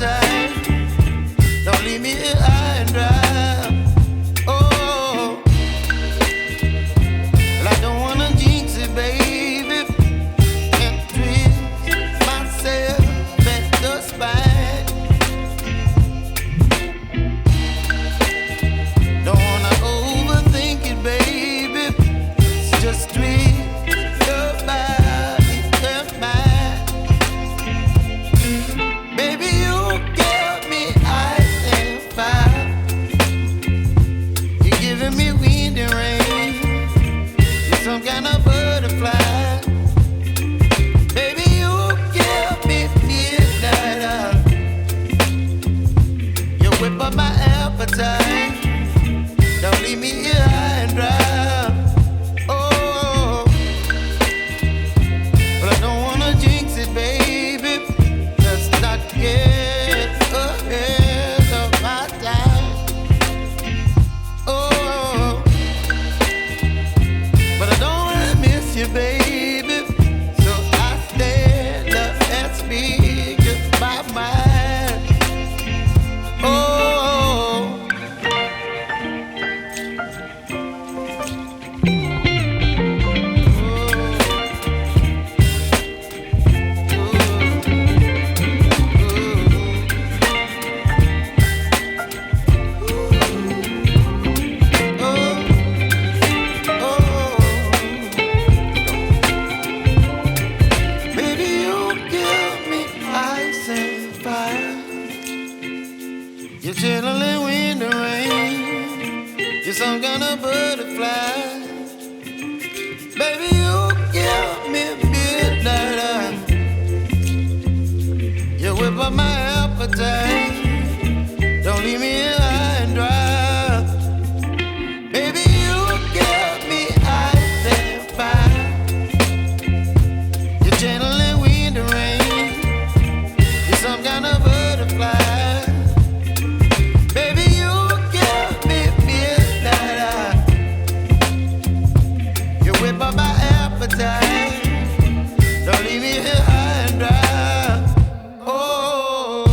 appetite. Don't leave me here high and dry. Oh, well, I don't wanna jinx it, baby, and twist myself at the spine. Don't wanna overthink it, baby. It's just twist your body and mine. Baby, you give me ice and fire. You're giving me wind and rain. You're some kind of butterfly. Baby, you give me midnight oil. You whip up my appetite. Don't leave me here high and dry. Oh, but I don't wanna jinx it, baby. Let's not get ahead of my time. Oh, but I don't wanna miss you, baby. So I stand up and speak just my mind. Oh. Baby, you give me ice and fire. You're channeling wind and rain. You're some kind of butterfly. Baby, you give me midnight oil. You whip up my appetite. Don't leave me here high and dry. Baby, you give me ice and fire. You're channeling wind and rain. You're some kind of butterfly. Baby, you give me midnight oil. You whip up my appetite. Don't leave me here high and dry. Oh.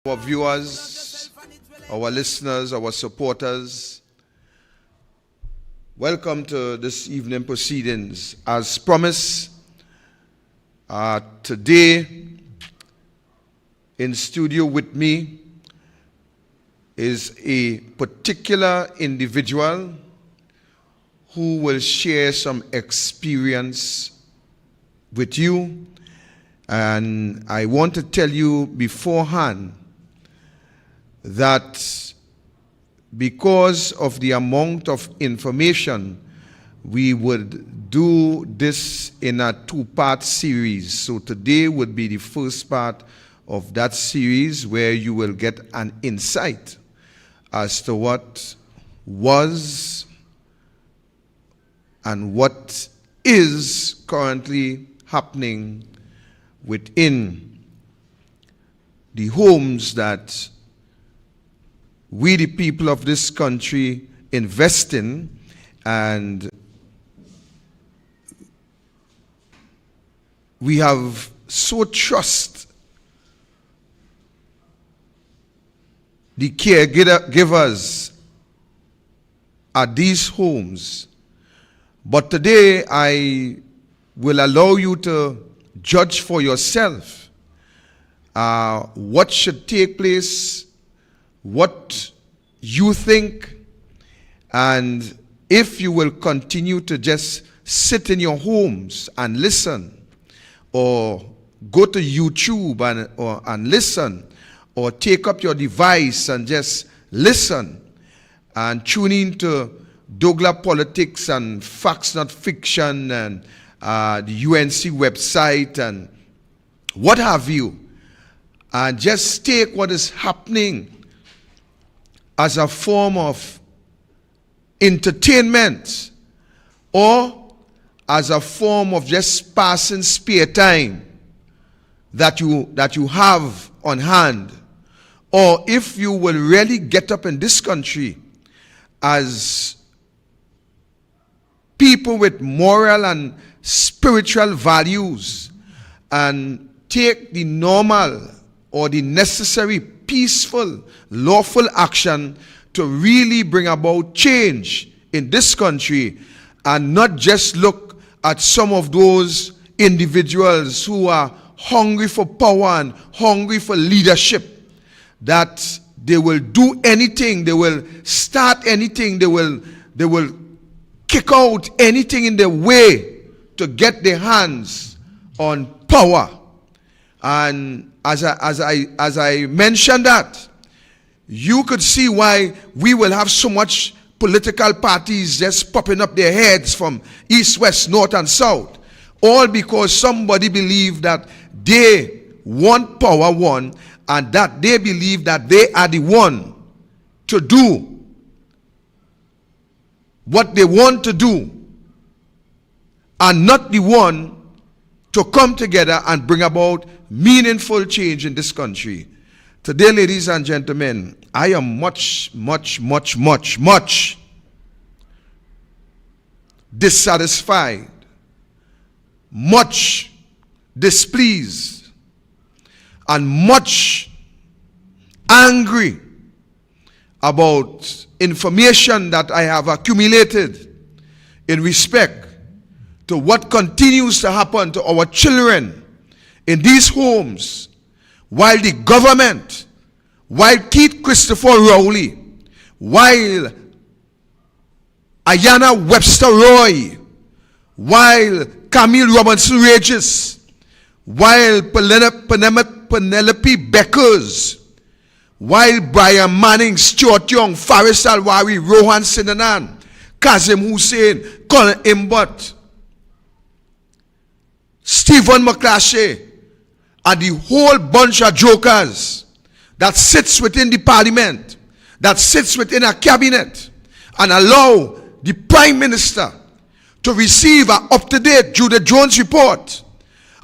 Our viewers, our listeners, our supporters, welcome to this evening proceedings. As promised, today in studio with me is a particular individual who will share some experience with you. And I want to tell you beforehand that because of the amount of information, we would do this in a two-part series. So today would be the first part of that series where you will get an insight as to what was and what is currently happening within the homes that we, the people of this country, invest in, and we have so trust the caregivers at these homes. But today I will allow you to judge for yourself what should take place, what you think, and if you will continue to just sit in your homes and listen, or go to YouTube and listen, or take up your device and just listen and tune into douglAR Politics and Facts Not Fiction and the UNC website and what have you, and just take what is happening as a form of entertainment or as a form of just passing spare time that you have on hand, or if you will really get up in this country as people with moral and spiritual values and take the normal or the necessary peaceful, lawful action to really bring about change in this country, and not just look at some of those individuals who are hungry for power and hungry for leadership, that they will do anything, they will start anything, they will kick out anything in their way to get their hands on power. And as I mentioned that, you could see why we will have so much political parties just popping up their heads from east, west, north, and south. All because somebody believed that they want power, one, and that they believe that they are the one to do what they want to do, and not the one to come together and bring about meaningful change in this country. Today, ladies and gentlemen, I am much dissatisfied, much displeased, and much angry about information that I have accumulated in respect to what continues to happen to our children in these homes, while the government, while Keith Christopher Rowley, while Ayanna Webster Roy, while Camille Robinson Regis, while Penelope Beckers, while Brian Manning, Stuart Young, Faris Alwari, Rohan Sinanan, Kazim Hussein, Colin Imbot, Stephen McClashy, and the whole bunch of jokers that sits within the parliament, that sits within a cabinet, and allow the Prime Minister to receive an up-to-date Judith Jones report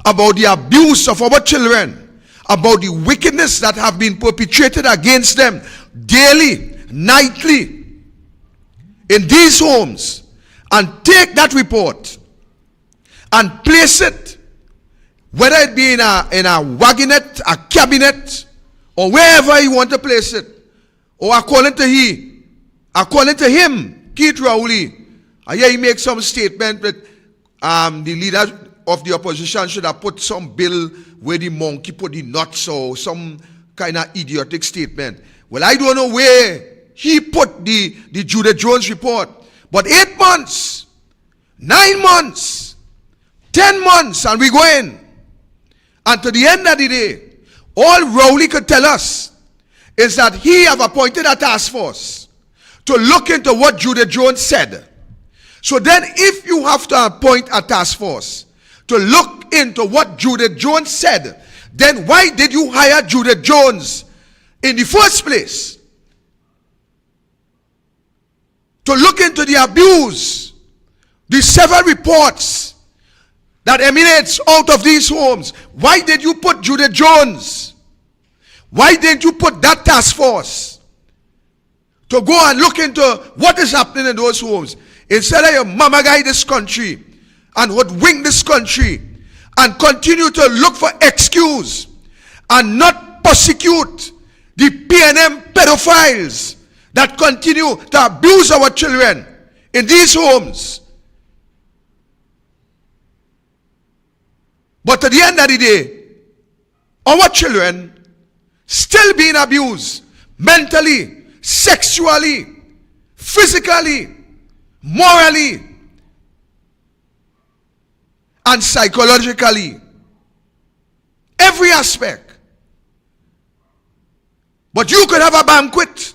about the abuse of our children, about the wickedness that have been perpetrated against them daily, nightly, in these homes, and take that report and place it, whether it be in a wagonette, a cabinet, or wherever you want to place it, or according to him, Keith Rowley, I hear he makes some statement that the leader of the opposition should have put some bill where the monkey put the nuts, or some kind of idiotic statement. Well, I don't know where he put the Judith Jones report, but 8 months, 9 months, 10 months, and we go in. And to the end of the day, all Rowley could tell us is that he have appointed a task force to look into what Judith Jones said. So then if you have to appoint a task force to look into what Judith Jones said, then why did you hire Judith Jones in the first place? To look into the abuse, the several reports that emanates out of these homes. Why did you put Judith Jones? Why didn't you put that task force to go and look into what is happening in those homes? Instead of your mama guy this country and would wing this country and continue to look for excuse and not prosecute the PNM pedophiles that continue to abuse our children in these homes. But at the end of the day, our children still being abused mentally, sexually, physically, morally, and psychologically. Every aspect. But you could have a banquet.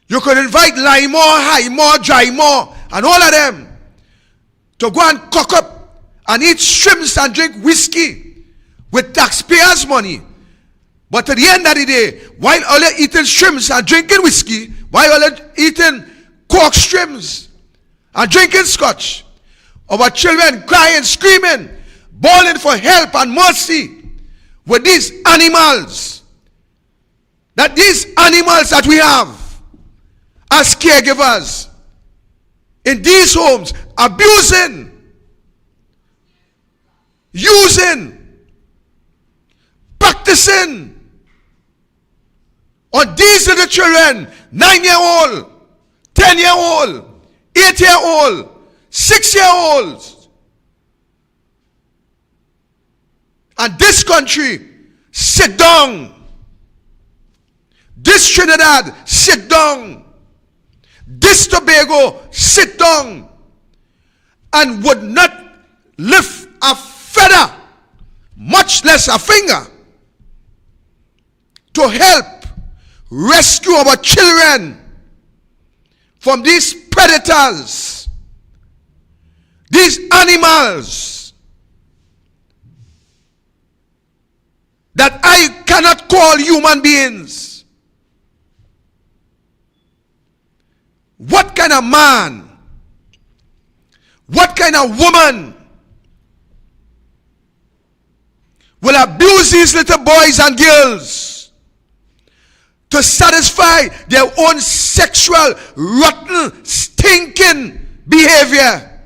You could invite Limor, Highmore, Drymore, and all of them to go and cook up and eat shrimps and drink whiskey with taxpayers' money. But at the end of the day, while all you're eating shrimps and drinking whiskey, while all you're eating cork shrimps and drinking scotch, our children crying, screaming, bawling for help and mercy with these animals. That these animals that we have as caregivers in these homes, abusing, using, practicing on these little children, 9-year-old, 10-year-old, 8-year-old, 6-year-olds. And this country, sit down. This Trinidad, sit down. This Tobago, sit down. And would not lift a feather, much less a finger, to help rescue our children from these predators, these animals that I cannot call human beings. What kind of man, what kind of woman will abuse these little boys and girls to satisfy their own sexual, rotten, stinking behavior?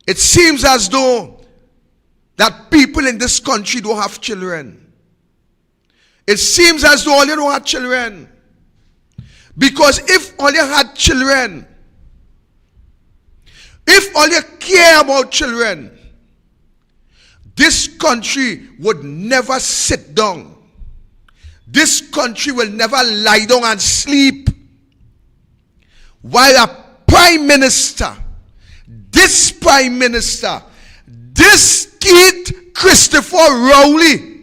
It seems as though that people in this country don't have children. It seems as though all you don't have children. Because if all you had children, if all you care about children, this country would never sit down. This country will never lie down and sleep while a prime minister, this prime minister, this Keith Christopher Rowley,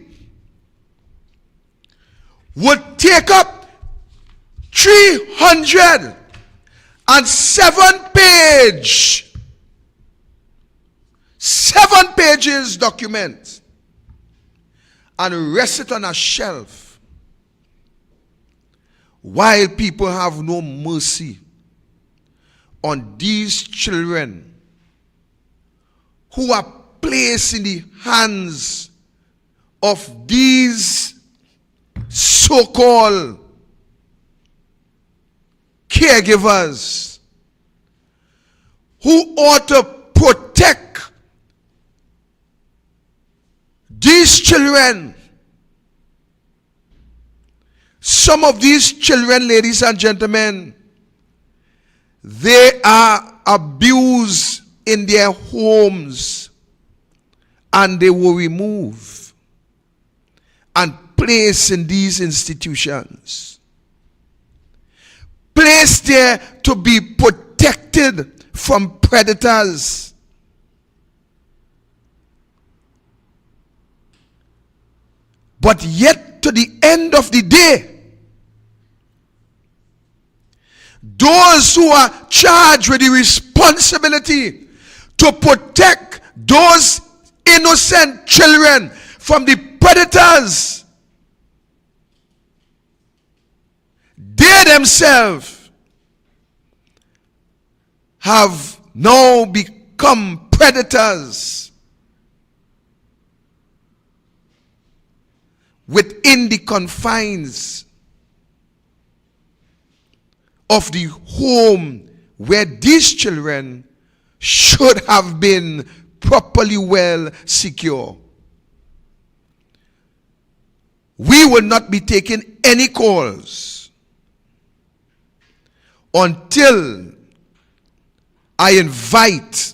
would take up 7 pages document and rest it on a shelf while people have no mercy on these children who are placed in the hands of these so-called caregivers who ought to protect These children, some of these children, ladies and gentlemen, they are abused in their homes, and they were removed and placed in these institutions. Placed there to be protected from predators. But yet, to the end of the day, those who are charged with the responsibility to protect those innocent children from the predators, they themselves have now become predators within the confines of the home where these children should have been properly well secure. We will not be taking any calls until I invite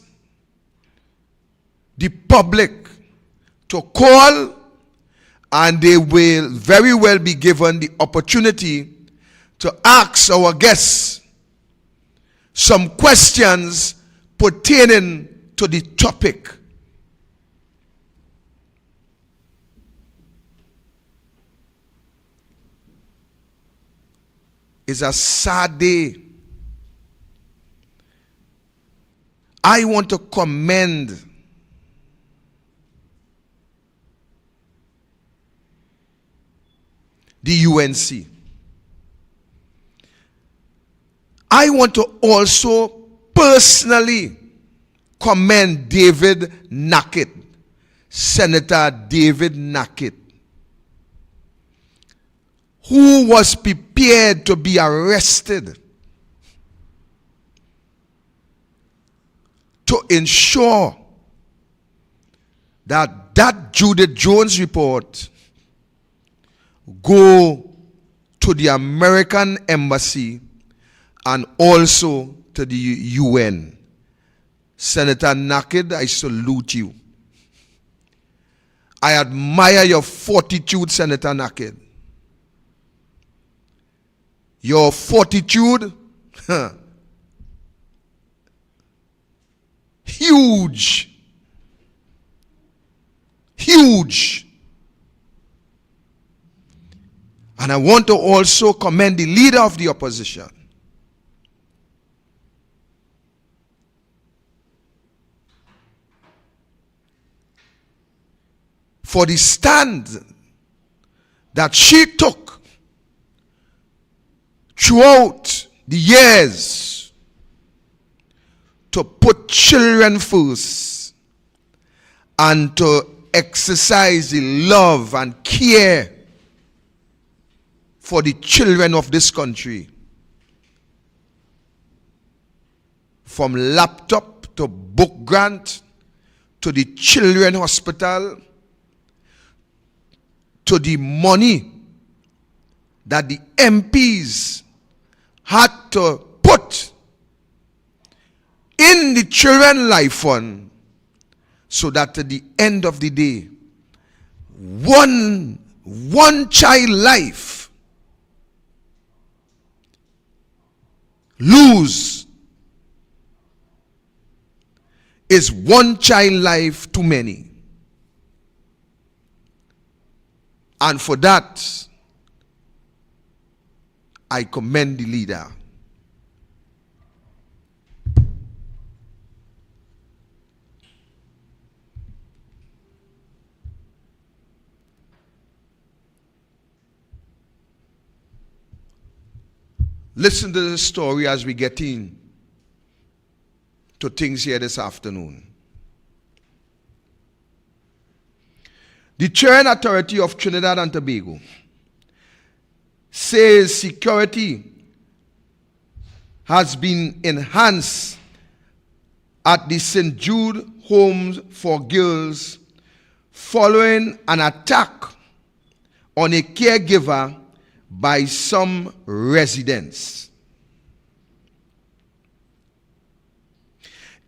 the public to call, and they will very well be given the opportunity to ask our guests some questions pertaining to the topic. It's a sad day. I want to commend the UNC. I want to also personally commend David Nackett, Senator David Nackett, who was prepared to be arrested to ensure that Judith Jones report go to the American Embassy and also to the UN. Senator Nackett, I salute you. I admire your fortitude, Senator Nackett. Your fortitude, huge. Huge. And I want to also commend the leader of the opposition, for the stand that she took throughout the years to put children first and to exercise the love and care for the children of this country. From laptop to book grant to the children hospital to the money that the MPs had to put in the Children Life Fund, so that at the end of the day, one child life lose is one child life too many. And for that, I commend the leader. Listen to the story as we get in to things here this afternoon. The Children Authority of Trinidad and Tobago says security has been enhanced at the St. Jude Homes for Girls following an attack on a caregiver by some residents.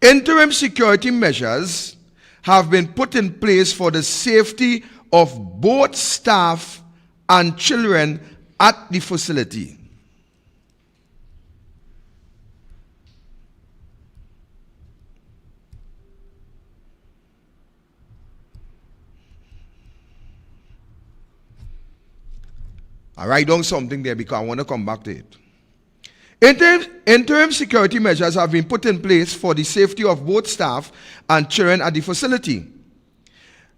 Interim security measures have been put in place for the safety of both staff and children at the facility. I write down something there because I want to come back to it. Interim security measures have been put in place for the safety of both staff and children at the facility.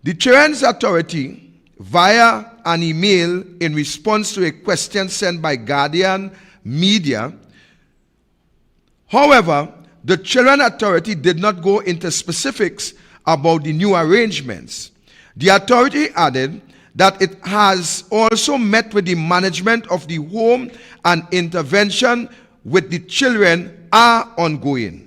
The Children's Authority, via an email in response to a question sent by Guardian Media. However, the Children's Authority did not go into specifics about the new arrangements. The authority added that it has also met with the management of the home and intervention with the children are ongoing.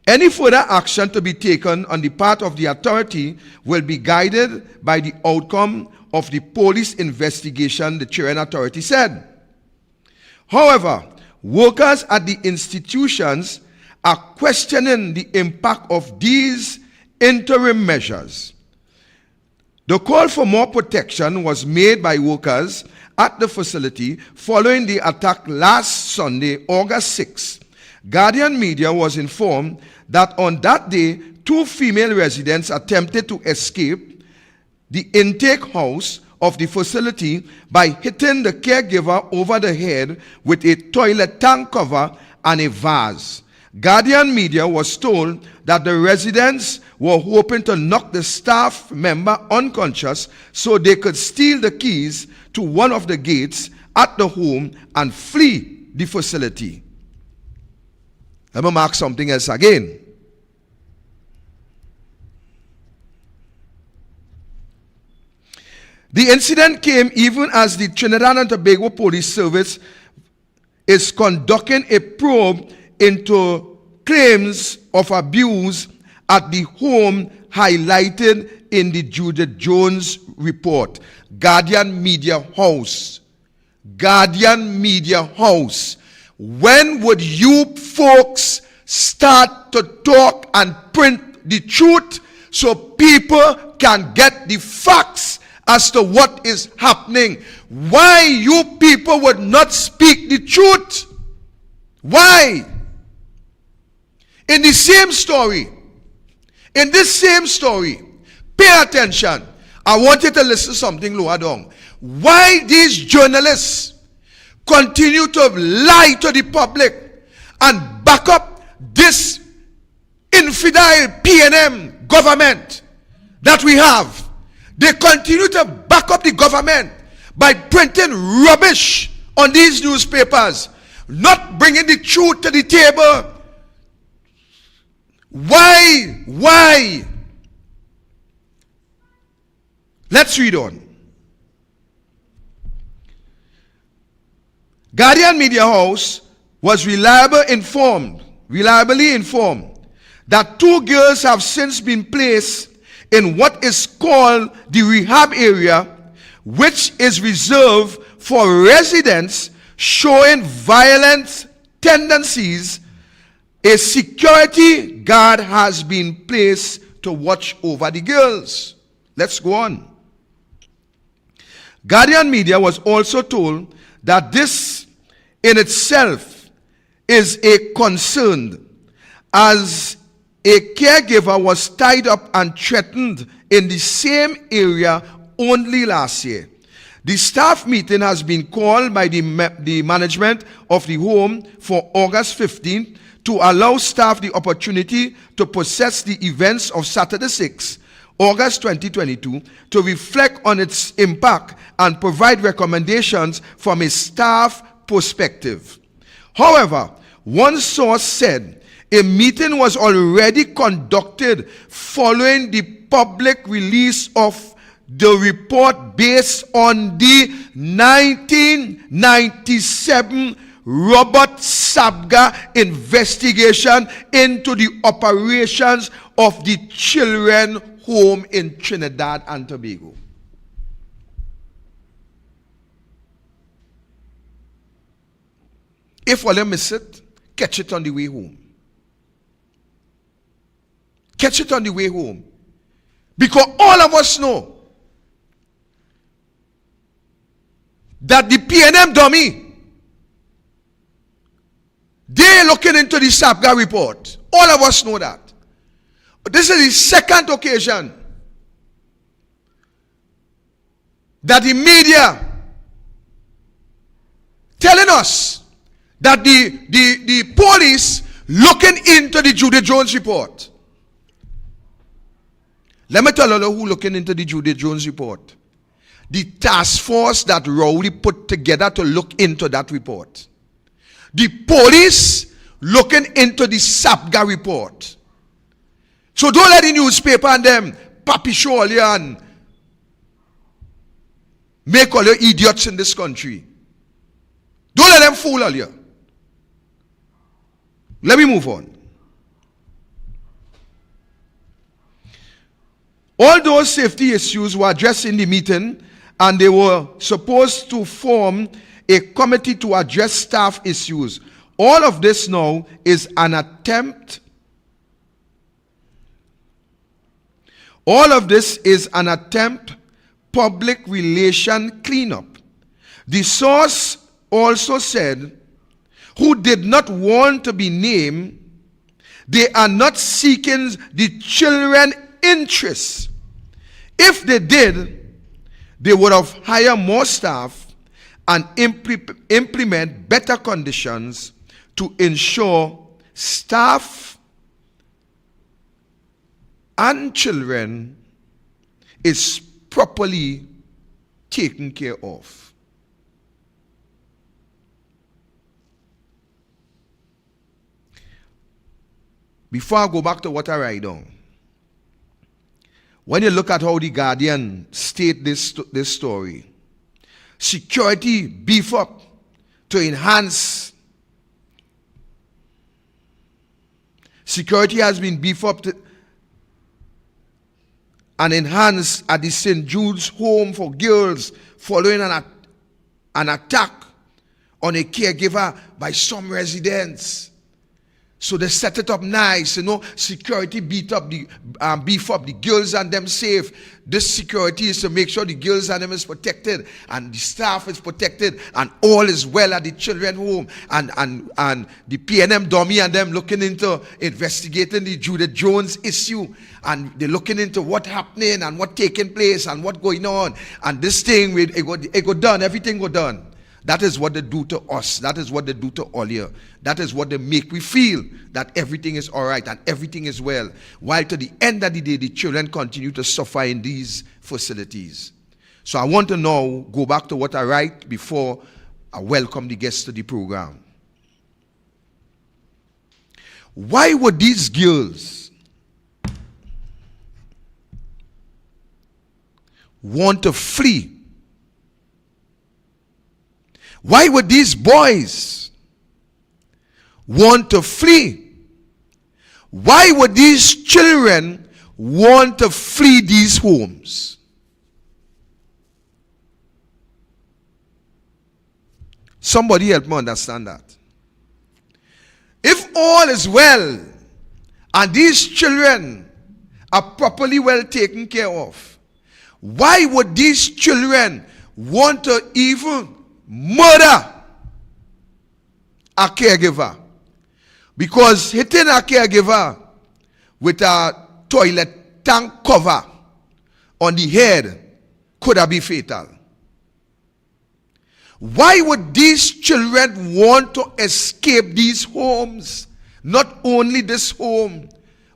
Any further action to be taken on the part of the authority will be guided by the outcome of the police investigation, the Children's Authority said. However, workers at the institutions are questioning the impact of these interim measures. The call for more protection was made by workers at the facility following the attack last Sunday, August 6. Guardian Media was informed that on that day, 2 female residents attempted to escape the intake house of the facility by hitting the caregiver over the head with a toilet tank cover and a vase. Guardian Media was told that the residents were hoping to knock the staff member unconscious so they could steal the keys to one of the gates at the home and flee the facility. Let me mark something else again. The incident came even as the Trinidad and Tobago Police Service is conducting a probe into claims of abuse at the home highlighted in the Judith Jones report. Guardian Media House. Guardian Media House. When would you folks start to talk and print the truth so people can get the facts as to what is happening? Why you people would not speak the truth? Why? In the same story, in this same story, pay attention. I want you to listen to something lower down. Why these journalists continue to lie to the public and back up this infidel PNM government that we have? They continue to back up the government by printing rubbish on these newspapers, not bringing the truth to the table. Why? Why? Let's read on. Guardian Media House was reliably informed that 2 girls have since been placed in what is called the rehab area, which is reserved for residents showing violent tendencies. A security guard has been placed to watch over the girls. Let's go on. Guardian Media was also told that this in itself is a concern, as a caregiver was tied up and threatened in the same area only last year. The staff meeting has been called by the management of the home for August 15th to allow staff the opportunity to process the events of Saturday 6, August 2022, to reflect on its impact and provide recommendations from a staff perspective. However, one source said a meeting was already conducted following the public release of the report based on the 1997 Robert Sabga investigation into the operations of the children's home in Trinidad and Tobago. If you miss it, catch it on the way home. Catch it on the way home. Because all of us know that the PNM dummy, they're looking into the SAPGA report. All of us know that. But this is the second occasion that the media telling us that the police looking into the Judith Jones report. Let me tell you who looking into the Judith Jones report. The task force that Rowley put together to look into that report. The police looking into the SAPGA report. So don't let the newspaper and them papi show all you and make all you idiots in this country. Don't let them fool all you. Let me move on. All those safety issues were addressed in the meeting, and they were supposed to form a committee to address staff issues. All of this now is an attempt. All of this is an attempt, public relation cleanup. The source also said, who did not want to be named, they are not seeking the children's interests. If they did, they would have hired more staff and implement better conditions to ensure staff and children is properly taken care of. Before I go back to what I write down, when you look at how the Guardian state this story, security beef up to enhance. Security has been beefed up and enhanced at the St. Jude's home for girls following an attack on a caregiver by some residents. So they set it up nice, security beef up the girls and them safe. This security is to make sure the girls and them is protected and the staff is protected and all is well at the children's home. And the PNM dummy and them looking into investigating the Judith Jones issue, and they're looking into what happening and what taking place and what going on. And this thing, it go done, everything go done. That is what they do to us. That is what they do to all here. That is what they make we feel that everything is all right and everything is well. While to the end of the day, the children continue to suffer in these facilities. So I want to now go back to what I write before I welcome the guests to the program. Why would these girls want to flee? Why would these boys want to flee? Why would these children want to flee these homes? Somebody help me understand that. If all is well and these children are properly well taken care of, why would these children want to even murder a caregiver? Because hitting a caregiver with a toilet tank cover on the head could have been fatal. Why would these children want to escape these homes? Not only this home,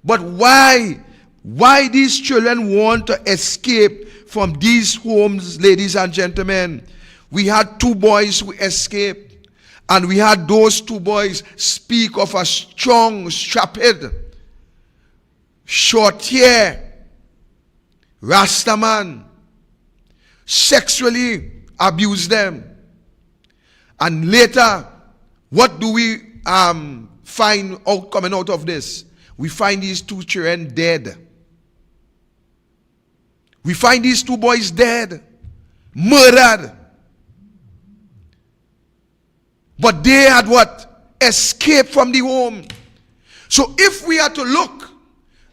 but why these children want to escape from these homes, ladies and gentlemen? We had 2 boys who escaped, and we had those 2 boys speak of a strong, strapped, short hair, Rastaman, sexually abused them. And later, what do we find out coming out of this? We find these 2 children dead. We find these two boys dead, murdered. But they had what? Escaped from the home. So if we are to look,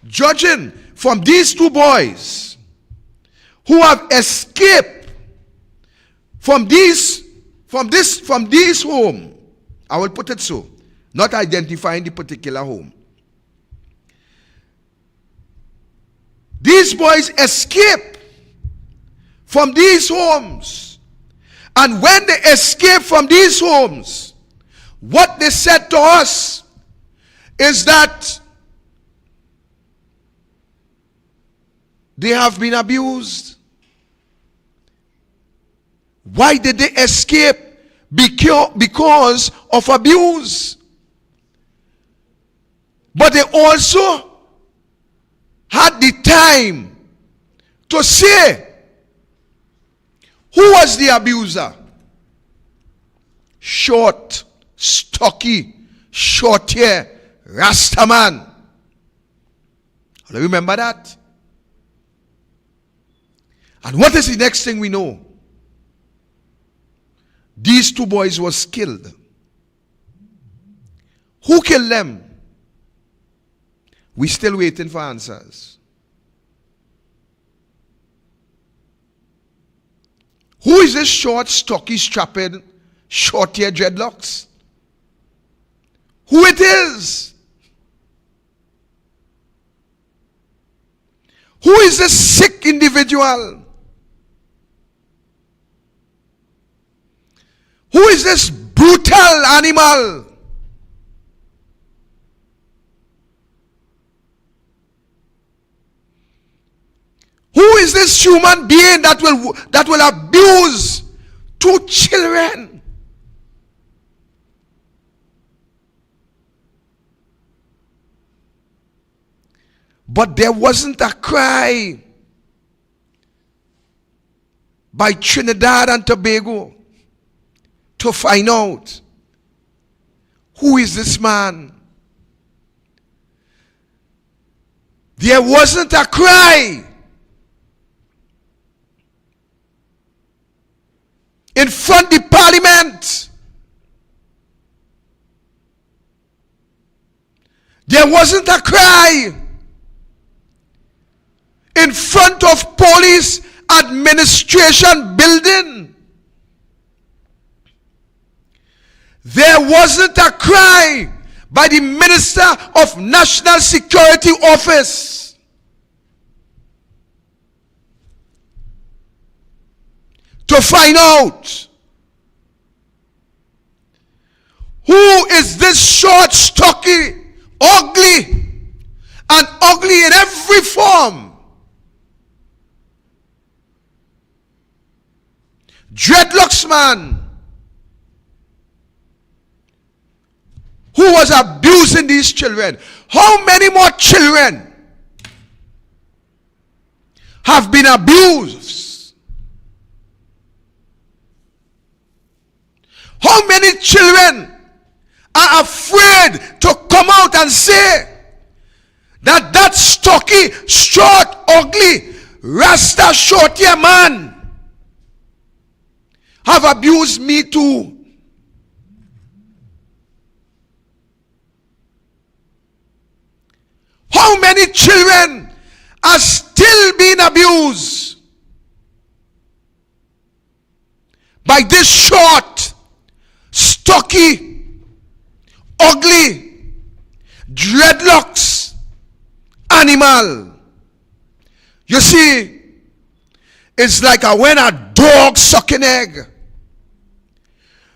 judging from these two boys who have escaped from this home, I will put it so, not identifying the particular home. These boys escaped from these homes. And when they escaped from these homes, what they said to us is that they have been abused. Why did they escape? Because of abuse. But they also had the time to say, who was the abuser? Short, stocky, short hair, Rastaman. Remember that? And what is the next thing we know? These two boys was killed. Who killed them? We're still waiting for answers. Who is this short, stocky, strapped, short hair dreadlocks? Who it is? Who is this sick individual? Who is this brutal animal? Who is this human being that will abuse two children? But there wasn't a cry by Trinidad and Tobago to find out, who is this man? There wasn't a cry in front of the parliament. There wasn't a cry in front of police administration building. There wasn't a cry by the Minister of National Security Office. To find out, who is this short, stocky, ugly, and ugly in every form, dreadlocks man, who was abusing these children? How many more children have been abused? How many children are afraid to come out and say that stocky, short, ugly, Rasta short hair man have abused me too? How many children are still being abused by this short, stocky, ugly, dreadlocks animal? You see, it's like when a dog suck an egg.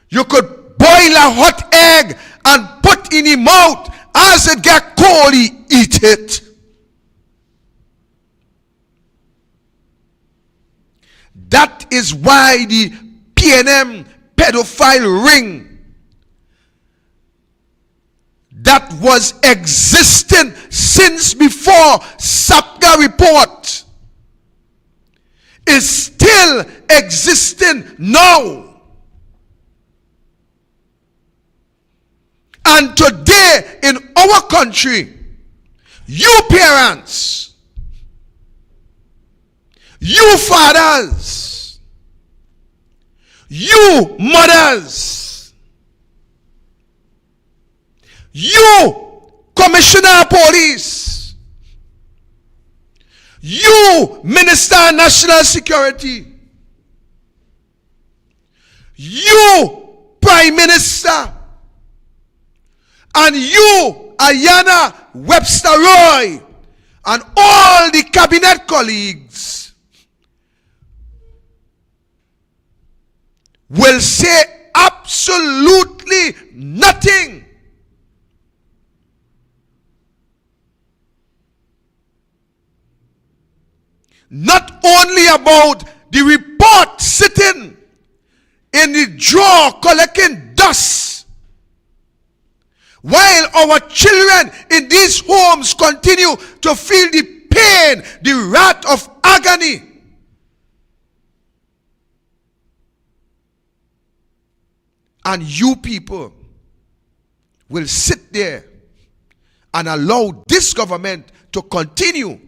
You could boil a hot egg and put in his mouth. As it get cold, he eat it. That is why the PNM pedophile ring that was existing since before SAPGA report is still existing now. And today in our country, you parents, You fathers, you mothers, you commissioner of police, you minister of national security, you prime minister, and you Ayanna Webster Roy, and all the cabinet colleagues will say absolutely nothing. Not only about the report sitting in the drawer collecting dust, while our children in these homes continue to feel the pain, the wrath of agony. And you people will sit there and allow this government to continue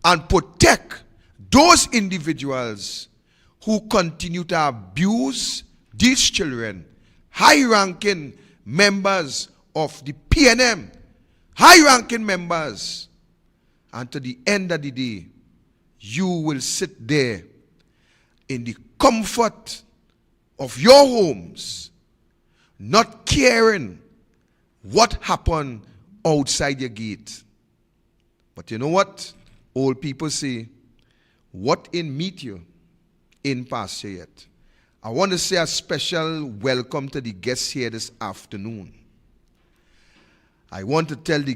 and protect those individuals who continue to abuse these children, high-ranking members of the PNM, high-ranking members. And to the end of the day, you will sit there in the comfort of your homes, not caring what happened outside your gate. But you know what? Old people say, what in meet you, in pasture yet. I want to say a special welcome to the guests here this afternoon. I want to tell the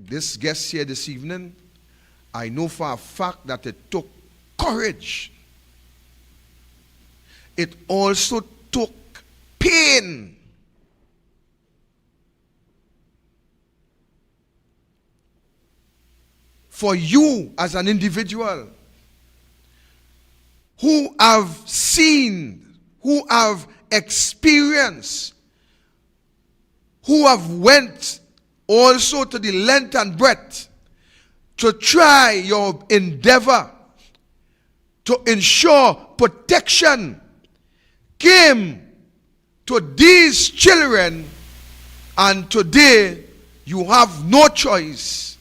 this guest here this evening, I know for a fact that it took courage. It also took pain. For you as an individual who have seen, who have experienced, who have went also to the length and breadth to try your endeavor to ensure protection, came to these children, and today you have no choice,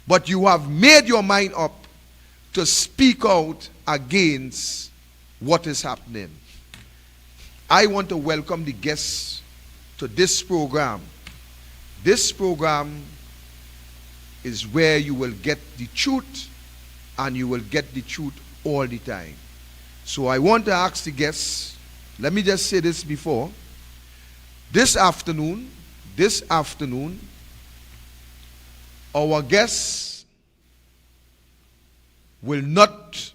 but you have made your mind up to speak out against what is happening. I want to welcome the guests to this program. This program is where you will get the truth, and you will get the truth all the time. So I want to ask the guests, let me just say this before. This afternoon, our guests will not,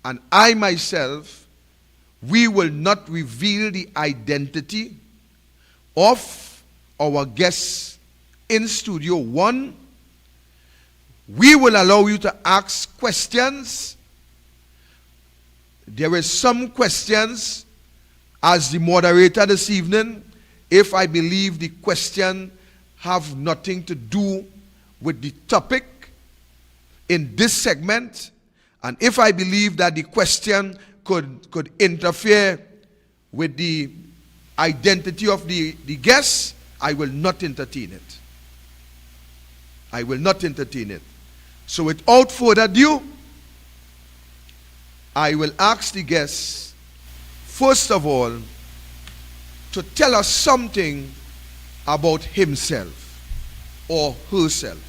and I myself, we will not reveal the identity of our guests in Studio 1. We will allow you to ask questions. There is some questions as the moderator this evening, if I believe the question have nothing to do with the topic in this segment, and if I believe that the question could interfere with the identity of the guest, I will not entertain it. I will not entertain it. So without further ado, I will ask the guest, first of all, to tell us something about himself or herself.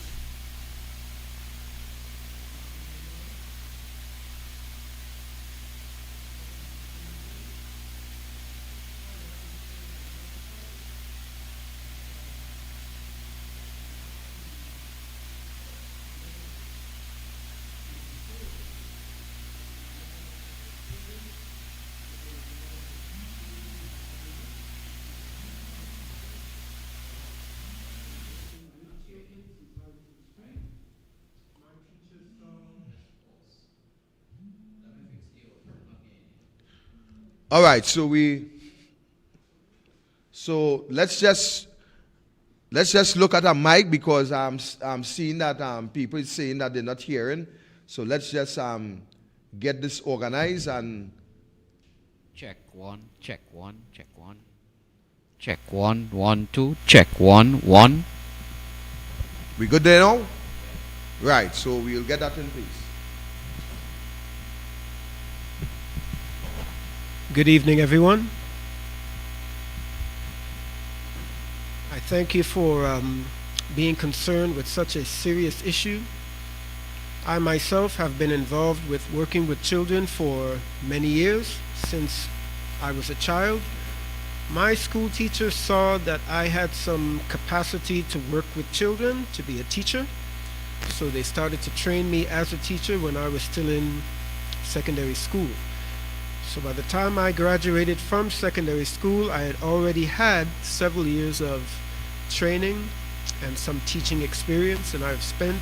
All right, so let's just look at a mic, because I'm seeing that people is saying that they're not hearing. So let's just get this organized and Check one, check one, check one. Check one, 1, 2, check 1, 1. we good there now? Right, so we'll get that in place. Good evening, everyone. I thank you for being concerned with such a serious issue. I myself have been involved with working with children for many years, since I was a child. My school teacher saw that I had some capacity to work with children, to be a teacher. So they started to train me as a teacher when I was still in secondary school. So by the time I graduated from secondary school, I had already had several years of training and some teaching experience, and I've spent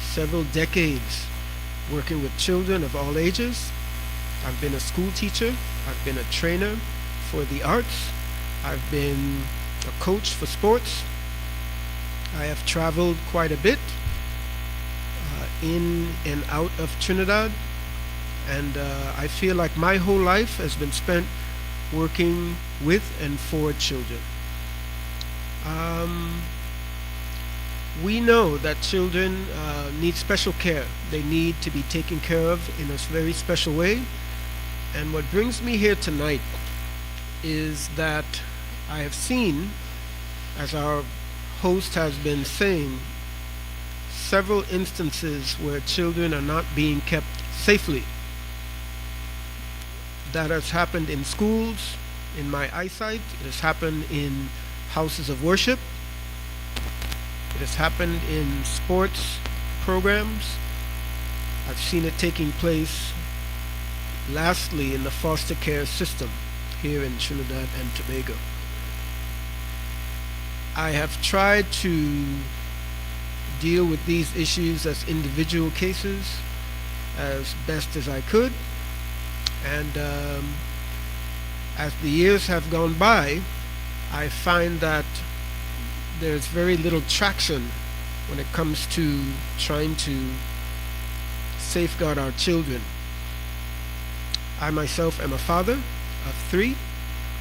several decades working with children of all ages. I've been a school teacher, I've been a trainer for the arts, I've been a coach for sports. I have traveled quite a bit in and out of Trinidad, and I feel like my whole life has been spent working with and for children. We know that children need special care. They need to be taken care of in a very special way. And what brings me here tonight is that I have seen, as our host has been saying, several instances where children are not being kept safely. That has happened in schools, in my eyesight. It has happened in houses of worship. It has happened in sports programs. I've seen it taking place, lastly, in the foster care system here in Trinidad and Tobago. I have tried to deal with these issues as individual cases as best as I could, and as the years have gone by, I find that there's very little traction when it comes to trying to safeguard our children. I myself am a father of 3.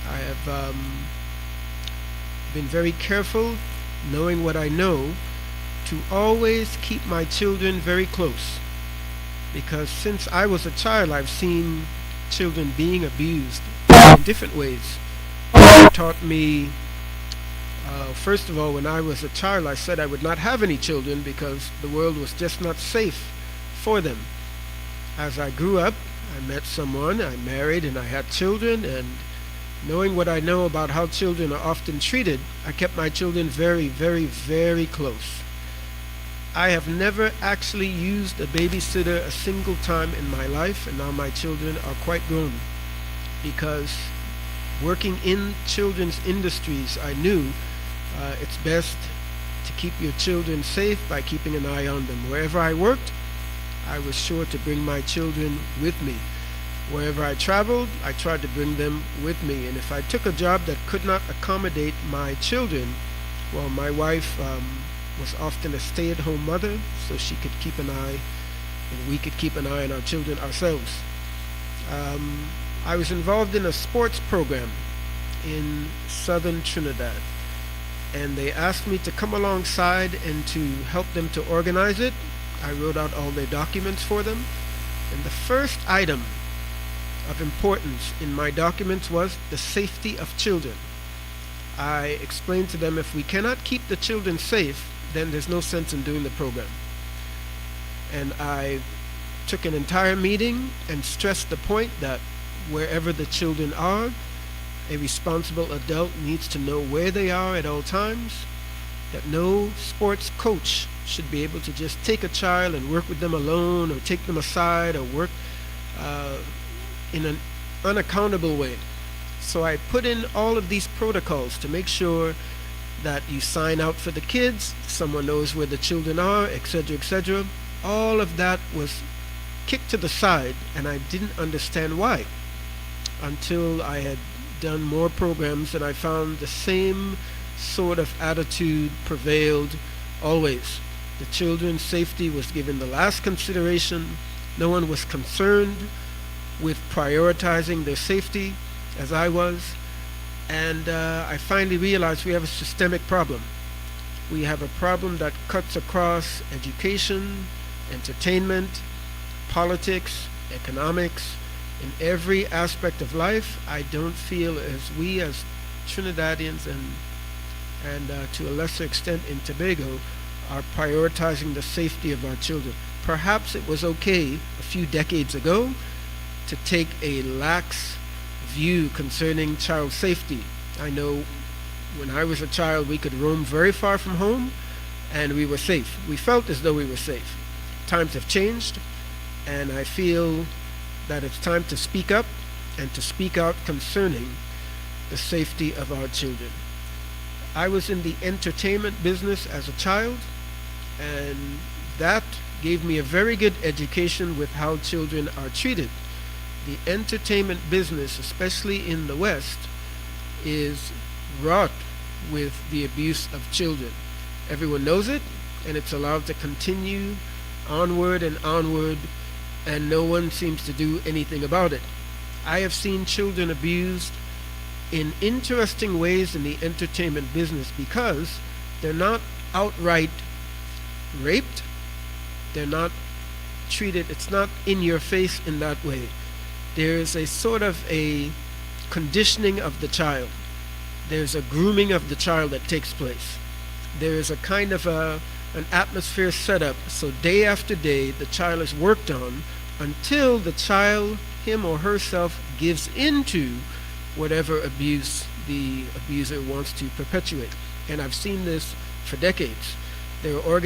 I have been very careful, knowing what I know, to always keep my children very close, because since I was a child, I've seen children being abused in different ways. It taught me, first of all, when I was a child, I said I would not have any children because the world was just not safe for them. As I grew up, I met someone, I married, and I had children, and knowing what I know about how children are often treated, I kept my children very, very, very close. I have never actually used a babysitter a single time in my life, and now my children are quite grown, because working in children's industries, I knew it's best to keep your children safe by keeping an eye on them. Wherever I worked, I was sure to bring my children with me. Wherever I traveled, I tried to bring them with me. And if I took a job that could not accommodate my children, well, my wife was often a stay-at-home mother, so she could keep an eye, and we could keep an eye on our children ourselves. I was involved in a sports program in southern Trinidad, and they asked me to come alongside and to help them to organize it. I wrote out all their documents for them, and the first item of importance in my documents was the safety of children. I explained to them, if we cannot keep the children safe, then there's no sense in doing the program. And I took an entire meeting and stressed the point that wherever the children are, a responsible adult needs to know where they are at all times, that no sports coach should be able to just take a child and work with them alone, or take them aside, or work in an unaccountable way. So I put in all of these protocols to make sure that you sign out for the kids, someone knows where the children are, etc., etc. All of that was kicked to the side, and I didn't understand why, until I had done more programs, and I found the same sort of attitude prevailed always. The children's safety was given the last consideration, No one was concerned with prioritizing their safety as I was. And I finally realized we have a systemic problem. We have a problem that cuts across education, entertainment, politics, economics. In every aspect of life, I don't feel as we as Trinidadians and to a lesser extent in Tobago are prioritizing the safety of our children. Perhaps it was okay a few decades ago to take a lax view concerning child safety. I know when I was a child, we could roam very far from home and we were safe. We felt as though we were safe. Times have changed, and I feel that it's time to speak up and to speak out concerning the safety of our children. I was in the entertainment business as a child, and that gave me a very good education with how children are treated. The entertainment business, especially in the West, is wrought with the abuse of children. Everyone knows it, and it's allowed to continue onward and onward, and no one seems to do anything about it. I have seen children abused in interesting ways in the entertainment business because they're not outright raped, they're not treated, it's not in your face in that way. There's a sort of a conditioning of the child. There's a grooming of the child that takes place. There is a kind of an atmosphere set up so day after day the child is worked on until the child, him or herself, gives into whatever abuse the abuser wants to perpetuate. And I've seen this for decades. There are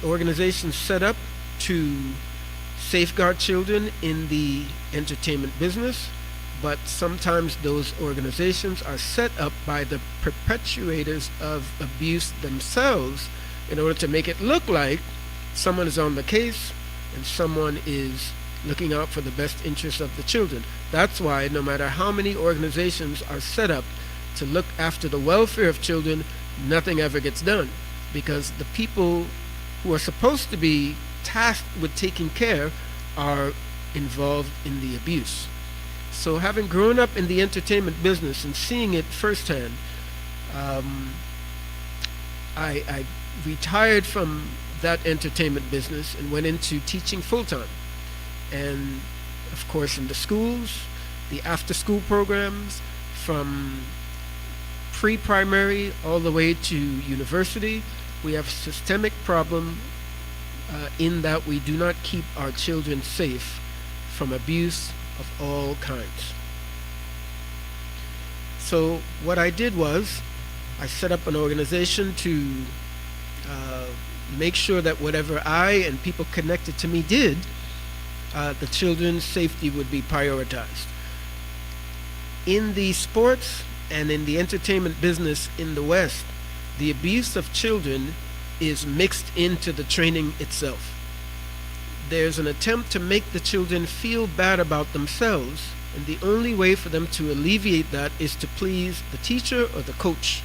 organizations set up to safeguard children in the entertainment business, but sometimes those organizations are set up by the perpetuators of abuse themselves in order to make it look like someone is on the case and someone is looking out for the best interests of the children. That's why no matter how many organizations are set up to look after the welfare of children, nothing ever gets done, because the people who are supposed to be tasked with taking care are involved in the abuse. So having grown up in the entertainment business and seeing it firsthand, I retired from that entertainment business and went into teaching full-time. And of course in the schools, the after-school programs, from pre-primary all the way to university, we have a systemic problem in that we do not keep our children safe from abuse of all kinds. So what I did was I set up an organization to make sure that whatever I and people connected to me did, the children's safety would be prioritized. In the sports and in the entertainment business in the West, the abuse of children is mixed into the training itself. There's an attempt to make the children feel bad about themselves, and the only way for them to alleviate that is to please the teacher or the coach.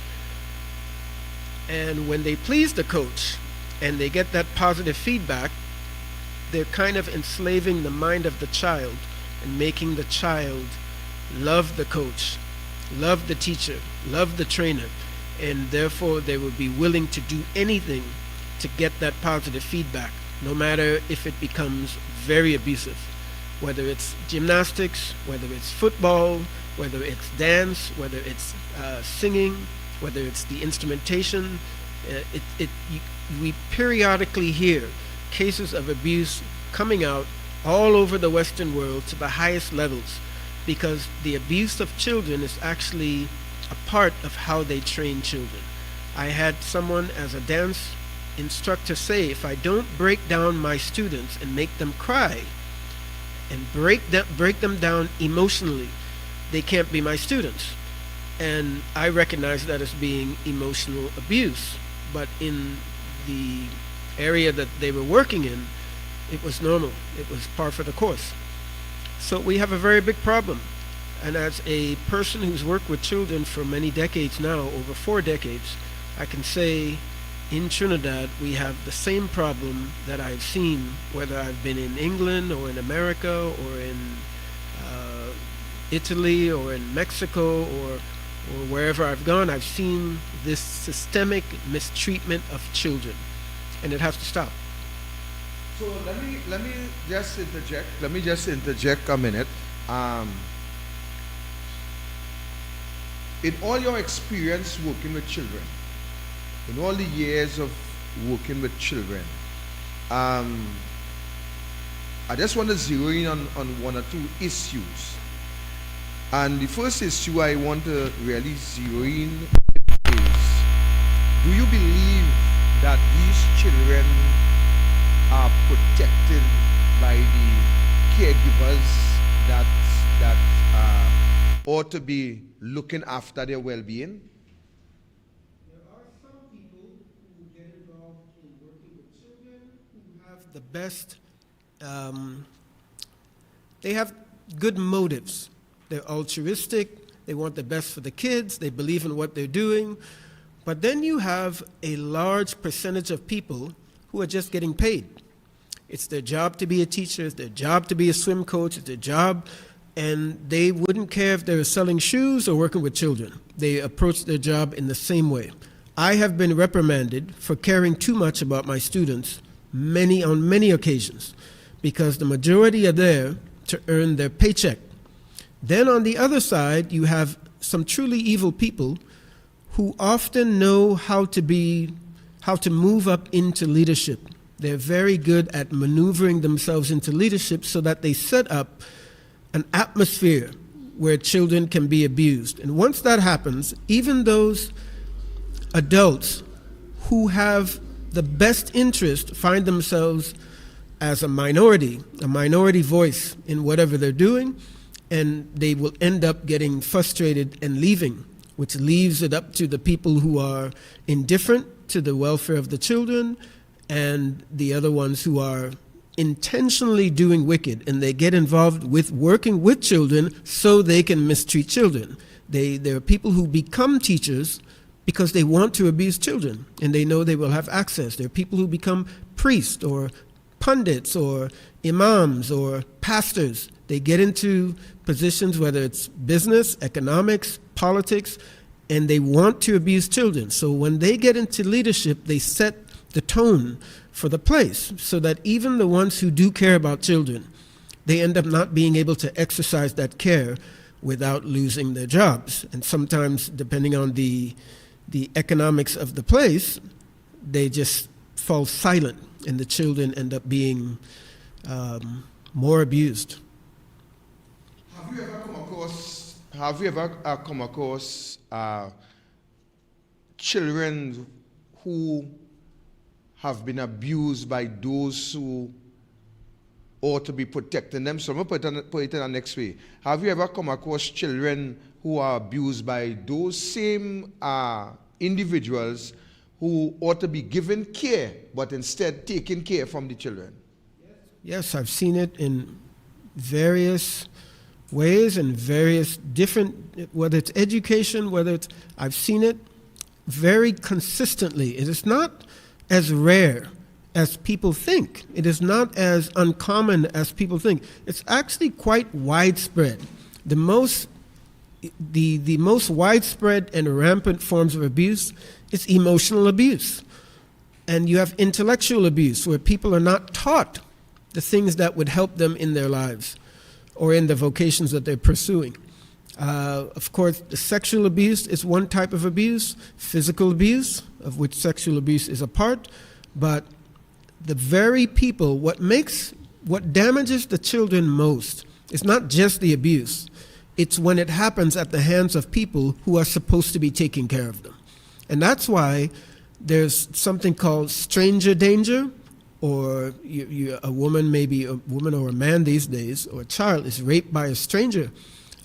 And when they please the coach and they get that positive feedback, they're kind of enslaving the mind of the child and making the child love the coach, love the teacher, love the trainer, and therefore they will be willing to do anything to get that positive feedback, no matter if it becomes very abusive. Whether it's gymnastics, whether it's football, whether it's dance, whether it's singing, whether it's the instrumentation, we periodically hear cases of abuse coming out all over the Western world to the highest levels, because the abuse of children is actually a part of how they train children. I had someone as a dance instructor say, if I don't break down my students and make them cry and break them down emotionally, they can't be my students. And I recognize that as being emotional abuse, but in the area that they were working in, it was normal. It was par for the course. So we have a very big problem. And as a person who's worked with children for many decades now, over 4 decades, I can say in Trinidad, we have the same problem that I've seen, whether I've been in England or in America or in Italy or in Mexico or wherever I've gone. I've seen this systemic mistreatment of children, and it has to stop. So let me just interject. Let me just interject a minute. In all your experience working with children, in all the years of working with children, I just want to zero in on one or two issues. And the first issue I want to really zero in is, do you believe that these children are protected by the caregivers that ought to be looking after their well-being? There are some people who get involved in working with children who have the best, they have good motives. They're altruistic, they want the best for the kids, they believe in what they're doing. But then you have a large percentage of people who are just getting paid. It's their job to be a teacher, it's their job to be a swim coach, it's their job, and they wouldn't care if they were selling shoes or working with children. They approach their job in the same way. I have been reprimanded for caring too much about my students on many occasions, because the majority are there to earn their paycheck. Then on the other side, you have some truly evil people who often know how to move up into leadership. They're very good at maneuvering themselves into leadership so that they set up an atmosphere where children can be abused. And once that happens, even those adults who have the best interest find themselves as a minority voice in whatever they're doing, and they will end up getting frustrated and leaving, which leaves it up to the people who are indifferent to the welfare of the children and the other ones who are intentionally doing wicked, and they get involved with working with children so they can mistreat children. There are people who become teachers because they want to abuse children, and they know they will have access. There are people who become priests or pundits or imams or pastors. They get into positions, whether it's business, economics, politics, and they want to abuse children. So when they get into leadership, they set the tone for the place so that even the ones who do care about children, they end up not being able to exercise that care without losing their jobs. And sometimes, depending on the economics of the place, they just fall silent, and the children end up being more abused. Have you ever come across children who have been abused by those who ought to be protecting them? So I'm going to put it in the next way. Have you ever come across children who are abused by those same individuals who ought to be given care, but instead taking care from the children? Yes, I've seen it in various ways and various different, whether it's education, I've seen it very consistently. It is not as rare as people think. It is not as uncommon as people think. It's actually quite widespread. The most widespread and rampant forms of abuse is emotional abuse. And you have intellectual abuse, where people are not taught the things that would help them in their lives or in the vocations that they're pursuing. Of course, the sexual abuse is one type of abuse, physical abuse, of which sexual abuse is a part, but the very people, what damages the children most is not just the abuse, it's when it happens at the hands of people who are supposed to be taking care of them. And that's why there's something called stranger danger, or a woman, maybe a woman or a man these days, or a child is raped by a stranger.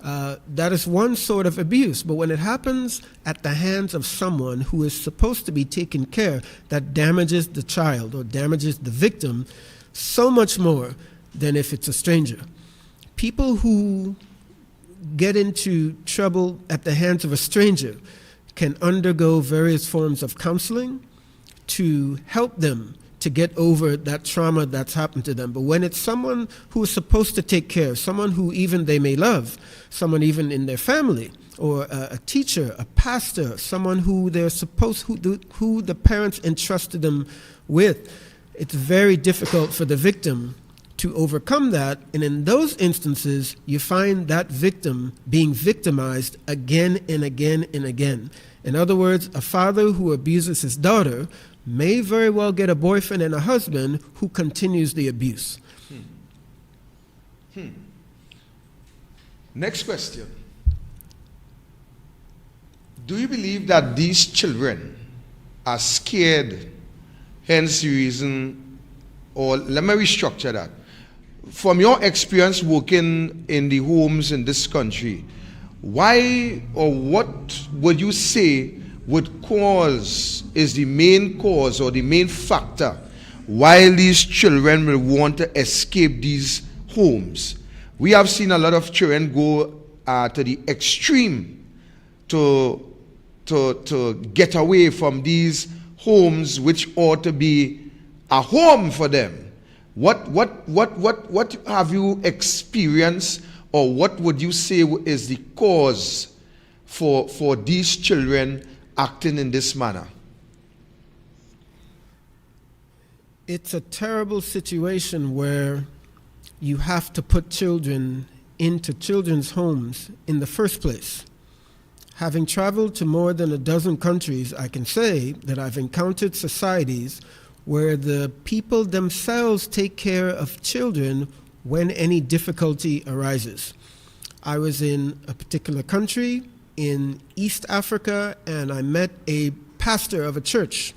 That is one sort of abuse. But when it happens at the hands of someone who is supposed to be taken care, that damages the child or damages the victim so much more than if it's a stranger. People who get into trouble at the hands of a stranger can undergo various forms of counseling, to help them to get over that trauma that's happened to them. But when it's someone who is supposed to take care, someone who even they may love, someone even in their family, or a teacher, a pastor, someone who they're supposed, who the parents entrusted them with, it's very difficult for the victim to overcome that. And in those instances, you find that victim being victimized again and again and again. In other words, a father who abuses his daughter may very well get a boyfriend and a husband who continues the abuse. Next question. Do you believe that these children are scared, hence the reason, or let me restructure that. From your experience working in the homes in this country, why or what would you say would cause, is the main cause or the main factor why these children will want to escape these homes? We have seen a lot of children go to the extreme to get away from these homes which ought to be a home for them. What have you experienced, or what would you say is the cause for these children acting in this manner? It's a terrible situation where you have to put children into children's homes in the first place. Having traveled to more than a dozen countries, I can say that I've encountered societies where the people themselves take care of children when any difficulty arises. I was in a particular country in East Africa, and I met a pastor of a church.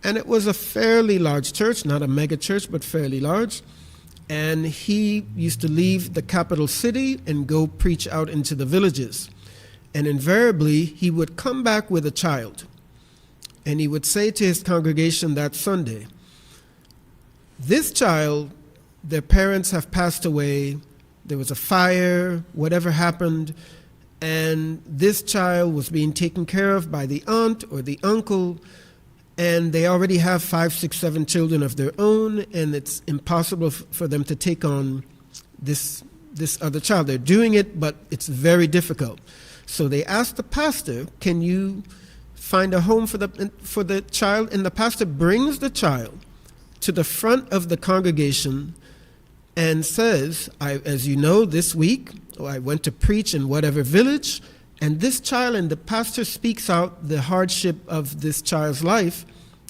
And it was a fairly large church, not a mega church, but fairly large. And he used to leave the capital city and go preach out into the villages. And invariably, he would come back with a child. And he would say to his congregation that Sunday, this child, their parents have passed away, there was a fire, whatever happened, and this child was being taken care of by the aunt or the uncle, and they already have 5, 6, 7 children of their own, and it's impossible for them to take on this other child. They're doing it, but it's very difficult. So they asked the pastor, can you find a home for the child? And the pastor brings the child to the front of the congregation and says, as you know, this week, I went to preach in whatever village, and this child, and the pastor speaks out the hardship of this child's life,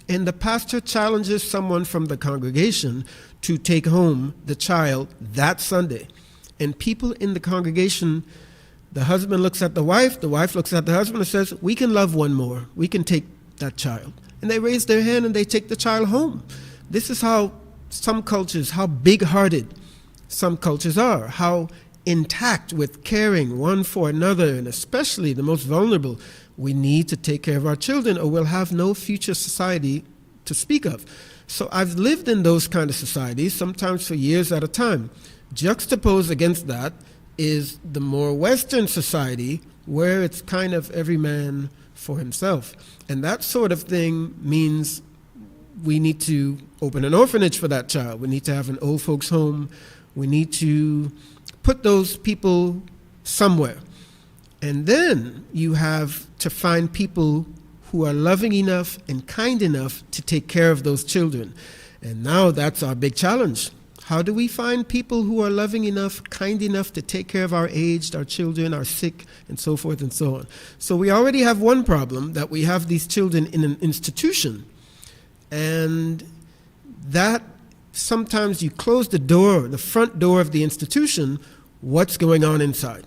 and the pastor challenges someone from the congregation to take home the child that Sunday. And people in the congregation, the husband looks at the wife looks at the husband and says, we can love one more, we can take that child. And they raise their hand and they take the child home. This is how some cultures, how big-hearted some cultures are, how intact with caring one for another, and especially the most vulnerable. We need to take care of our children or we'll have no future society to speak of. So I've lived in those kind of societies, sometimes for years at a time. Juxtaposed against that is the more Western society where it's kind of every man for himself. And that sort of thing means we need to open an orphanage for that child. We need to have an old folks home. We need to put those people somewhere. And then you have to find people who are loving enough and kind enough to take care of those children. And now that's our big challenge. How do we find people who are loving enough, kind enough to take care of our aged, our children, our sick, and so forth and so on? So we already have one problem, that we have these children in an institution. And that sometimes you close the door, the front door of the institution, what's going on inside?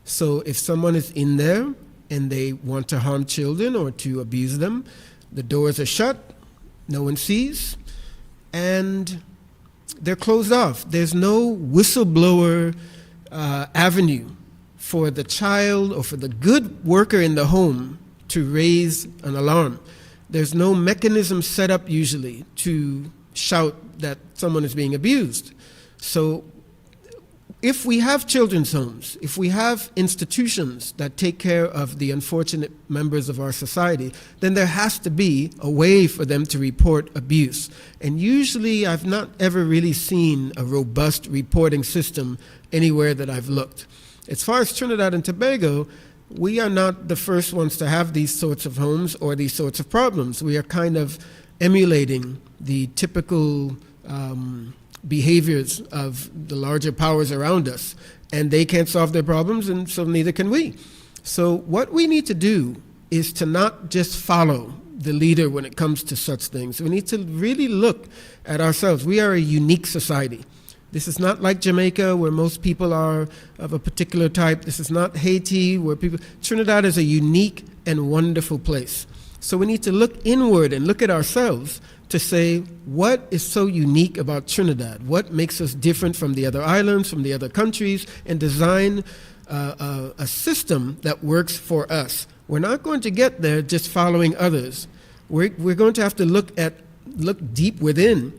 So if someone is in there and they want to harm children or to abuse them, the doors are shut, no one sees, and they're closed off. There's no whistleblower avenue for the child or for the good worker in the home to raise an alarm. There's no mechanism set up usually to shout that someone is being abused. So if we have children's homes, if we have institutions that take care of the unfortunate members of our society, then there has to be a way for them to report abuse. And usually I've not ever really seen a robust reporting system anywhere that I've looked. As far as Trinidad and Tobago, we are not the first ones to have these sorts of homes or these sorts of problems. We are kind of emulating the typical behaviors of the larger powers around us, and they can't solve their problems, and so neither can we. So what we need to do is to not just follow the leader when it comes to such things. We need to really look at ourselves. We are a unique society. This is not like Jamaica, where most people are of a particular type. This is not Haiti, where people... Trinidad is a unique and wonderful place. So we need to look inward and look at ourselves to say, what is so unique about Trinidad? What makes us different from the other islands, from the other countries, and design a system that works for us. We're not going to get there just following others. We're going to have to look deep within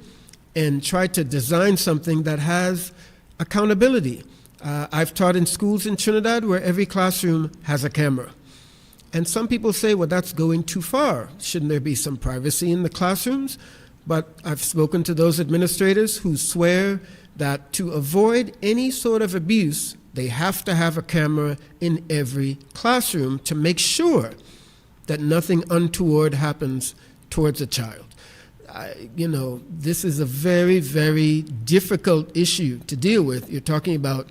and try to design something that has accountability. I've taught in schools in Trinidad where every classroom has a camera. And some people say, well, that's going too far. Shouldn't there be some privacy in the classrooms? But I've spoken to those administrators who swear that to avoid any sort of abuse, they have to have a camera in every classroom to make sure that nothing untoward happens towards a child. This is a very, very difficult issue to deal with. You're talking about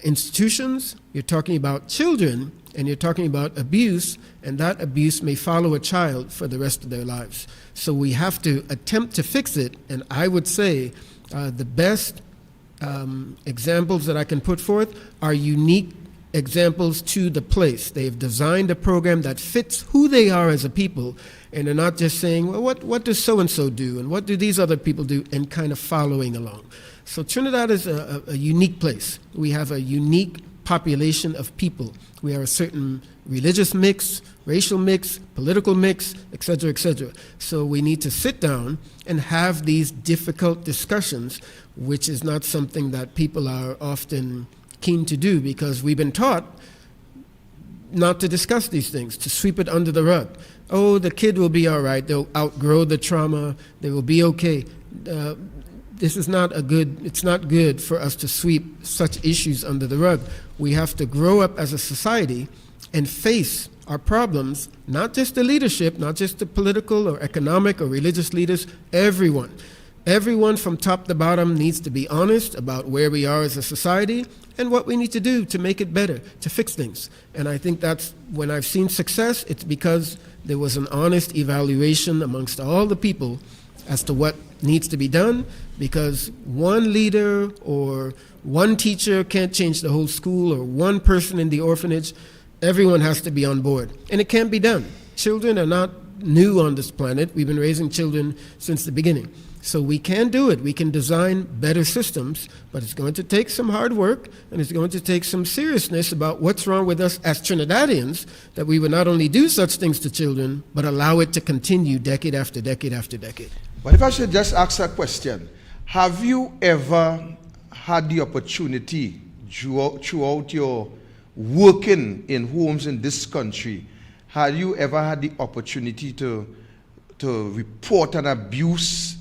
institutions, you're talking about children, and you're talking about abuse, and that abuse may follow a child for the rest of their lives. So we have to attempt to fix it, and I would say the best examples that I can put forth are unique examples to the place. They've designed a program that fits who they are as a people, and they're not just saying, well, what does so-and-so do, and what do these other people do, and kind of following along. So Trinidad is a unique place. We have a unique population of people. We are a certain religious mix, racial mix, political mix, et cetera, et cetera. So we need to sit down and have these difficult discussions, which is not something that people are often keen to do because we've been taught not to discuss these things, to sweep it under the rug. Oh, the kid will be all right. They'll outgrow the trauma. They will be okay. It's not good for us to sweep such issues under the rug. We have to grow up as a society and face our problems, not just the leadership, not just the political or economic or religious leaders, everyone. Everyone from top to bottom needs to be honest about where we are as a society and what we need to do to make it better, to fix things. And I think that's when I've seen success, it's because there was an honest evaluation amongst all the people as to what needs to be done, because one leader or one teacher can't change the whole school, or one person in the orphanage. Everyone has to be on board, and it can't be done. Children are not new on this planet. We've been raising children since the beginning. So we can do it. We can design better systems, but it's going to take some hard work, and it's going to take some seriousness about what's wrong with us as Trinidadians, that we would not only do such things to children, but allow it to continue decade after decade after decade. But if I should just ask a question, have you ever had the opportunity throughout your working in homes in this country, have you ever had the opportunity to report an abuse?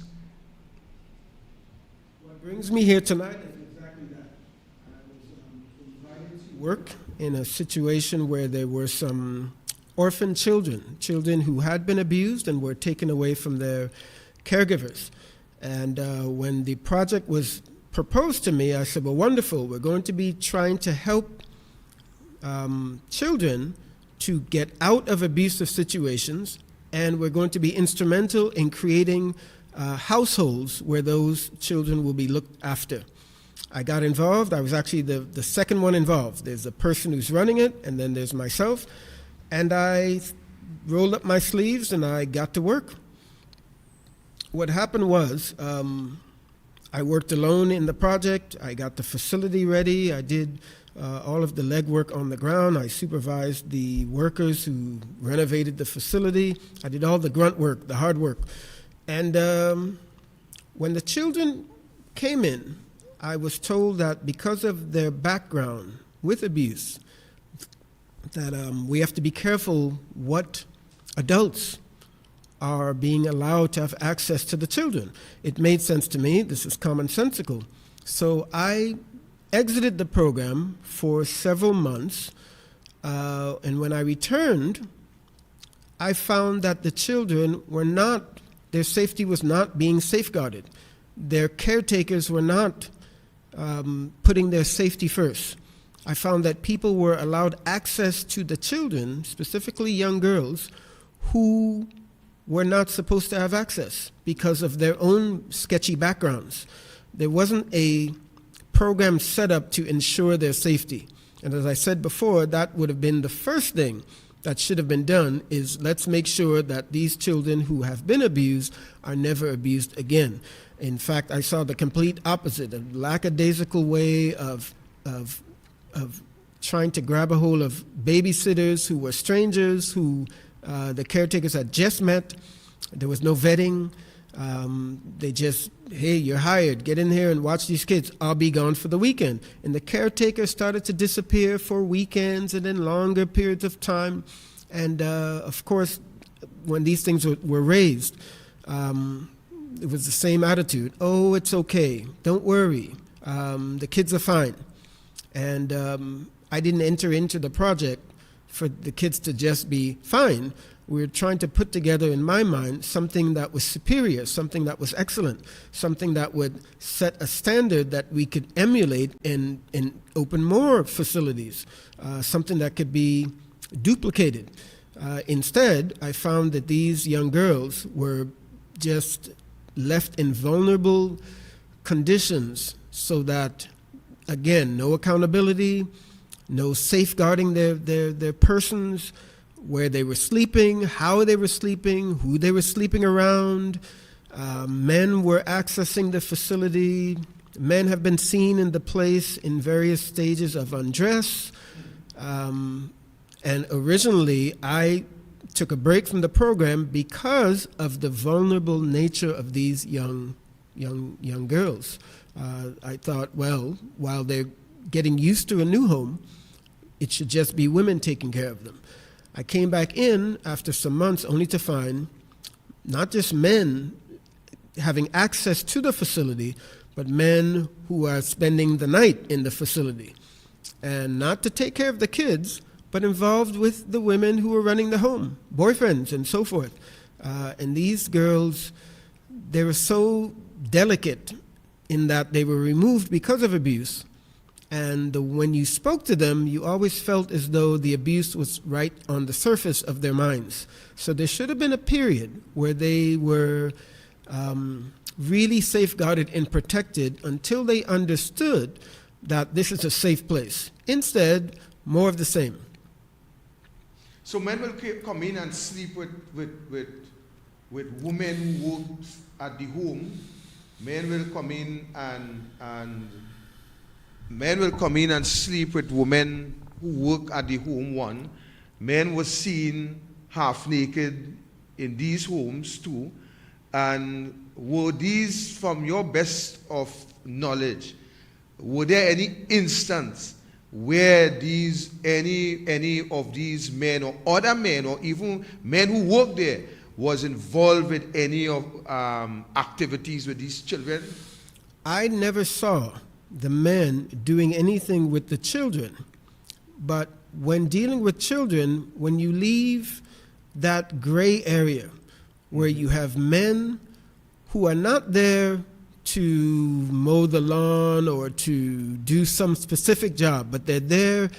What brings me here tonight is exactly that. I was invited to work in a situation where there were some orphan children who had been abused and were taken away from their caregivers. And when the project was proposed to me, I said, well, wonderful, we're going to be trying to help children to get out of abusive situations, and we're going to be instrumental in creating households where those children will be looked after. I got involved. I was actually the second one involved. There's a person who's running it, and then there's myself. And I rolled up my sleeves and I got to work. What happened was I worked alone in the project. I got the facility ready. I did all of the legwork on the ground. I supervised the workers who renovated the facility. I did all the grunt work, the hard work. And when the children came in, I was told that because of their background with abuse, that we have to be careful what adults are being allowed to have access to the children. It made sense to me. This is commonsensical. So I exited the program for several months, and when I returned, I found that the children were not, their safety was not being safeguarded. Their caretakers were not putting their safety first. I found that people were allowed access to the children, specifically young girls, who were not supposed to have access because of their own sketchy backgrounds. There wasn't a program set up to ensure their safety. And as I said before, that would have been the first thing that should have been done, is let's make sure that these children who have been abused are never abused again. In fact, I saw the complete opposite, a lackadaisical way of trying to grab a hold of babysitters who were strangers, who the caretakers had just met. There was no vetting. They just, hey, you're hired. Get in here and watch these kids. I'll be gone for the weekend. And the caretaker started to disappear for weekends and then longer periods of time. And, of course, when these things were raised, it was the same attitude. Oh, it's okay. Don't worry. The kids are fine. And I didn't enter into the project for the kids to just be fine. We were trying to put together, in my mind, something that was superior, something that was excellent, something that would set a standard that we could emulate and open more facilities, something that could be duplicated. Instead, I found that these young girls were just left in vulnerable conditions so that, again, no accountability, no safeguarding their persons, where they were sleeping, how they were sleeping, who they were sleeping around. Men were accessing the facility. Men have been seen in the place in various stages of undress. And originally, I took a break from the program because of the vulnerable nature of these young girls. I thought, well, while they're getting used to a new home, it should just be women taking care of them. I came back in after some months only to find not just men having access to the facility, but men who are spending the night in the facility. And not to take care of the kids, but involved with the women who were running the home, boyfriends and so forth. And these girls, they were so delicate in that they were removed because of abuse. And when you spoke to them, you always felt as though the abuse was right on the surface of their minds. So there should have been a period where they were really safeguarded and protected until they understood that this is a safe place. Instead, more of the same. So men will come in and sleep with women who work at the home. Men will come in and men will come in and sleep with women who work at the home. One, men were seen half naked in these homes too. And were these, from your best of knowledge, were there any instance where any of these men or other men or even men who work there was involved with any of activities with these children? I never saw the men doing anything with the children. But when dealing with children, when you leave that gray area where you have men who are not there to mow the lawn or to do some specific job, but they're there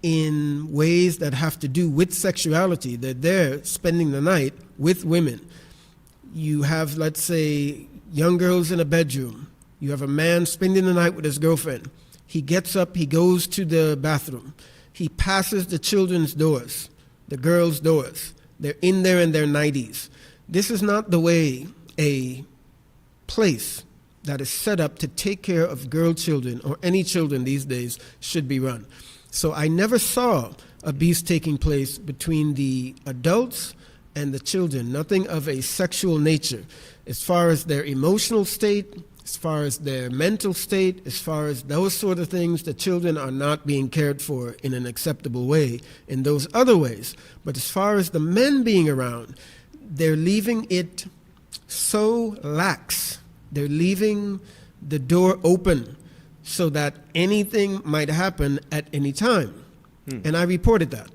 in ways that have to do with sexuality. They're there spending the night with women. You have, let's say, young girls in a bedroom. You have a man spending the night with his girlfriend. He gets up, he goes to the bathroom. He passes the children's doors, the girls' doors. They're in there in their 90s. This is not the way a place that is set up to take care of girl children or any children these days should be run. So I never saw abuse taking place between the adults and the children, nothing of a sexual nature. As far as their emotional state, as far as their mental state, as far as those sort of things, the children are not being cared for in an acceptable way in those other ways. But as far as the men being around, they're leaving it so lax. They're leaving the door open so that anything might happen at any time. And I reported that.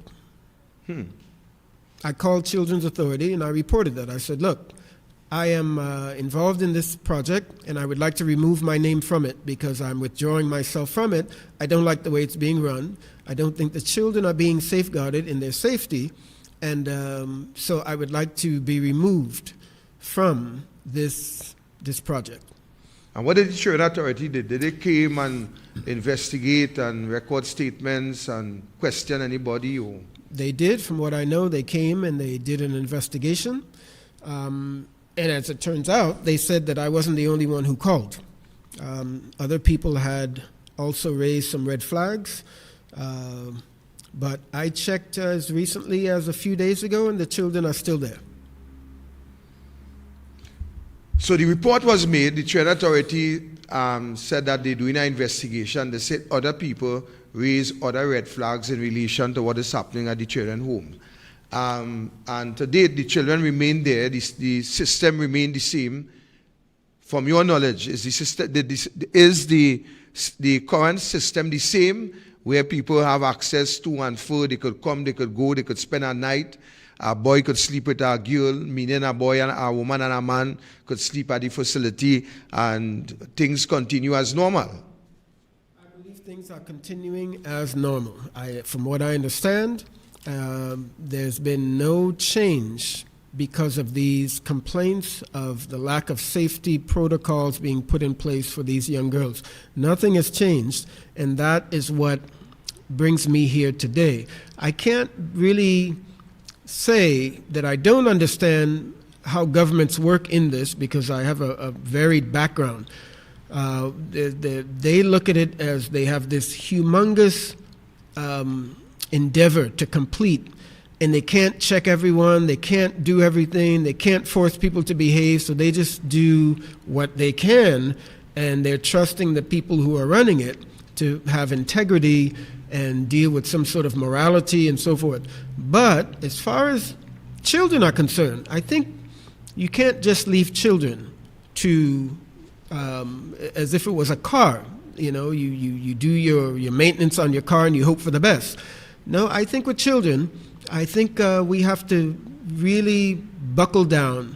I called Children's Authority and I reported that. I said, look, I am involved in this project and I would like to remove my name from it because I'm withdrawing myself from it. I don't like the way it's being run. I don't think the children are being safeguarded in their safety. And so I would like to be removed from this project. And what did the Children Authority do? Did they came and investigate and record statements and question anybody? Or? They did. From what I know, they came and they did an investigation. And as it turns out, they said that I wasn't the only one who called. Other people had also raised some red flags. But I checked as recently as a few days ago, and the children are still there. So the report was made. The Children Authority said that they're doing an investigation. They said other people raised other red flags in relation to what is happening at the children's home. And to date, the children remain there. The system remained the same. From your knowledge, is the current system the same, where people have access to and for? They could come, they could go, they could spend a night. A boy could sleep with a girl, meaning a boy and a woman and a man could sleep at the facility, and things continue as normal. I believe things are continuing as normal. From what I understand, there's been no change because of these complaints of the lack of safety protocols being put in place for these young girls. Nothing has changed, and that is what brings me here today. I can't really say that I don't understand how governments work in this because I have a varied background. They look at it as they have this humongous endeavor to complete, and they can't check everyone, they can't do everything, they can't force people to behave, so they just do what they can, and they're trusting the people who are running it to have integrity and deal with some sort of morality and so forth. But as far as children are concerned, I think you can't just leave children to as if it was a car. You know, you do your maintenance on your car and you hope for the best. No, I think with children, I think we have to really buckle down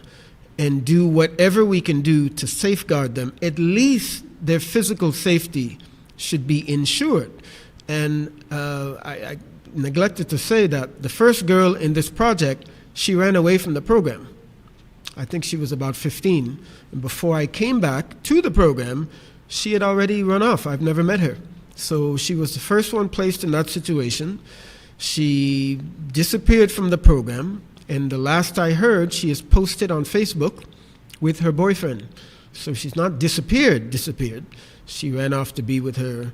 and do whatever we can do to safeguard them. At least their physical safety should be ensured. And I neglected to say that the first girl in this project, she ran away from the program. I think she was about 15. And before I came back to the program, she had already run off. I've never met her. So she was the first one placed in that situation. She disappeared from the program. And the last I heard, she is posted on Facebook with her boyfriend. So she's not disappeared. She ran off to be with her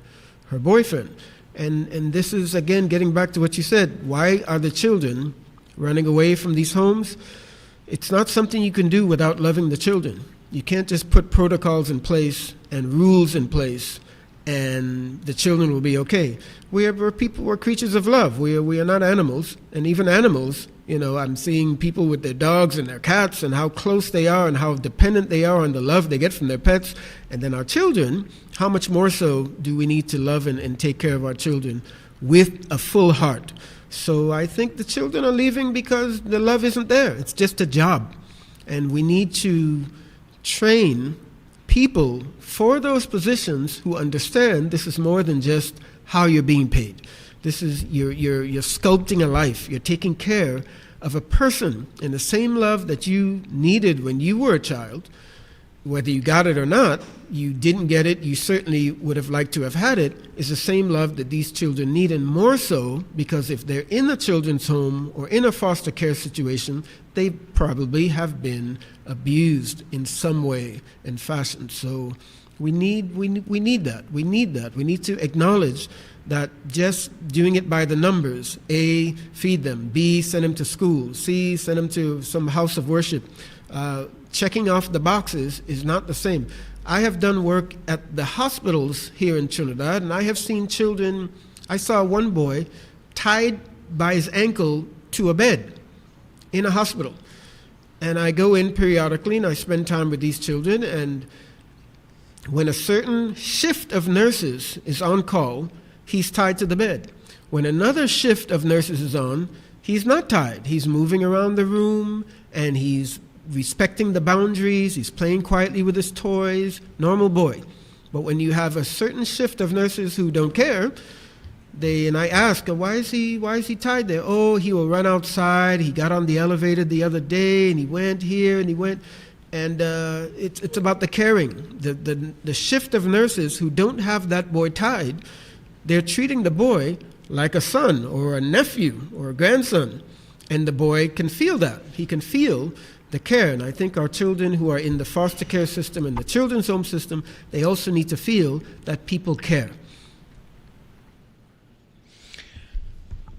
boyfriend. And this is, again, getting back to what you said. Why are the children running away from these homes? It's not something you can do without loving the children. You can't just put protocols in place and rules in place and the children will be okay. We're people, we're creatures of love. We are not animals. And even animals, you know, I'm seeing people with their dogs and their cats and how close they are and how dependent they are on the love they get from their pets. And then our children, how much more so do we need to love and take care of our children with a full heart? So I think the children are leaving because the love isn't there. It's just a job. And we need to train people for those positions who understand this is more than just how you're being paid. This is, you're sculpting a life. You're taking care of a person, and the same love that you needed when you were a child, whether you got it or not, you didn't get it, you certainly would have liked to have had it, is the same love that these children need, and more so because if they're in a children's home or in a foster care situation, they probably have been abused in some way and fashion. So we need that. We need to acknowledge that just doing it by the numbers, A, feed them, B, send them to school, C, send them to some house of worship, checking off the boxes is not the same. I have done work at the hospitals here in Trinidad, and I have seen children. I saw one boy tied by his ankle to a bed in a hospital. And I go in periodically and I spend time with these children, and when a certain shift of nurses is on call, he's tied to the bed. When another shift of nurses is on, he's not tied. He's moving around the room and he's respecting the boundaries. He's playing quietly with his toys. Normal boy. But when you have a certain shift of nurses who don't care, and I ask, why is he tied there? Oh, he will run outside. He got on the elevator the other day and he went here and he went. And it's about the caring. The shift of nurses who don't have that boy tied, they're treating the boy like a son or a nephew or a grandson. And the boy can feel that. He can feel the care. And I think our children who are in the foster care system and the children's home system, they also need to feel that people care.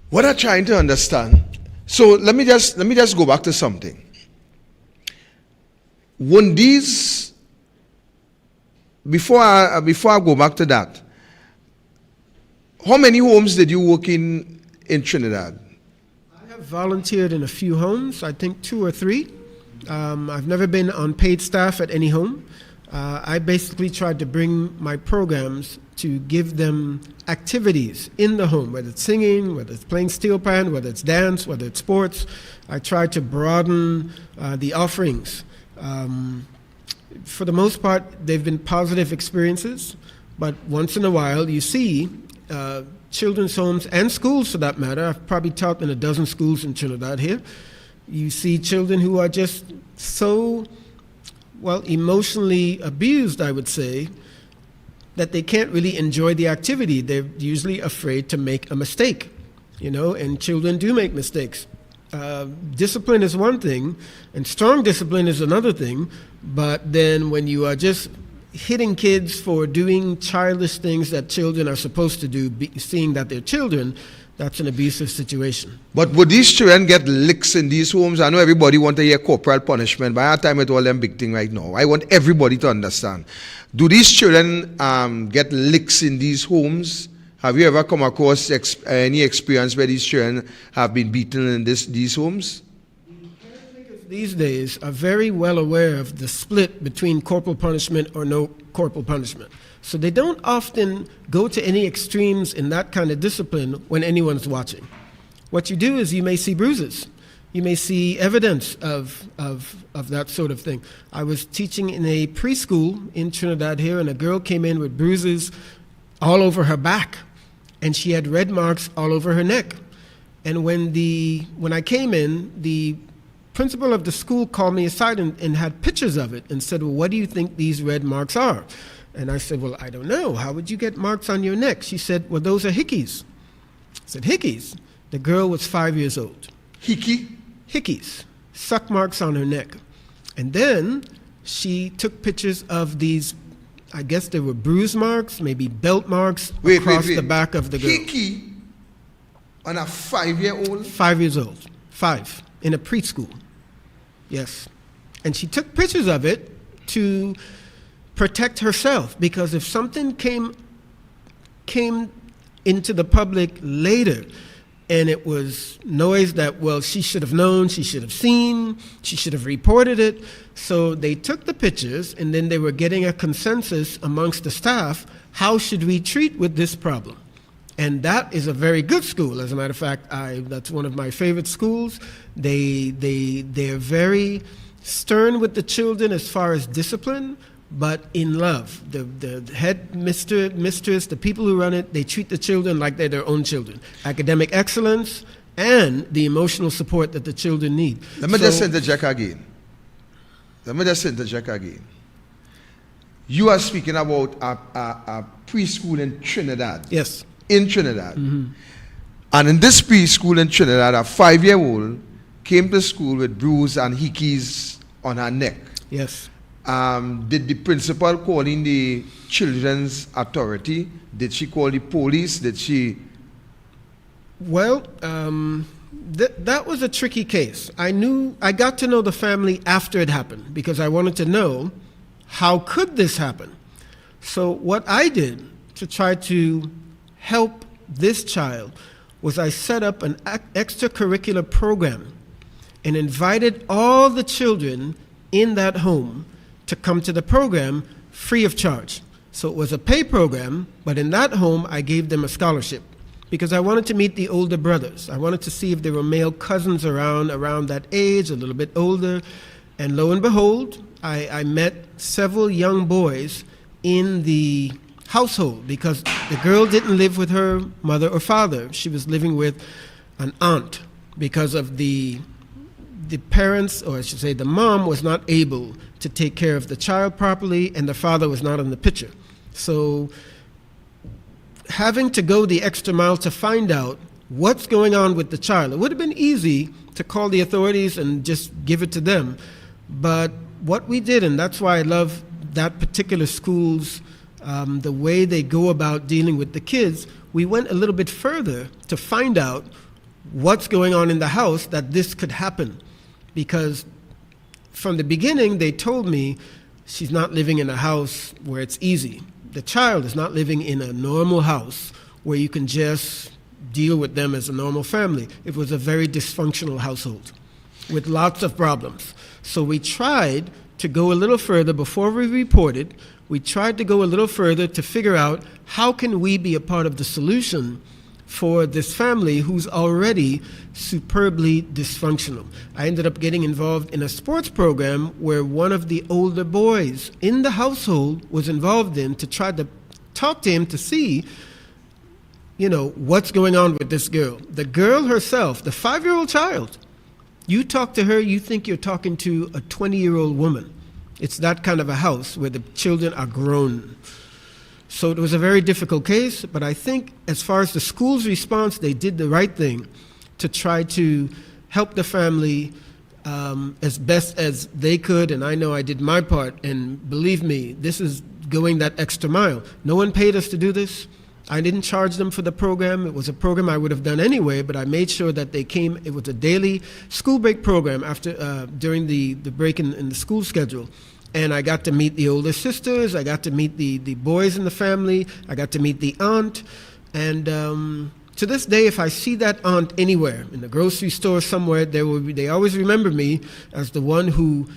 What I'm trying to understand, so let me just go back to something. When these, before I go back to that, how many homes did you work in Trinidad? I have volunteered in a few homes, I think 2 or 3. I've never been on paid staff at any home. I basically tried to bring my programs to give them activities in the home, whether it's singing, whether it's playing steel pan, whether it's dance, whether it's sports. I tried to broaden the offerings. For the most part, they've been positive experiences, but once in a while you see children's homes and schools for that matter. I've probably taught in a dozen schools in Trinidad here. You see children who are just so, emotionally abused, I would say, that they can't really enjoy the activity. They're usually afraid to make a mistake, and children do make mistakes. Discipline is one thing, and strong discipline is another thing, but then when you are just hitting kids for doing childish things that children are supposed to do, seeing that they're children, that's an abusive situation. But would these children get licks in these homes? I know everybody want to hear corporal punishment, but I have time with all them big thing right now. I want everybody to understand. Do these children get licks in these homes? Have you ever come across any experience where these children have been beaten in these homes? Caretakers these days are very well aware of the split between corporal punishment or no corporal punishment. So they don't often go to any extremes in that kind of discipline when anyone's watching. What you do is you may see bruises. You may see evidence of that sort of thing. I was teaching in a preschool in Trinidad here, and a girl came in with bruises all over her back, and she had red marks all over her neck. And when I came in, the principal of the school called me aside and had pictures of it and said, well, what do you think these red marks are? And I said, well, I don't know. How would you get marks on your neck? She said, well, those are hickeys. I said, hickeys? The girl was 5 years old. Hickey? Hickeys, suck marks on her neck. And then she took pictures of these, I guess they were bruise marks, maybe belt marks across the back of the girl. Hickey on a 5-year-old? 5 years old. 5, in a preschool. Yes. And she took pictures of it to protect herself, because if something came into the public later and it was noise that, well, she should have known, she should have seen, she should have reported it. So they took the pictures, and then they were getting a consensus amongst the staff, how should we treat with this problem? And that is a very good school. As a matter of fact, that's one of my favorite schools. They're very stern with the children as far as discipline, but in love. The head mistress, the people who run it, they treat the children like they're their own children. Academic excellence and the emotional support that the children need. Let me just interject again. You are speaking about a preschool in Trinidad. Yes. In Trinidad. Mm-hmm. And in this preschool in Trinidad, a 5-year-old came to school with bruises and hickeys on her neck. Yes. Did the principal call in the children's authority? Did she call the police? Did she? Well, That was a tricky case. I got to know the family after it happened because I wanted to know how could this happen. So what I did to try to help this child was I set up an extracurricular program and invited all the children in that home to come to the program free of charge. So it was a pay program, but in that home I gave them a scholarship because I wanted to meet the older brothers. I wanted to see if there were male cousins around that age, a little bit older. And lo and behold, I met several young boys in the household because the girl didn't live with her mother or father. She was living with an aunt because of the parents, or I should say the mom, was not able to take care of the child properly and the father was not in the picture. So having to go the extra mile to find out what's going on with the child, it would have been easy to call the authorities and just give it to them. But what we did, and that's why I love that particular school's the way they go about dealing with the kids, we went a little bit further to find out what's going on in the house that this could happen. Because from the beginning, they told me she's not living in a house where it's easy. The child is not living in a normal house where you can just deal with them as a normal family. It was a very dysfunctional household with lots of problems. So we tried to go a little further before we reported. We tried to go a little further to figure out how can we be a part of the solution for this family who's already superbly dysfunctional. I ended up getting involved in a sports program where one of the older boys in the household was involved in to try to talk to him to see, what's going on with this girl. The girl herself, the 5-year-old child, you talk to her, you think you're talking to a 20-year-old woman. It's that kind of a house where the children are grown. So it was a very difficult case, but I think as far as the school's response, they did the right thing to try to help the family as best as they could, and I know I did my part, and believe me, this is going that extra mile. No one paid us to do this. I didn't charge them for the program. It was a program I would have done anyway, but I made sure that they came. It was a daily school break program during the break in the school schedule. And I got to meet the older sisters. I got to meet the boys in the family. I got to meet the aunt. And to this day, if I see that aunt anywhere, in the grocery store somewhere, they always remember me as the one who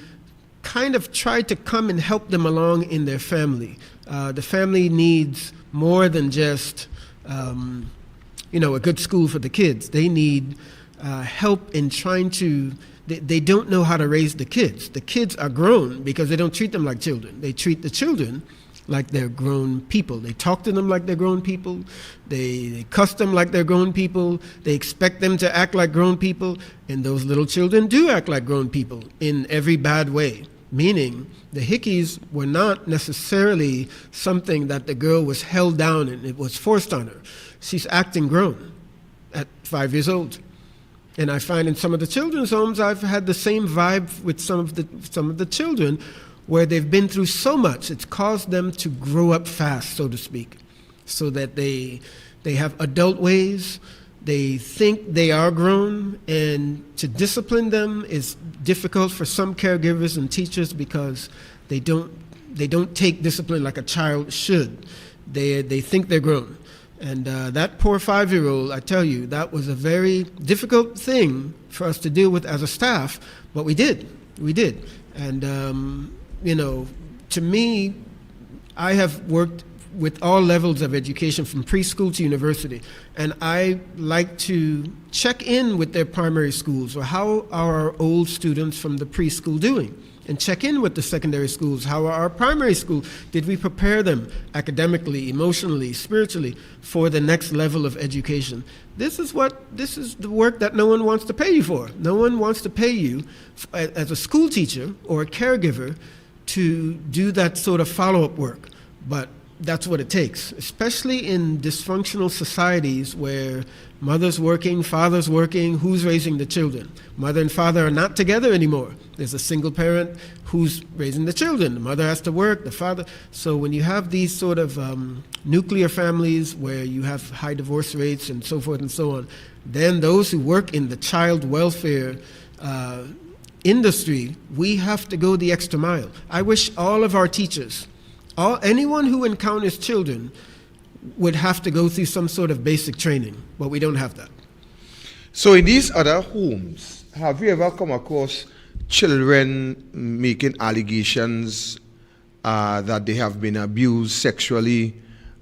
kind of tried to come and help them along in their family. The family needs more than just a good school for the kids. They need help in trying to. They don't know how to raise the kids. The kids are grown because they don't treat them like children. They treat the children like they're grown people. They talk to them like they're grown people. They cuss them like they're grown people. They expect them to act like grown people. And those little children do act like grown people in every bad way. Meaning the hickeys were not necessarily something that the girl was held down and it was forced on her. She's acting grown at 5 years old. And I find in some of the children's homes, I've had the same vibe with some of the children where they've been through so much. It's caused them to grow up fast, so to speak, so that they have adult ways. They think they are grown, and to discipline them is difficult for some caregivers and teachers because they don't take discipline like a child should. They think they're grown. And that poor 5-year-old, I tell you, that was a very difficult thing for us to deal with as a staff, but we did. And, to me, I have worked with all levels of education from preschool to university, and I like to check in with their primary schools, or how are our old students from the preschool doing? And check in with the secondary schools. How are our primary school? Did we prepare them academically, emotionally, spiritually for the next level of education? This is the work that no one wants to pay you for. No one wants to pay you as a school teacher or a caregiver to do that sort of follow-up work. But that's what it takes, especially in dysfunctional societies where mother's working, father's working. Who's raising the children? Mother and father are not together anymore. There's a single parent who's raising the children. The mother has to work, the father. So when you have these sort of nuclear families where you have high divorce rates and so forth and so on, then those who work in the child welfare industry, we have to go the extra mile. I wish all of our teachers, anyone who encounters children would have to go through some sort of basic training, but we don't have that. So in these other homes, have you ever come across children making allegations that they have been abused sexually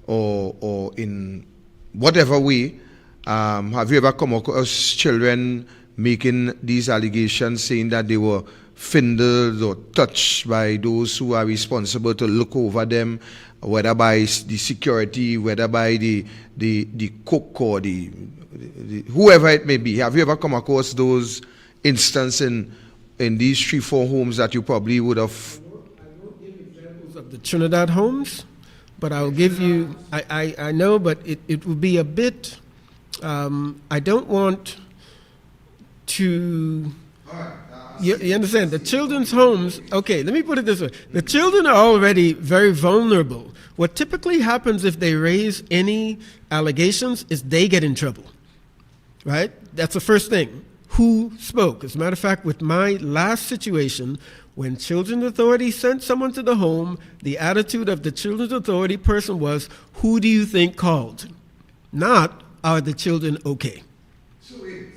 or in whatever way? Have you ever come across children making these allegations saying that they were findled or touched by those who are responsible to look over them, whether by the security, whether by the cook or the whoever it may be? Have you ever come across those instances in these 3-4 homes that you probably would have? I won't give examples of the Trinidad homes, but I'll give you, I know, but it will be a bit, I don't want to, you understand, the children's homes, okay, let me put it this way. The children are already very vulnerable. What typically happens if they raise any allegations is they get in trouble, right? That's the first thing. Who spoke? As a matter of fact, with my last situation, when Children's Authority sent someone to the home, the attitude of the Children's Authority person was, who do you think called? Not, are the children okay? So wait,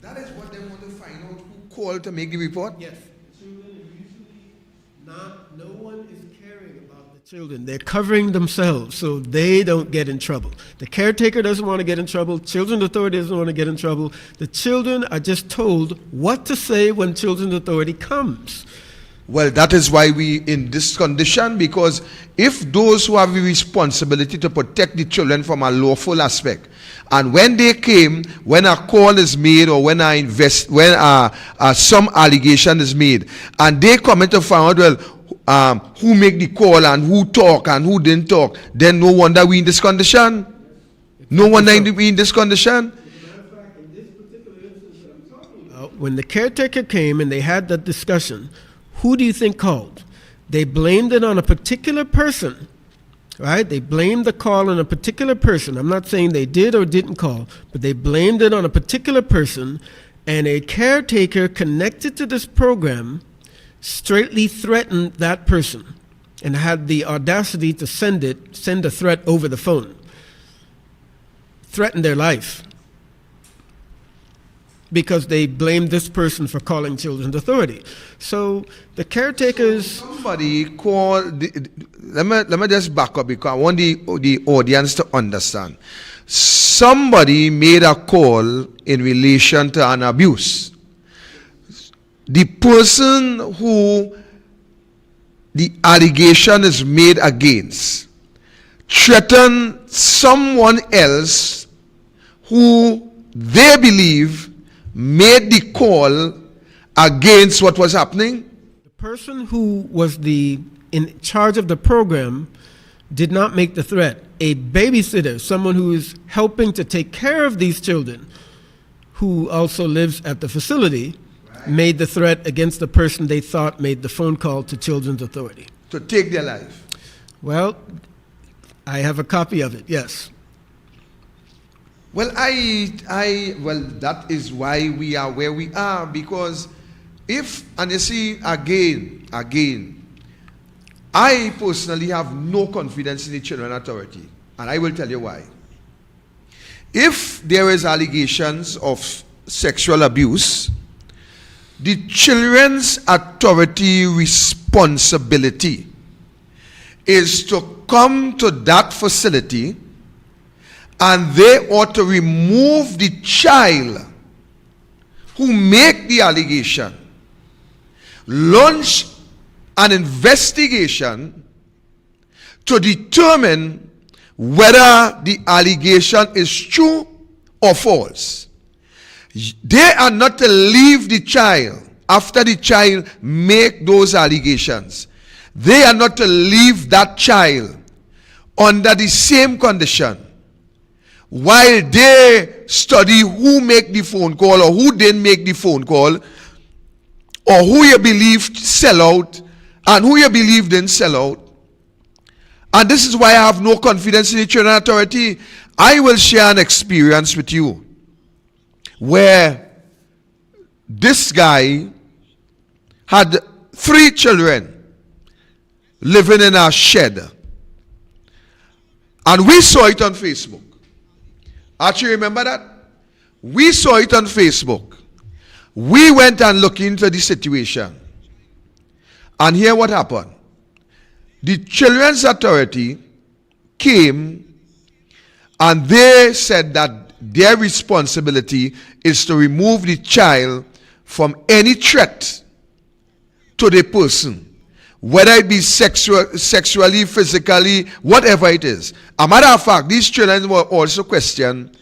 that is what they want to find out, who called to make the report? Yes. Children are usually not, no one is caring about the children. They're covering themselves so they don't get in trouble. The caretaker doesn't want to get in trouble. Children's Authority doesn't want to get in trouble. The children are just told what to say when Children's Authority comes. Well, that is why we in this condition, because if those who have the responsibility to protect the children from a lawful aspect, and when they came, when a call is made or when some allegation is made, and they come in to find out, well, who make the call and who talk and who didn't talk, then no wonder we in this condition. No wonder we in this condition. When the caretaker came and they had that discussion, who do you think called? They blamed it on a particular person, right? They blamed the call on a particular person. I'm not saying they did or didn't call, but they blamed it on a particular person, and a caretaker connected to this program straightly threatened that person and had the audacity to send a threat over the phone. Threatened their life because they blamed this person for calling Children's Authority. So the caretakers... Somebody called... Let me just back up because I want the audience to understand. Somebody made a call in relation to an abuse. The person who the allegation is made against threatened someone else who they believe made the call against what was happening. The person who was in charge of the program did not make the threat. A babysitter, someone who is helping to take care of these children, who also lives at the facility, made the threat against the person they thought made the phone call to Children's Authority. To take their life. Well, I have a copy of it, yes. Well, well, that is why we are where we are, because and you see, again, I personally have no confidence in the Children Authority, and I will tell you why. If there is allegations of sexual abuse, the Children's Authority responsibility is to come to that facility, and they ought to remove the child who make the allegation, launch an investigation to determine whether the allegation is true or false. They are not to leave the child after the child make those allegations. They are not to leave that child under the same condition, while they study who make the phone call or who didn't make the phone call, or who you believe sell out and who you believe didn't sell out. And this is why I have no confidence in the Children Authority. I will share an experience with you where this guy had 3 children living in a shed. And we saw it on Facebook. Actually, remember that? We saw it on Facebook. We went and looked into the situation. And here what happened. The Children's Authority came and they said that their responsibility is to remove the child from any threat to the person, whether it be sexually, physically, whatever it is. A matter of fact, these children were also questioned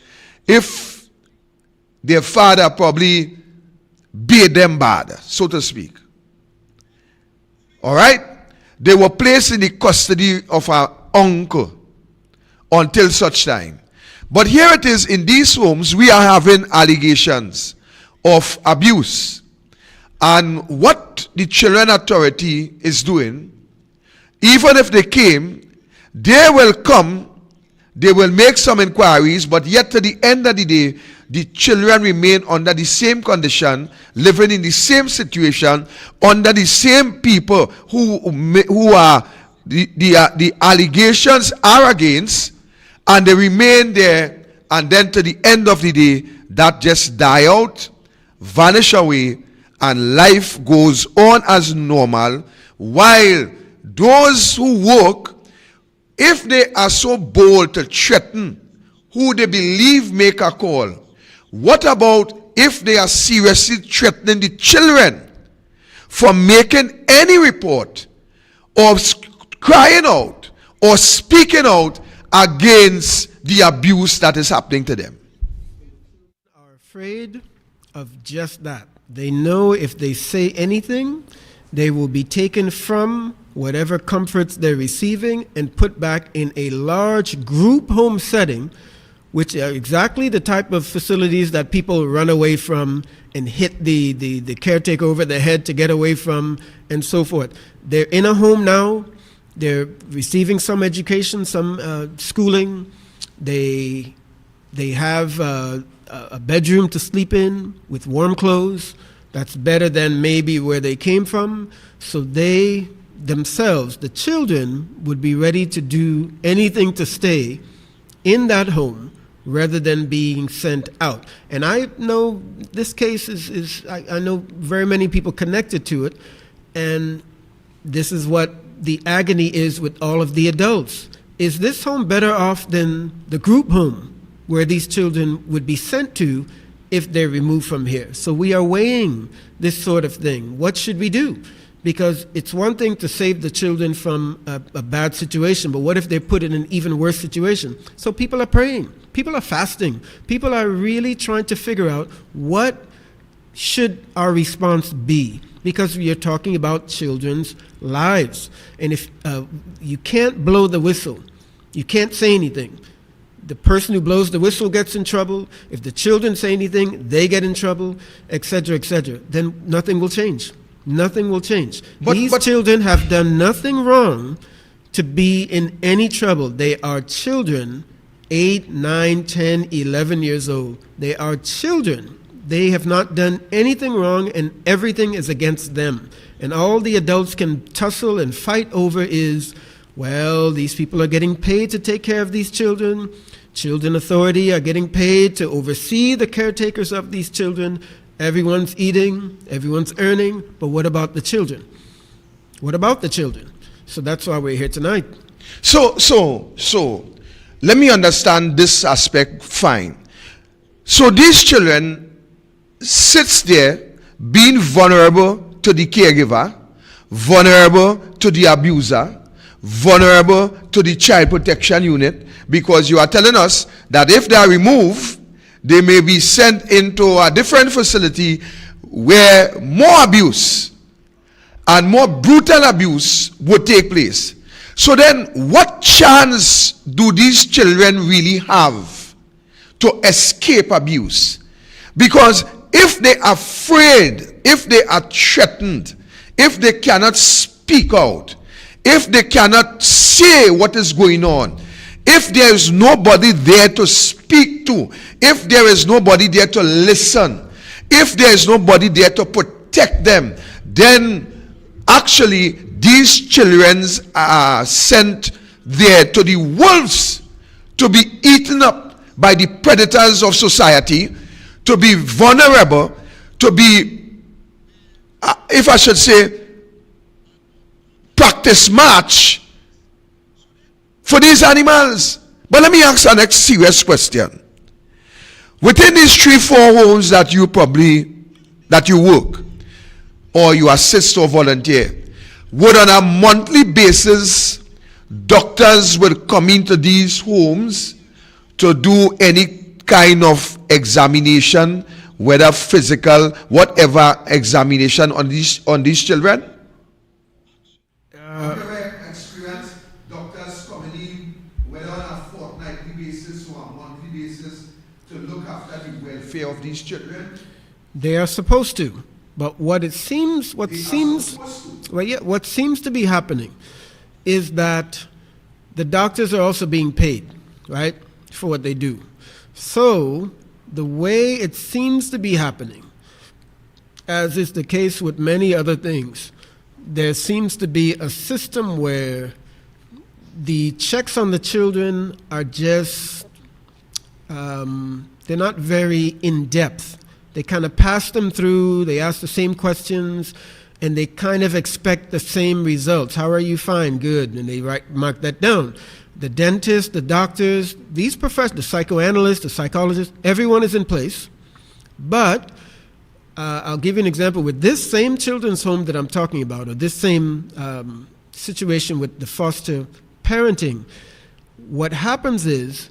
if their father probably beat them bad, so to speak. All right? They were placed in the custody of our uncle until such time. But here it is, in these homes, we are having allegations of abuse. And what the Children Authority is doing, even if they came, they will come, they will make some inquiries, but yet to the end of the day, the children remain under the same condition, living in the same situation, under the same people who are the allegations are against, and they remain there, and then to the end of the day, that just die out, vanish away, and life goes on as normal, while those who work, if they are so bold to threaten who they believe make a call, what about if they are seriously threatening the children from making any report or crying out or speaking out against the abuse that is happening to them? Are afraid of just that. They know if they say anything, they will be taken from whatever comforts they're receiving and put back in a large group home setting, which are exactly the type of facilities that people run away from and hit the caretaker over the head to get away from, and so forth. They're in a home now. They're receiving some education, some schooling. They have a bedroom to sleep in with warm clothes. That's better than maybe where they came from. So they themselves, the children, would be ready to do anything to stay in that home rather than being sent out. And I know this case I know very many people connected to it, and this is what the agony is with all of the adults. Is this home better off than the group home where these children would be sent to if they're removed from here? So we are weighing this sort of thing. What should we do? Because it's one thing to save the children from a bad situation, but what if they're put in an even worse situation? So people are praying. People are fasting. People are really trying to figure out what should our response be, because we are talking about children's lives. And if you can't blow the whistle, you can't say anything. The person who blows the whistle gets in trouble. If the children say anything, they get in trouble, etc., etc. Then nothing will change. Nothing will change. These children have done nothing wrong to be in any trouble. They are children, 8, 9, 10, 11 years old. They are children. They have not done anything wrong, and everything is against them. And all the adults can tussle and fight over is, well, these people are getting paid to take care of these children. Children Authority are getting paid to oversee the caretakers of these children. Everyone's eating, everyone's earning, but what about the children? What about the children? So that's why we're here tonight. So, let me understand this aspect fine. So these children sits there being vulnerable to the caregiver, vulnerable to the abuser, vulnerable to the child protection unit, because you are telling us that if they are removed, they may be sent into a different facility where more abuse and more brutal abuse would take place. So then, what chance do these children really have to escape abuse? Because if they are afraid, if they are threatened, if they cannot speak out, if they cannot say what is going on, if there is nobody there to speak to, if there is nobody there to listen, if there is nobody there to protect them, then actually these children are sent there to the wolves to be eaten up by the predators of society, to be vulnerable, to be, if I should say, practice match for these animals. But let me ask our next serious question. Within these 3-4 homes that you work, or you assist or volunteer, would on a monthly basis doctors would come into these homes to do any kind of examination, whether physical, whatever examination on these children? Experience doctors coming in, whether on a fortnightly basis or a monthly basis, to look after the welfare of these children? They are supposed to. But what seems to be happening is that the doctors are also being paid, right, for what they do. So the way it seems to be happening, as is the case with many other things, there seems to be a system where the checks on the children are just, they're not very in-depth. They kind of pass them through, they ask the same questions, and they kind of expect the same results. How are you? Fine, good, and they mark that down. The dentist, the doctors, these professionals, the psychoanalysts, the psychologists, everyone is in place. But I'll give you an example. With this same children's home that I'm talking about, or this same situation with the foster parenting, what happens is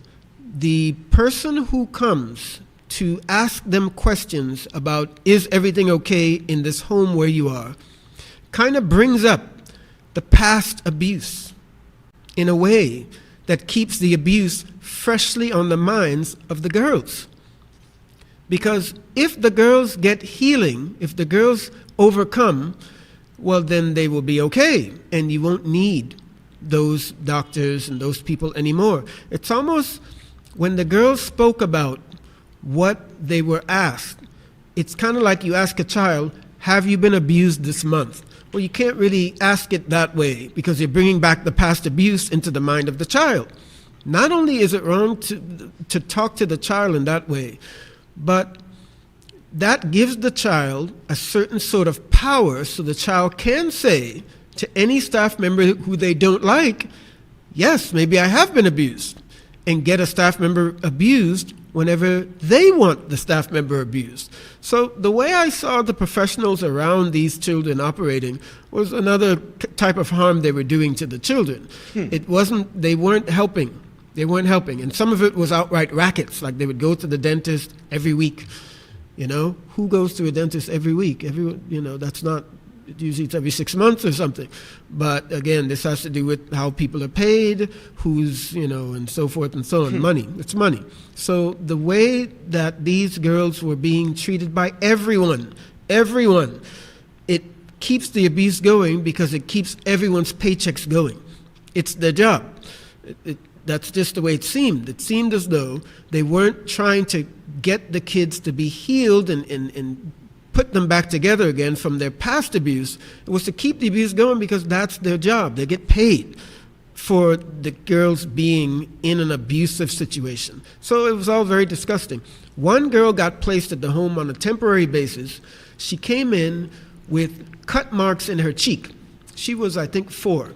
the person who comes to ask them questions about, is everything okay in this home where you are, kind of brings up the past abuse in a way that keeps the abuse freshly on the minds of the girls. Because if the girls get healing, if the girls overcome, well, then they will be okay, and you won't need those doctors and those people anymore. It's almost, when the girls spoke about what they were asked, it's kind of like you ask a child, have you been abused this month? Well, you can't really ask it that way, because you're bringing back the past abuse into the mind of the child. Not only is it wrong to talk to the child in that way, but that gives the child a certain sort of power, so the child can say to any staff member who they don't like, yes, maybe I have been abused, and get a staff member abused whenever they want the staff member abused. So the way I saw the professionals around these children operating was another type of harm they were doing to the children. They weren't helping. They weren't helping. And some of it was outright rackets, like they would go to the dentist every week. You know, who goes to a dentist every week? That's not, usually it's every 6 months or something. But again, this has to do with how people are paid, who's, and so forth and so on. Money, it's money. So the way that these girls were being treated by everyone, it keeps the abuse going because it keeps everyone's paychecks going. It's their job. That's just the way it seemed. It seemed as though they weren't trying to get the kids to be healed and put them back together again from their past abuse. It was to keep the abuse going because that's their job. They get paid for the girls being in an abusive situation. So it was all very disgusting. One girl got placed at the home on a temporary basis. She came in with cut marks in her cheek. She was, I think, 4.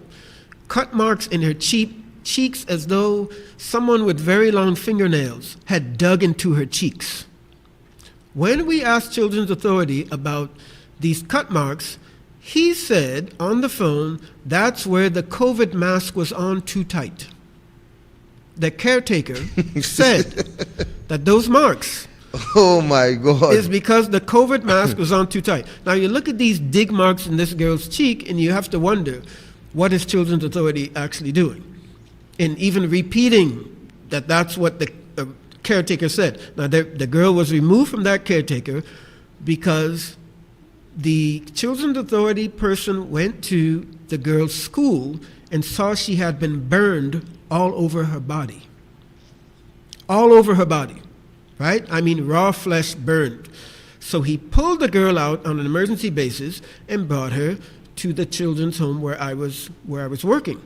Cut marks in her cheeks as though someone with very long fingernails had dug into her cheeks. When we asked Children's Authority about these cut marks, he said on the phone, that's where the COVID mask was on too tight. The caretaker said that those marks, oh my God, is because the COVID mask was on too tight. Now you look at these dig marks in this girl's cheek and you have to wonder, what is Children's Authority actually doing? And even repeating that that's what the caretaker said. Now, the girl was removed from that caretaker because the Children's Authority person went to the girl's school and saw she had been burned all over her body. All over her body, right? I mean, raw flesh burned. So he pulled the girl out on an emergency basis and brought her to the children's home where I was working.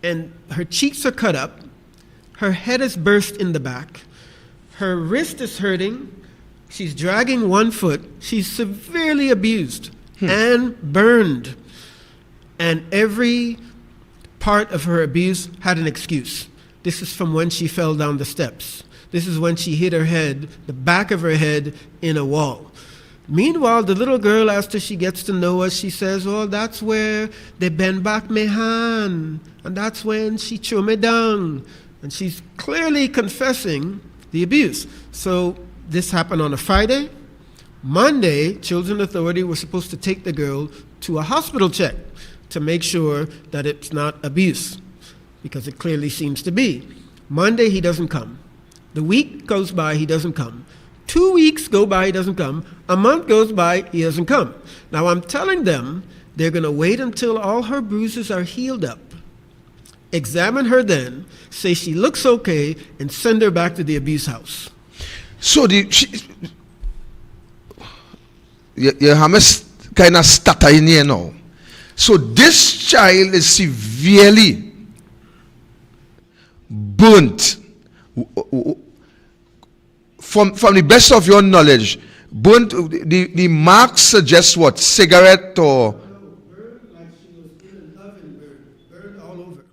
And her cheeks are cut up, her head is burst in the back, her wrist is hurting, she's dragging one foot, she's severely abused and burned. And every part of her abuse had an excuse. This is from when she fell down the steps. This is when she hit her head, the back of her head, in a wall. Meanwhile, the little girl, after she gets to know us, she says, "Oh, that's where they bend back my hand, and that's when she threw me down." And she's clearly confessing the abuse. So this happened on a Friday. Monday, Children's Authority was supposed to take the girl to a hospital check to make sure that it's not abuse, because it clearly seems to be. Monday, he doesn't come. The week goes by, he doesn't come. 2 weeks go by, he doesn't come. A month goes by, he doesn't come. Now I'm telling them they're going to wait until all her bruises are healed up, examine her then, say she looks okay, and send her back to the abuse house. So you have a kind of stutter in here now. So this child is severely burnt. From the best of your knowledge, burnt, the marks suggest what? Cigarette or? Burned like she was in an oven, burned all over.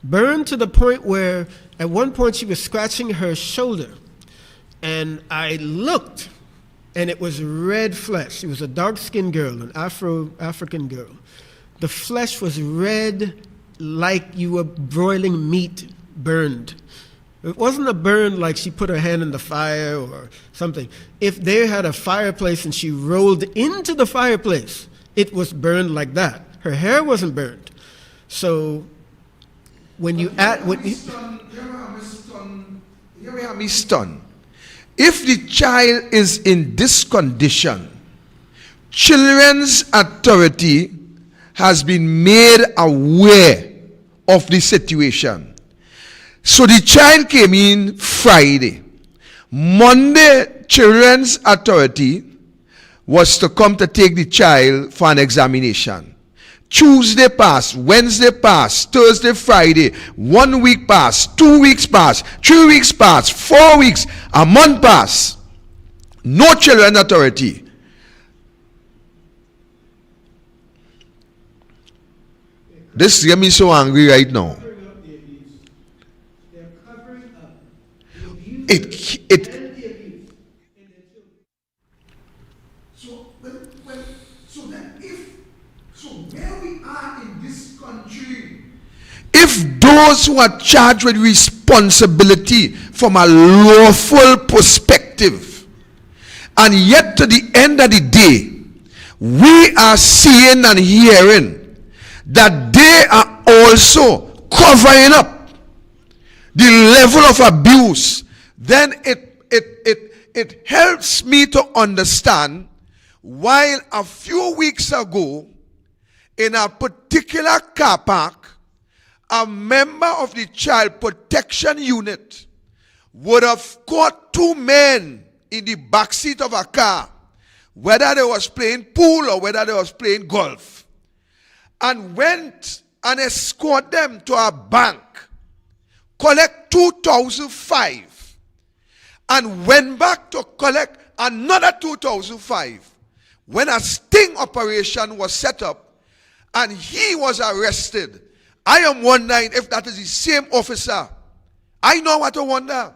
Burned to the point where at one point she was scratching her shoulder. And I looked, and it was red flesh. She was a dark-skinned girl, an African girl. The flesh was red like you were broiling meat burned. It wasn't a burn like she put her hand in the fire or something. If they had a fireplace and she rolled into the fireplace, it was burned like that. Her hair wasn't burned. So when you add... Here we have me stunned. If the child is in this condition, Children's Authority has been made aware of the situation. So the child came in Friday. Monday, Children's Authority was to come to take the child for an examination. Tuesday passed, Wednesday passed, Thursday, Friday, 1 week passed, 2 weeks passed, 3 weeks passed, 4 weeks, a month passed. No Children's Authority. This gets me so angry right now. Where we are in this country, if those who are charged with responsibility from a lawful perspective, and yet to the end of the day, we are seeing and hearing that they are also covering up the level of abuse, then it helps me to understand why a few weeks ago in a particular car park, a member of the child protection unit would have caught two men in the backseat of a car, whether they was playing pool or whether they was playing golf, and went and escort them to a bank, collect 2,005, and went back to collect another 2,005 when a sting operation was set up and he was arrested. I am wondering if that is the same officer. I know what to wonder.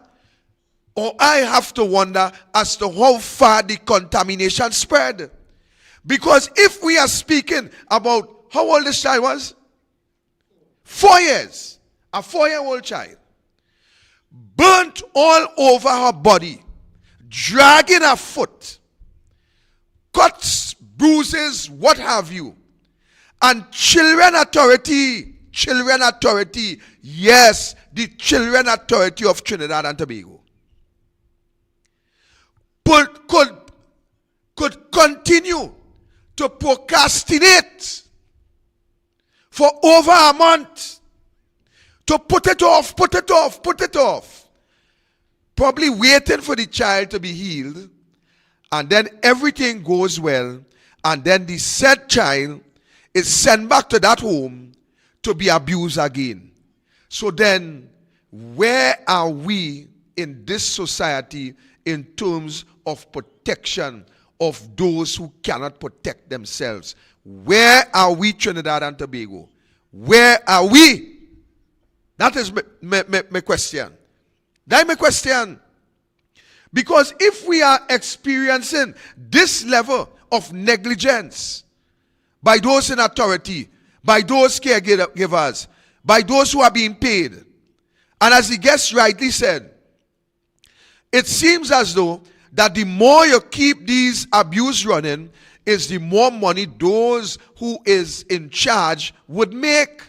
Or I have to wonder as to how far the contamination spread. Because if we are speaking about how old this child was, 4 years, a 4-year-old child, burnt all over her body, dragging her foot, cuts, bruises, what have you. And children authority, yes, the children authority of Trinidad and Tobago could continue to procrastinate for over a month, to put it off, probably waiting for the child to be healed, and then everything goes well, and then the said child is sent back to that home to be abused again. So then, where are we in this society in terms of protection of those who cannot protect themselves? Where are we, Trinidad and Tobago? Where are we? That is my question. That's my question. Because if we are experiencing this level of negligence by those in authority, by those caregivers, by those who are being paid, and as the guest rightly said, it seems as though that the more you keep these abuse running, is the more money those who is in charge would make.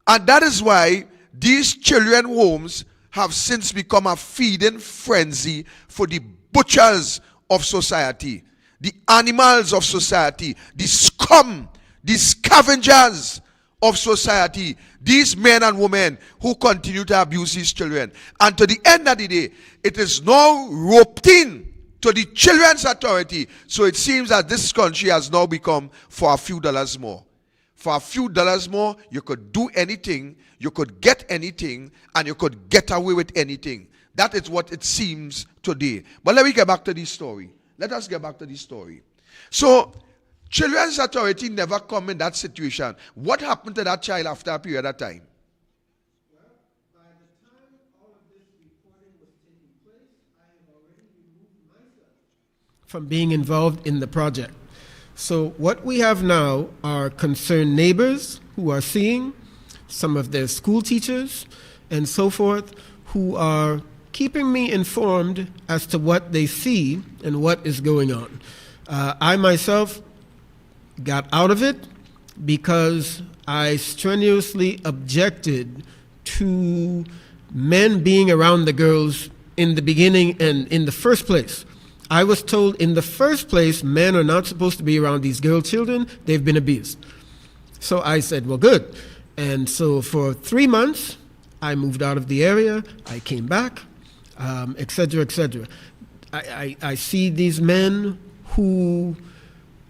And that is why these children homes have since become a feeding frenzy for the butchers of society, the animals of society, the scum, the scavengers of society, these men and women who continue to abuse these children. And to the end of the day, it is now roped in to the children's authority. So it seems that this country has now become for a few dollars more. For a few dollars more, you could do anything, you could get anything, and you could get away with anything. That is what it seems today. But let me get back to this story. Let us get back to this story. So, children's authority never come in that situation. What happened to that child after a period of time? From being involved in the project. So what we have now are concerned neighbors who are seeing, some of their school teachers and so forth, who are keeping me informed as to what they see and what is going on. I myself got out of it because I strenuously objected to men being around the girls in the beginning and in the first place. I was told in the first place, men are not supposed to be around these girl children. They've been abused. So I said, well, good. And so for 3 months, I moved out of the area. I came back, et cetera, et cetera. I see these men who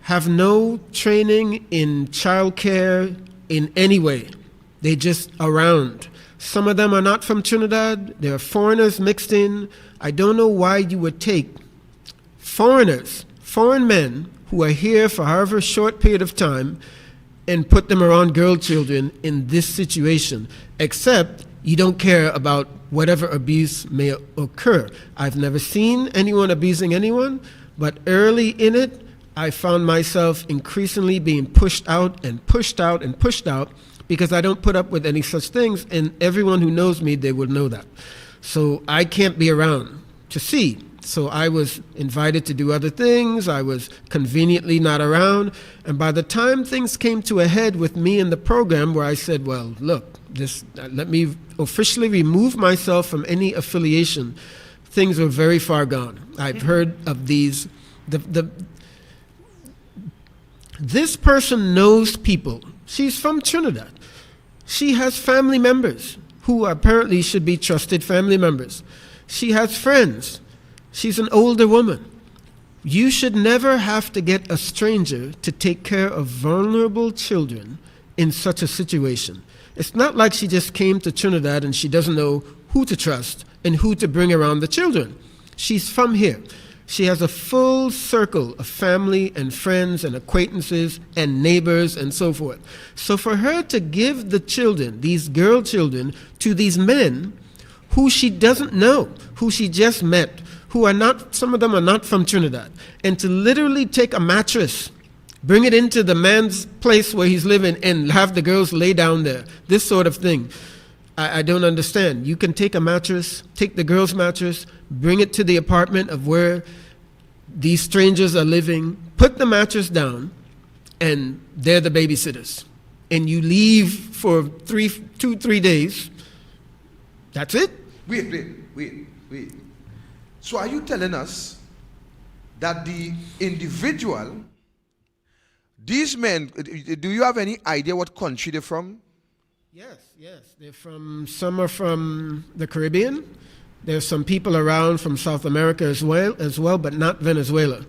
have no training in childcare in any way. They just around. Some of them are not from Trinidad. There are foreigners mixed in. I don't know why you would take foreigners, foreign men who are here for however short period of time and put them around girl children in this situation, except you don't care about whatever abuse may occur. I've never seen anyone abusing anyone, but early in it, I found myself increasingly being pushed out and pushed out and pushed out because I don't put up with any such things, and everyone who knows me, they will know that. So I can't be around to see. So I was invited to do other things. I was conveniently not around. And by the time things came to a head with me in the program where I said, well, look, let me officially remove myself from any affiliation, things were very far gone. I've heard of these. This person knows people. She's from Trinidad. She has family members who apparently should be trusted family members. She has friends. She's an older woman. You should never have to get a stranger to take care of vulnerable children in such a situation. It's not like she just came to Trinidad and she doesn't know who to trust and who to bring around the children. She's from here. She has a full circle of family and friends and acquaintances and neighbors and so forth. So for her to give the children, these girl children, to these men who she doesn't know, who she just met, who are not, some of them are not from Trinidad, and to literally take a mattress, bring it into the man's place where he's living and have the girls lay down there, this sort of thing, I don't understand. You can take a mattress, take the girl's mattress, bring it to the apartment of where these strangers are living, put the mattress down, and they're the babysitters, and you leave for 3 days, that's it? Wait. So are you telling us that the individual, these men, do you have any idea what country they're from? Yes. Some are from the Caribbean. There's some people around from South America as well, but not Venezuela.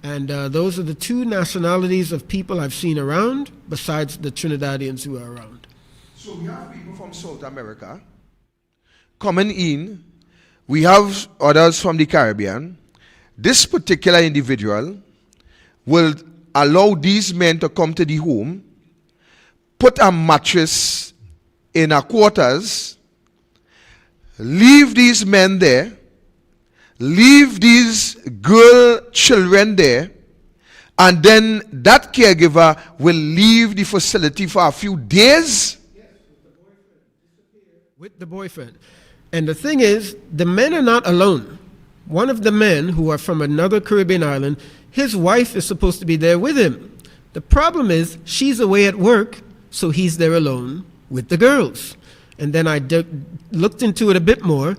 And those are the two nationalities of people I've seen around, besides the Trinidadians who are around. So we have people from South America coming in. We have others from the Caribbean. This particular individual will allow these men to come to the home, put a mattress in our quarters, leave these men there, leave these girl children there, and then that caregiver will leave the facility for a few days. Yes, with the boyfriend. And the thing is, the men are not alone. One of the men, who are from another Caribbean island, his wife is supposed to be there with him. The problem is, she's away at work, so he's there alone with the girls. And then I looked into it a bit more.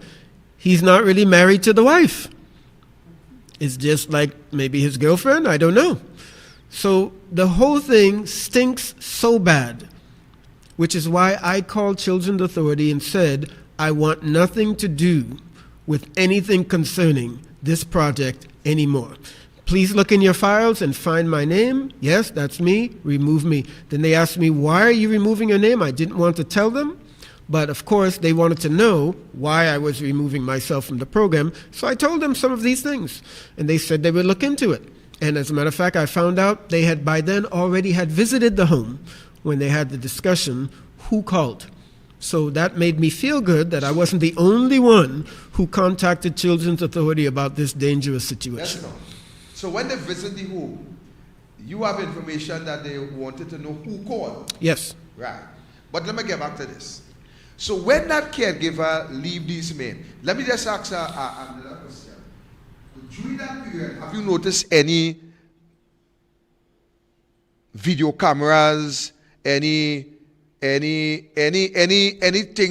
He's not really married to the wife. It's just like maybe his girlfriend, I don't know. So the whole thing stinks so bad, which is why I called Children's Authority and said, I want nothing to do with anything concerning this project anymore. Please look in your files and find my name. Yes, that's me. Remove me. Then they asked me, why are you removing your name? I didn't want to tell them. But of course, they wanted to know why I was removing myself from the program. So I told them some of these things. And they said they would look into it. And as a matter of fact, I found out they had by then already had visited the home when they had the discussion, who called. So that made me feel good that I wasn't the only one who contacted Children's Authority about this dangerous situation. Yes, no. So when they visit the home, you have information that they wanted to know who called. Yes. Right. But let me get back to this. So when that caregiver leave these men, let me just ask another question. During that period, have you noticed any video cameras, anything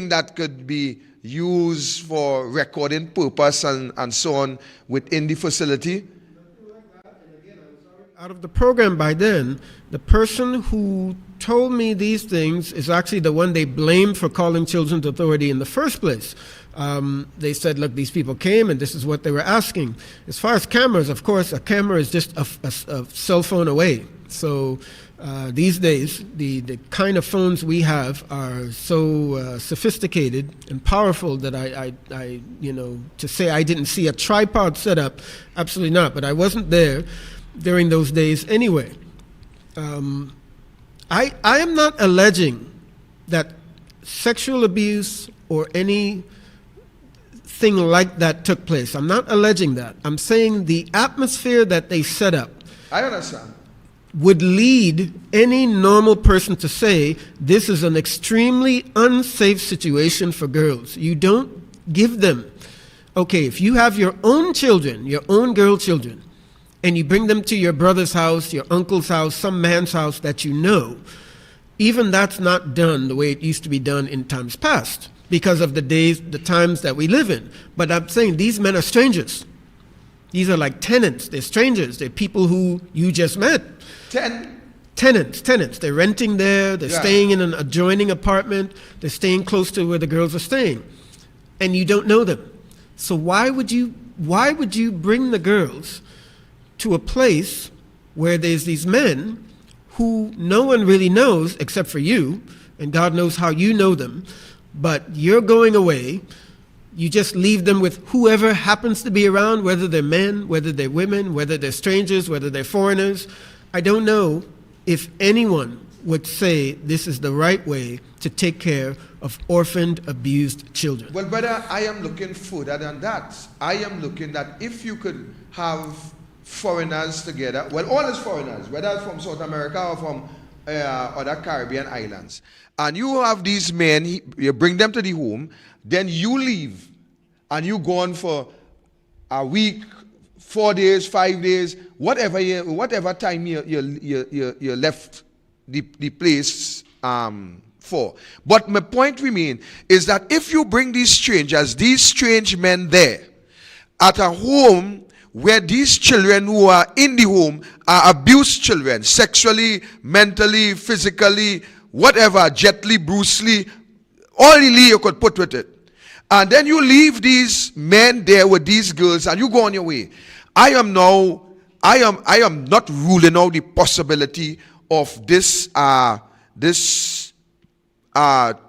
that could be used for recording purpose and so on within the facility? Out of the program by then, the person who told me these things is actually the one they blamed for calling Children's Authority in the first place. They said, look, these people came and this is what they were asking. As far as cameras, of course, a camera is just a cell phone away. So these days, the kind of phones we have are so sophisticated and powerful that I to say I didn't see a tripod set up, absolutely not. But I wasn't there during those days anyway. I am not alleging that sexual abuse or anything like that took place. I'm not alleging that. I'm saying the atmosphere that they set up, I understand, would lead any normal person to say this is an extremely unsafe situation for girls. You don't give them. Okay, if you have your own children, your own girl children, and you bring them to your brother's house, your uncle's house, some man's house that you know, even that's not done the way it used to be done in times past because of the times that we live in. But I'm saying these men are strangers. These are like tenants. They're strangers. They're people who you just met. Tenants. They're renting there. They're staying in an adjoining apartment. They're staying close to where the girls are staying. And you don't know them. So why would you bring the girls to a place where there's these men who no one really knows except for you, and God knows how you know them, but you're going away, you just leave them with whoever happens to be around, whether they're men, whether they're women, whether they're strangers, whether they're foreigners. I don't know if anyone would say this is the right way to take care of orphaned, abused children. Well, brother, I am looking further than that. I am looking that if you could have foreigners together, well, all is foreigners, whether from South America or from other Caribbean islands, and you have these men, you bring them to the home, then you leave, and you go on for a week, 4 days, 5 days, whatever time you left the place for. But my point remain is that if you bring these strange men there at a home where these children who are in the home are abused children, sexually, mentally, physically, whatever, Jet Li, Bruce Lee, all the Lee you could put with it. And then you leave these men there with these girls and you go on your way. I am not ruling out the possibility of this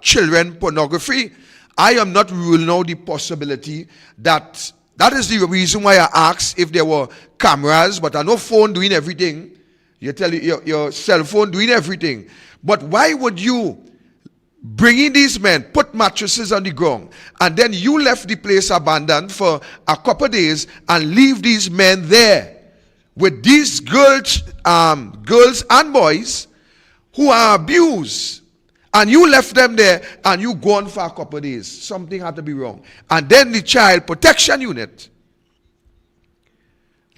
children pornography. I am not ruling out the possibility that is the reason why I asked if there were cameras, but I know phone doing everything. You tell your cell phone doing everything. But why would you bring in these men, put mattresses on the ground, and then you left the place abandoned for a couple of days and leave these men there with these girls and boys who are abused, and you left them there and you gone for a couple of days? Something had to be wrong. And then the child protection unit,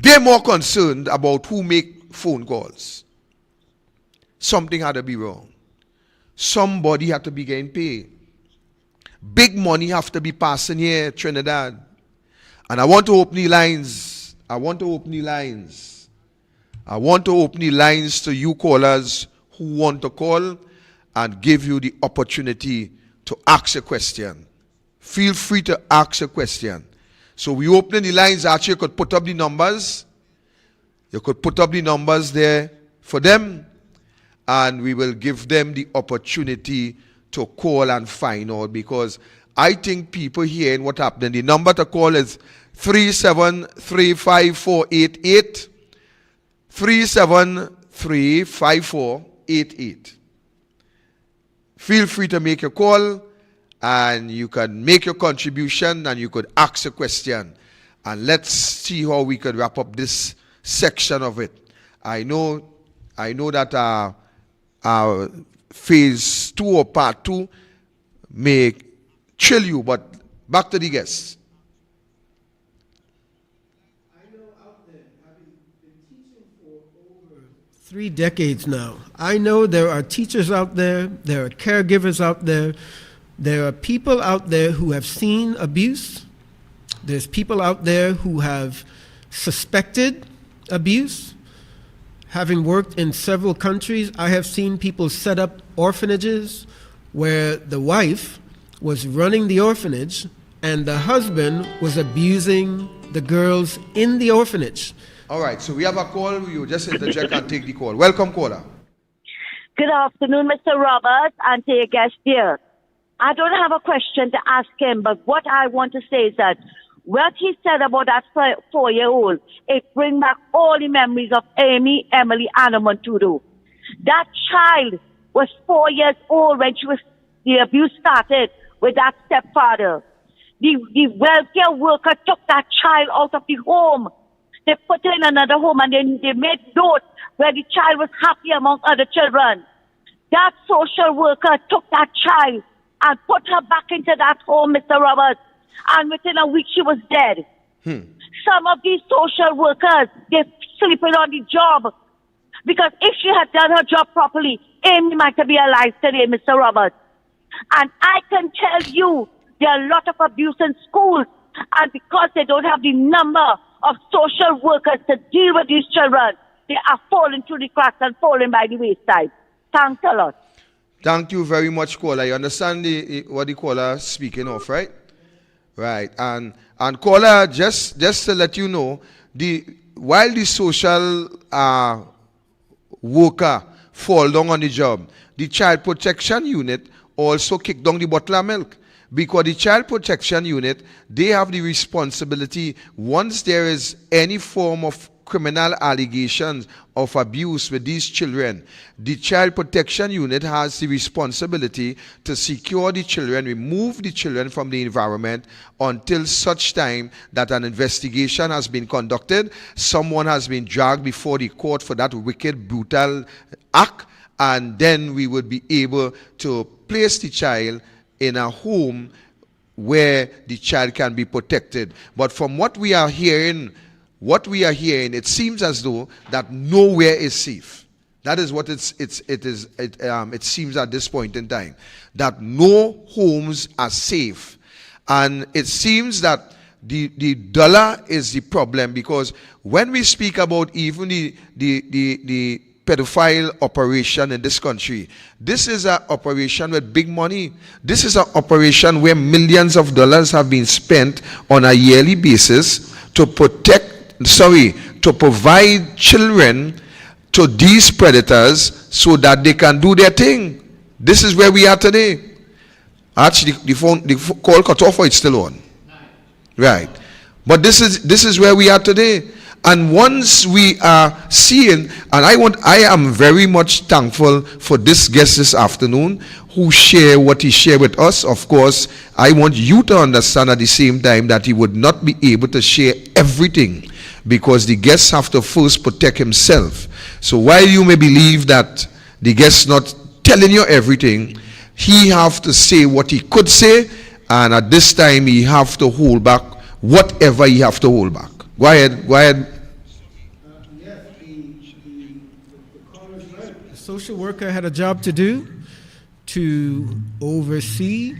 they're more concerned about who make phone calls. Something had to be wrong. Somebody had to be getting paid. Big money have to be passing here, Trinidad. And I want to open the lines. I want to open the lines to you callers who want to call and give you the opportunity to ask a question. Feel free to ask a question. So we open the lines. Actually, you could put up the numbers. You could put up the numbers there for them, and we will give them the opportunity to call and find out, because I think people hearing what happened. The number to call is 3735488. 3735488. Feel free to make a call, and you can make your contribution, and you could ask a question. And let's see how we could wrap up this section of it. I know that our phase 2 or part 2 may chill you, but back to the guests. I know out there, having been teaching for over 3 decades now, I know there are teachers out there are caregivers out there are people out there who have seen abuse. There's people out there who have suspected abuse. Having worked in several countries, I have seen people set up orphanages where the wife was running the orphanage and the husband was abusing the girls in the orphanage. All right, so we have a call. You just interject and take the call. Welcome, caller. Good afternoon, Mr. Roberts, and to your guest here. I don't have a question to ask him, but what I want to say is that what he said about that 4-year-old, it brings back all the memories of Amy, Emily, and Montudo. That child was 4 years old when the abuse started with that stepfather. The welfare worker took that child out of the home. They put her in another home, and then they made notes where the child was happy among other children. That social worker took that child and put her back into that home, Mr. Roberts. And within a week, she was dead. Some of these social workers, they're sleeping on the job. Because if she had done her job properly, Amy might have been alive today, Mr. Roberts. And I can tell you, there are a lot of abuse in schools. And because they don't have the number of social workers to deal with these children, they are falling through the cracks and falling by the wayside. Thanks a lot. Thank you very much, caller. You understand what the caller is speaking of, right? Right. And caller, just to let you know, while the social worker fall down on the job, the child protection unit also kick down the bottle of milk. Because the child protection unit, they have the responsibility, once there is any form of criminal allegations of abuse with these children, the child protection unit has the responsibility to secure the children, remove the children from the environment until such time that an investigation has been conducted, someone has been dragged before the court for that wicked, brutal act, and then we would be able to place the child in a home where the child can be protected. But from what we are hearing what we are hearing, it seems as though that nowhere is safe. That is what it seems at this point in time, that no homes are safe. And it seems that the dollar is the problem, because when we speak about even the pedophile operation in this country, this is an operation with big money. This is an operation where millions of dollars have been spent on a yearly basis to provide children to these predators so that they can do their thing. This is where we are today. Actually, the call cut off, or it's still on? Right. But this is where we are today. And once we are seeing, and I am very much thankful for this guest this afternoon who share what he shared with us. Of course, I want you to understand at the same time that he would not be able to share everything, because the guest have to first protect himself. So while you may believe that the guest not telling you everything, he have to say what he could say, and at this time he have to hold back whatever he have to hold back. Go ahead. Yes, the caller is right. The social worker had a job to do to oversee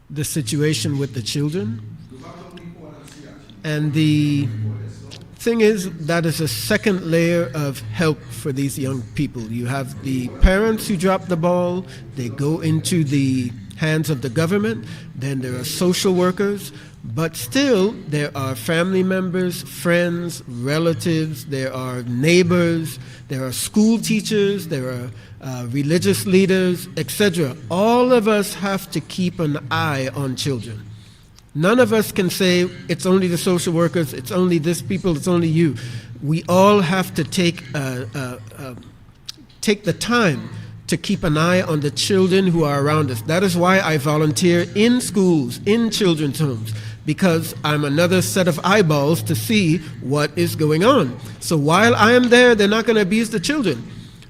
the situation with the children. And the thing is, that is a second layer of help for these young people. You have the parents who drop the ball, they go into the hands of the government, then there are social workers, but still there are family members, friends, relatives, there are neighbors, there are school teachers, there are religious leaders, etc. All of us have to keep an eye on children. None of us can say it's only the social workers, it's only this people, it's only you. We all have to take the time to keep an eye on the children who are around us. That is why I volunteer in schools, in children's homes, because I'm another set of eyeballs to see what is going on. So while I am there, they're not going to abuse the children,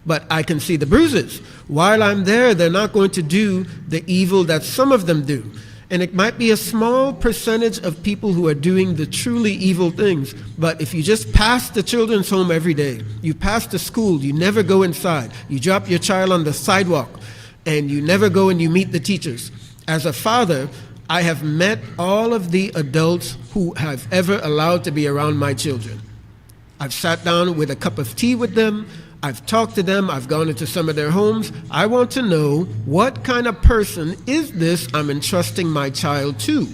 but I can see the bruises. While I'm there, they're not going to do the evil that some of them do. And it might be a small percentage of people who are doing the truly evil things. But if you just pass the children's home every day, you pass the school, you never go inside, you drop your child on the sidewalk, and you never go and you meet the teachers. As a father, I have met all of the adults who have ever allowed to be around my children. I've sat down with a cup of tea with them. I've talked to them, I've gone into some of their homes. I want to know, what kind of person is this I'm entrusting my child to?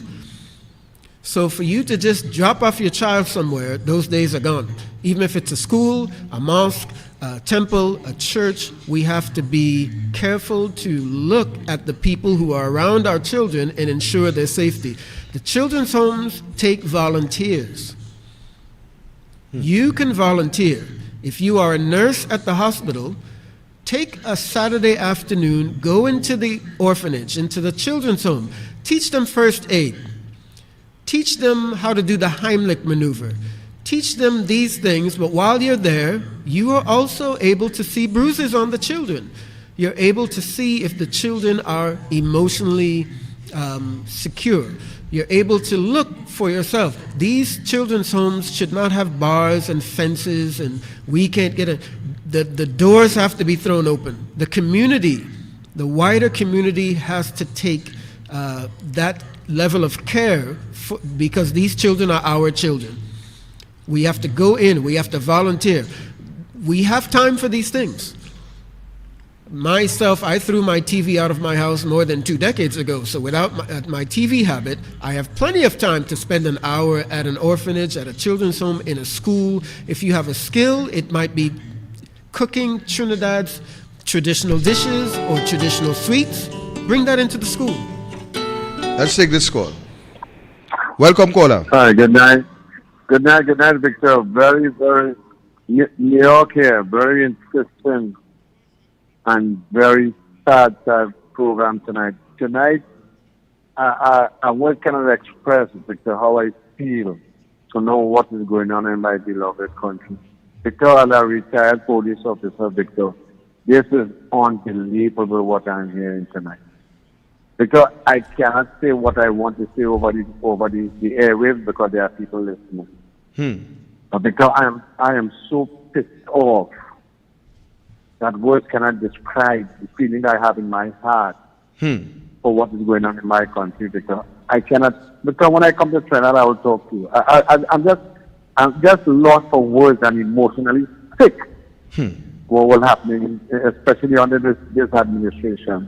So for you to just drop off your child somewhere, those days are gone. Even if it's a school, a mosque, a temple, a church, we have to be careful to look at the people who are around our children and ensure their safety. The children's homes take volunteers. You can volunteer. If you are a nurse at the hospital, take a Saturday afternoon, go into the orphanage, into the children's home, teach them first aid, teach them how to do the Heimlich maneuver, teach them these things, but while you're there, you are also able to see bruises on the children. You're able to see if the children are emotionally secure. You're able to look for yourself. These children's homes should not have bars and fences, and we can't get in. The doors have to be thrown open. The community, the wider community, has to take that level of care because these children are our children. We have to go in. We have to volunteer. We have time for these things. Myself, I threw my TV out of my house more than 2 decades ago. So without my TV habit, I have plenty of time to spend an hour at an orphanage, at a children's home, in a school. If you have a skill, it might be cooking Trinidad's traditional dishes or traditional sweets. Bring that into the school. Let's take this call. Welcome, caller. Hi, good night. Good night, Victor. Very, very New York here. Very insistent and very sad program tonight. Tonight, I want to kind of express, Victor, how I feel to know what is going on in my beloved country. Victor, I'm a retired police officer, Victor. This is unbelievable what I'm hearing tonight. Because I cannot say what I want to say over the airwaves because there are people listening. Because I am so pissed off that words cannot describe the feeling I have in my heart for what is going on in my country. Because I cannot. Because when I come to Trinidad, I will talk to you. I'm just lost for words and emotionally sick. What will happen, especially under this administration.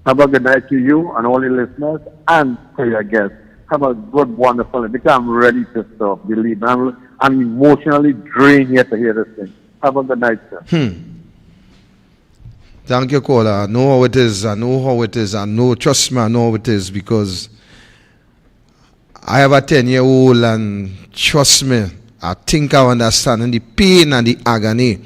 Have a good night to you and all your listeners and to your guests. Have a good, wonderful night. Because I'm ready to stop. Believe me, I'm emotionally drained here to hear this thing. Have a good night, sir. Thank you, caller. I know how it is. I know how it is. I know, trust me, I know how it is because I have a 10-year-old and trust me, I think I understand the pain and the agony.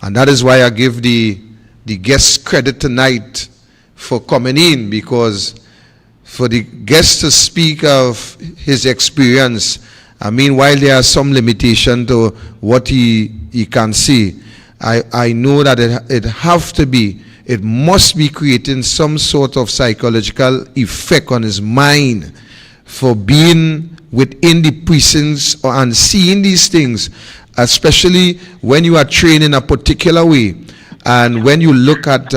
And that is why I give the guest credit tonight for coming in, because for the guest to speak of his experience, I mean, while there are some limitation to what he can see, I know that it must be creating some sort of psychological effect on his mind for being within the precincts and seeing these things, especially when you are trained in a particular way. And when you look at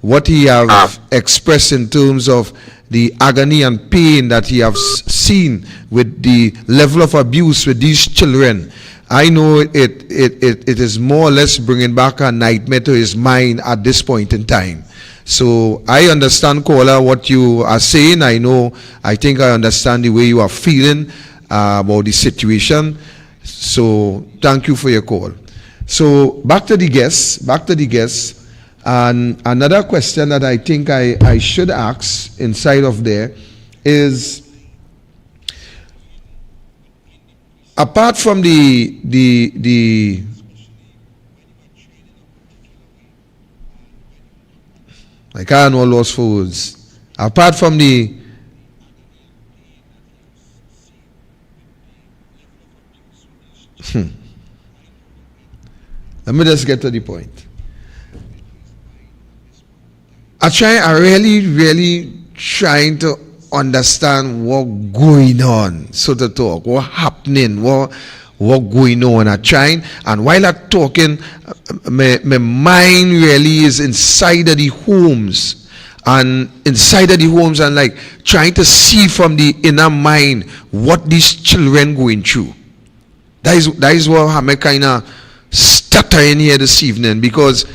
what he have expressed in terms of the agony and pain that he has seen with the level of abuse with these children, I know it is more or less bringing back a nightmare to his mind at this point in time. So I understand, caller, what you are saying. I think I understand the way you are feeling about the situation. So thank you for your call. So back to the guests. And another question that I think I should ask inside of there is, apart from the I can't know lost for words. Apart from the let me just get to the point. I really trying to understand what going on, so to talk, what happening, what going on. I'm trying, and while I'm talking, my mind really is inside of the homes, and like trying to see from the inner mind what these children going through. That is what I'm kind of stuttering here this evening, because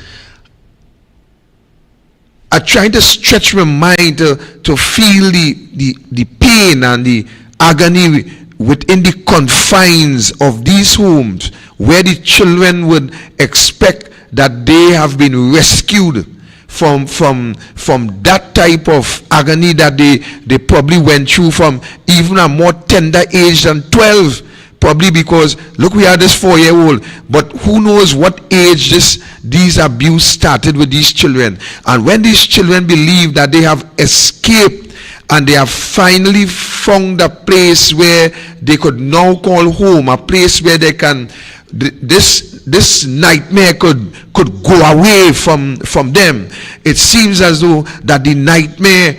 I trying to stretch my mind to feel the pain and the agony within the confines of these homes, where the children would expect that they have been rescued from that type of agony that they probably went through from even a more tender age than 12. Probably because, look, we had this 4-year-old, but who knows what age these abuse started with these children. And when these children believe that they have escaped and they have finally found a place where they could now call home, a place where they can, this nightmare could go away from them, it seems as though that the nightmare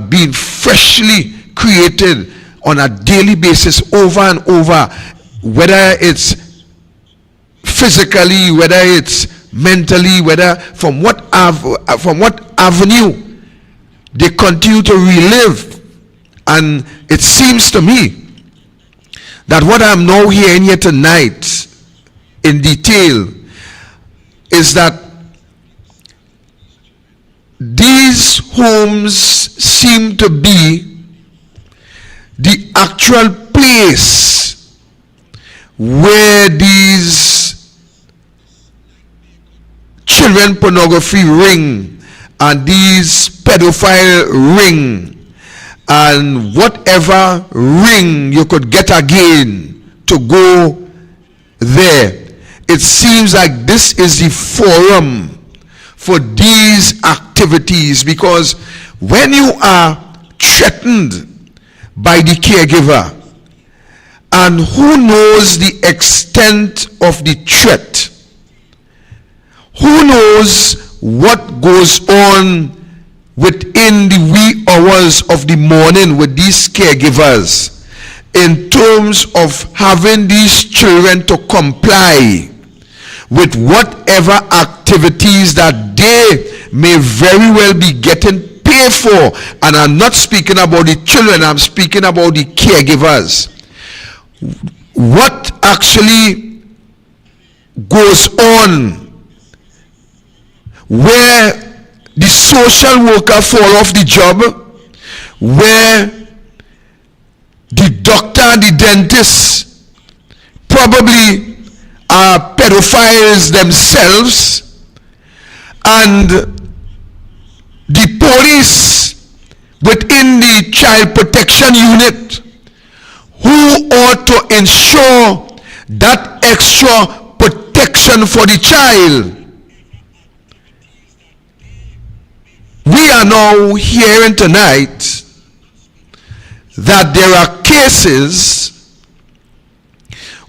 being freshly created on a daily basis over and over, whether it's physically, whether it's mentally, whether from what avenue they continue to relive. And it seems to me that what I'm now hearing here tonight in detail is that these homes seem to be the actual place where these children pornography ring and these pedophile ring and whatever ring you could get again to go there. It seems like this is the forum for these activities, because when you are threatened by the caregiver, and who knows the extent of the threat, who knows what goes on within the wee hours of the morning with these caregivers, in terms of having these children to comply with whatever activities that they may very well be getting paid for. And I'm not speaking about the children, I'm speaking about the caregivers. What actually goes on where the social worker fall off the job, where the doctor, the dentist probably are pedophiles themselves, and the police within the child protection unit who ought to ensure that extra protection for the child. We are now hearing tonight that there are cases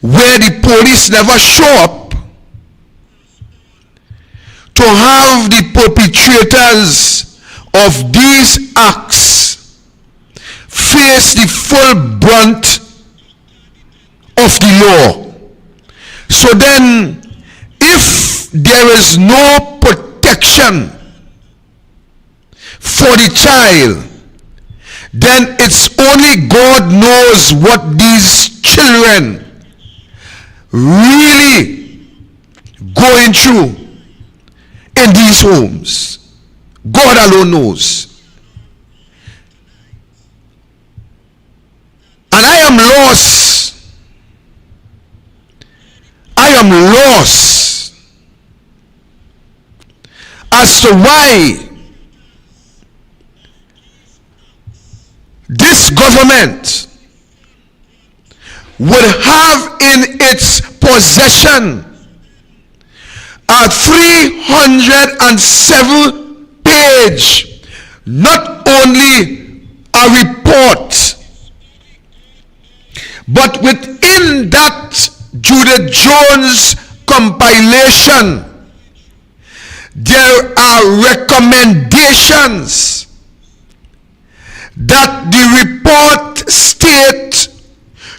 where the police never show up to have the perpetrators of these acts face the full brunt of the law. So then, if there is no protection for the child, then it's only God knows what these children really going through in these homes. God alone knows. And I am lost. I am lost as to why this government would have in its possession a 307 page, not only a report, but within that Judith Jones compilation, there are recommendations that the report state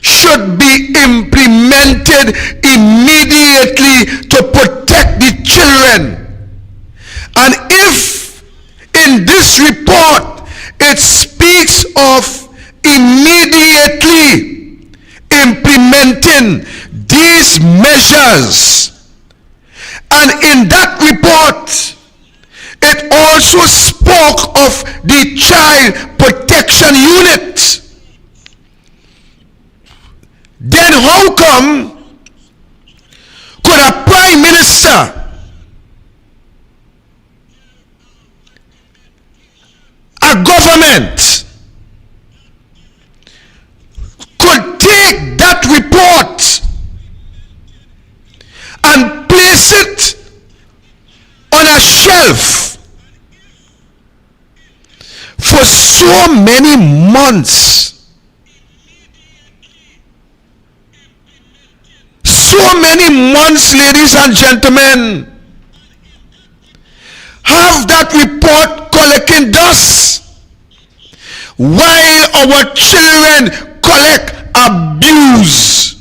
should be implemented immediately to protect the children. And if in this report it speaks of immediately implementing these measures, and in that report it also spoke of the child protection unit, then how come could a prime minister a government could take that report and place it on a shelf for so many months? So many months, ladies and gentlemen, have that report collecting dust while our children collect abuse.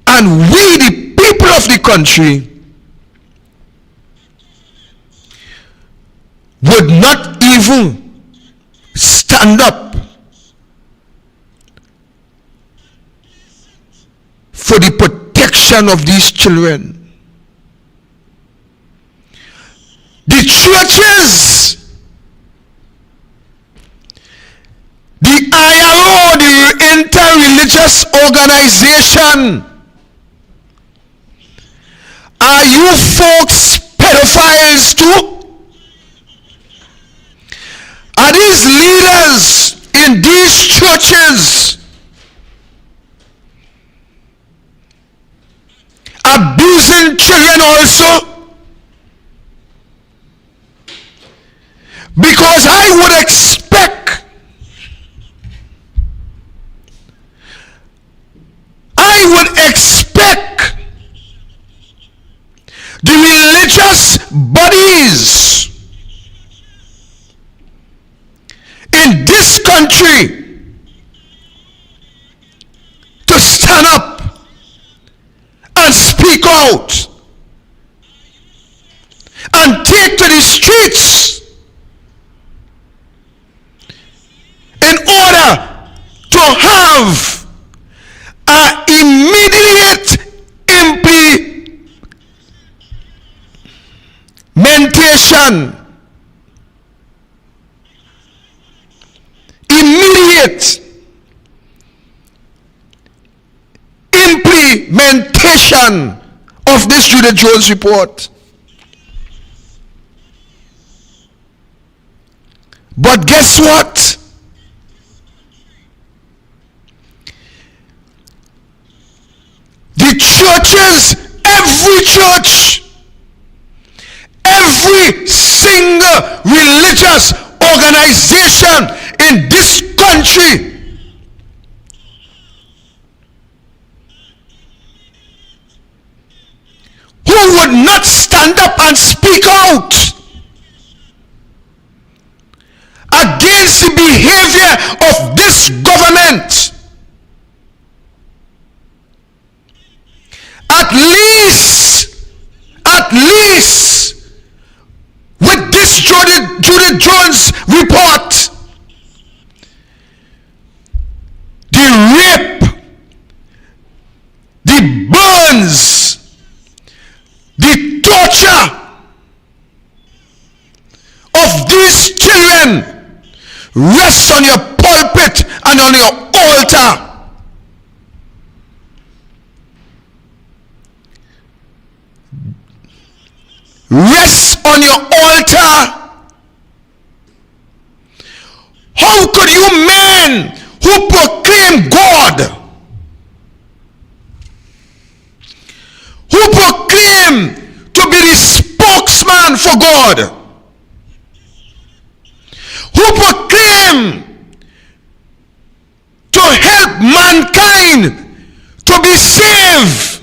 And we, the people of the country, would not even stand up for the protection of these children. The churches, the IRO, the inter-religious organization, are you folks pedophiles too? Are these leaders in these churches abusing children also? Because I would expect the religious bodies country to stand up and speak out and take to the streets in order to have an immediate implementation, of this Judith Jones report. But guess what? The churches, every church, every single religious organization in this country who would not stand up and speak out against the behavior of this government, at least with this Judith Jones report, the rape, the burns, the torture of these children rests on your pulpit and on your altar. Rests on your altar. How could you men who proclaim God, who proclaim to be the spokesman for God, who proclaim to help mankind to be saved,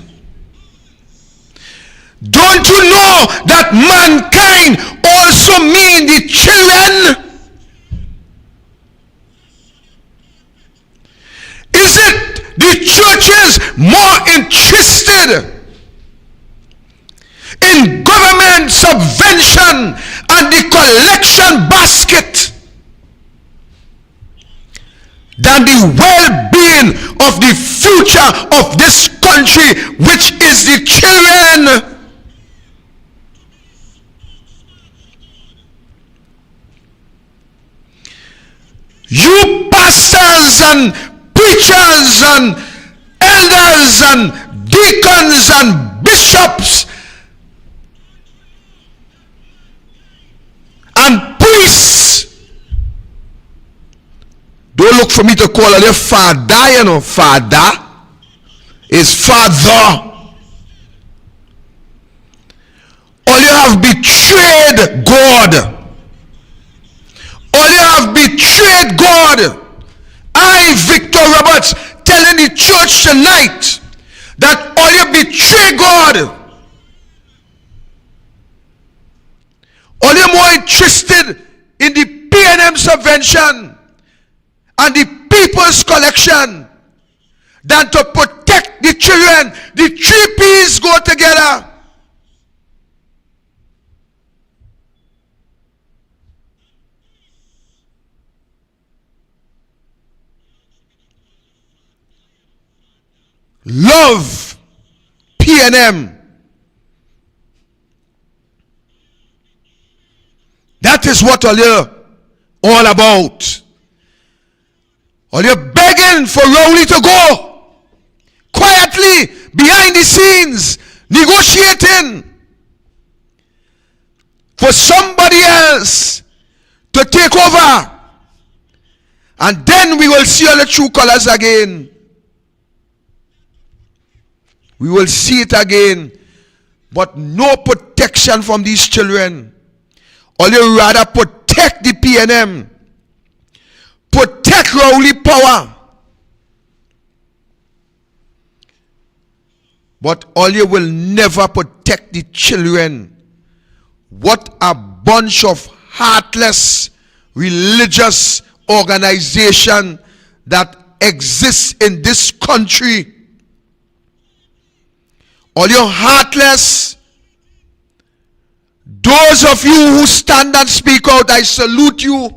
don't you know that mankind also mean the children? Is it the churches more interested in government subvention and the collection basket than the well-being of the future of this country, which is the children? You pastors and preachers and elders and deacons and bishops and priests, don't look for me to call her father, you know. Father is father. All you have betrayed God. All you have betrayed God. I, Victor Roberts, telling the church tonight that all you betray God. All you're more interested in the P&M subvention and the people's collection than to protect the children. The three P's go together. Love, P&M. That is what all you're all about. All you're begging for Rowley to go quietly behind the scenes, negotiating for somebody else to take over, and then we will see all the true colors again. We will see it again, but no protection from these children. Or you rather protect the P&M, protect Rowley Power, but all you will never protect the children. What a bunch of heartless religious organization that exists in this country. All you heartless, those of you who stand and speak out, I salute you,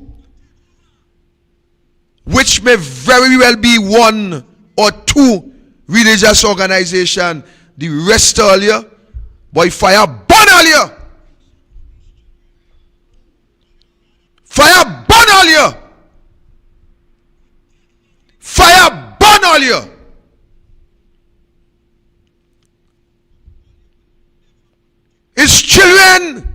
which may very well be one or two religious organization. The rest earlier, boy, fire burn earlier. Fire burn earlier. Fire burn earlier. It's children.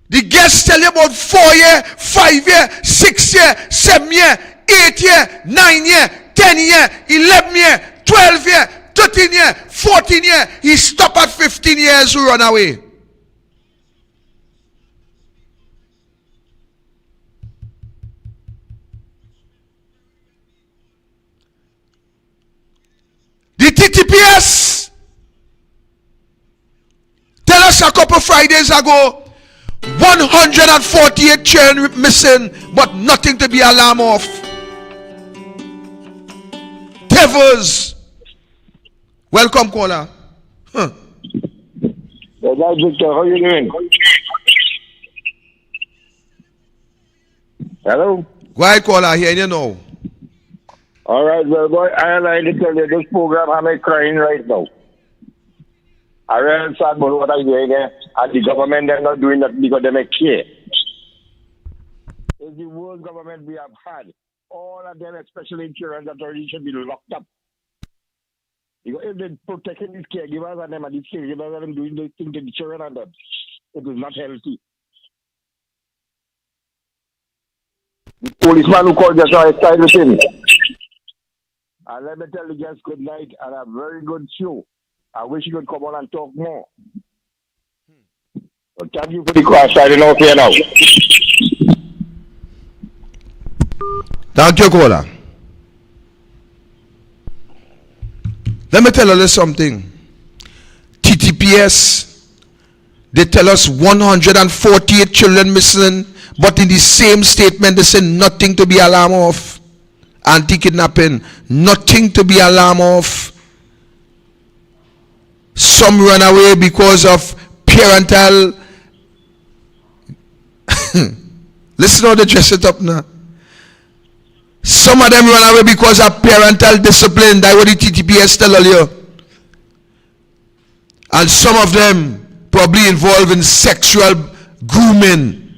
The guests tell you about 4 year, 5 year, 6 year, 7 year, 8 year, 9 year, 10 year, 11 year, 12 year, 13 year, 14 year. He stopped at 15 years to run away. The TTPS tell us a couple Fridays ago 148 children missing, but nothing to be alarmed of. Devils. Welcome, caller. Hey, Victor, how you doing? Hello? Go ahead, caller. Here you know. All right, well, boy, I like to tell you, this program has me crying right now. I really sad about what I'm doing there, and the government, they're not doing that because they make care. It's the worst government we have had. All of them, especially children that already should be locked up. Because if they're protecting these caregivers and them, and these caregivers and them doing those things to the children and them, it is not healthy. The policeman who called just now is tied with him. And let me tell you guys good night and a very good show. I wish you could come on and talk more. But thank you for the call. Signing off here now. Thank you, caller. Let me tell you something. TTPS, they tell us 148 children missing, but in the same statement they say nothing to be alarmed of. Anti-kidnapping, nothing to be alarmed of. Some run away because of parental. Listen how they dress it up now. Some of them run away because of parental discipline. That's what the TTPS tell you. And some of them probably involved in sexual grooming.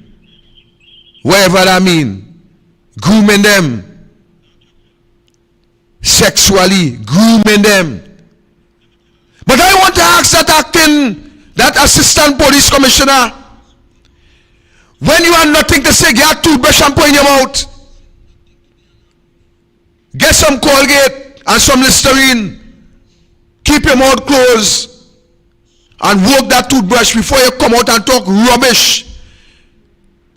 Whatever that mean. Grooming them. Sexually grooming them. But I want to ask that assistant police commissioner, when you have nothing to say, get a toothbrush and put in your mouth. Get some Colgate and some Listerine. Keep your mouth closed and work that toothbrush before you come out and talk rubbish.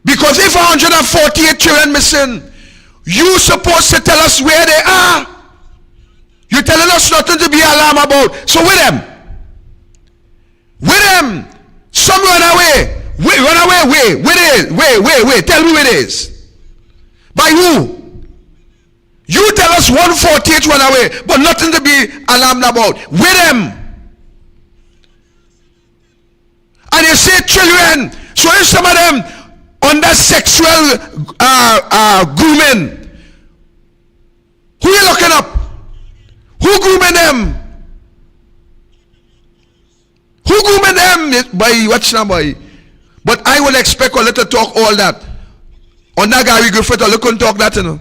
Because if 148 children missing, you supposed to tell us where they are. You're telling us nothing to be alarmed about. So with them. With them. Some run away. Run away. Wait. Tell me where it is. By who? You tell us 148 run away, but nothing to be alarmed about. With them. And you say children. So if some of them under sexual grooming, who are you looking up? Who grooming them? Who grooming them? Boy, watch now, boy. But I will expect a little talk all that. On that Gary Griffith, I couldn't talk that, you know.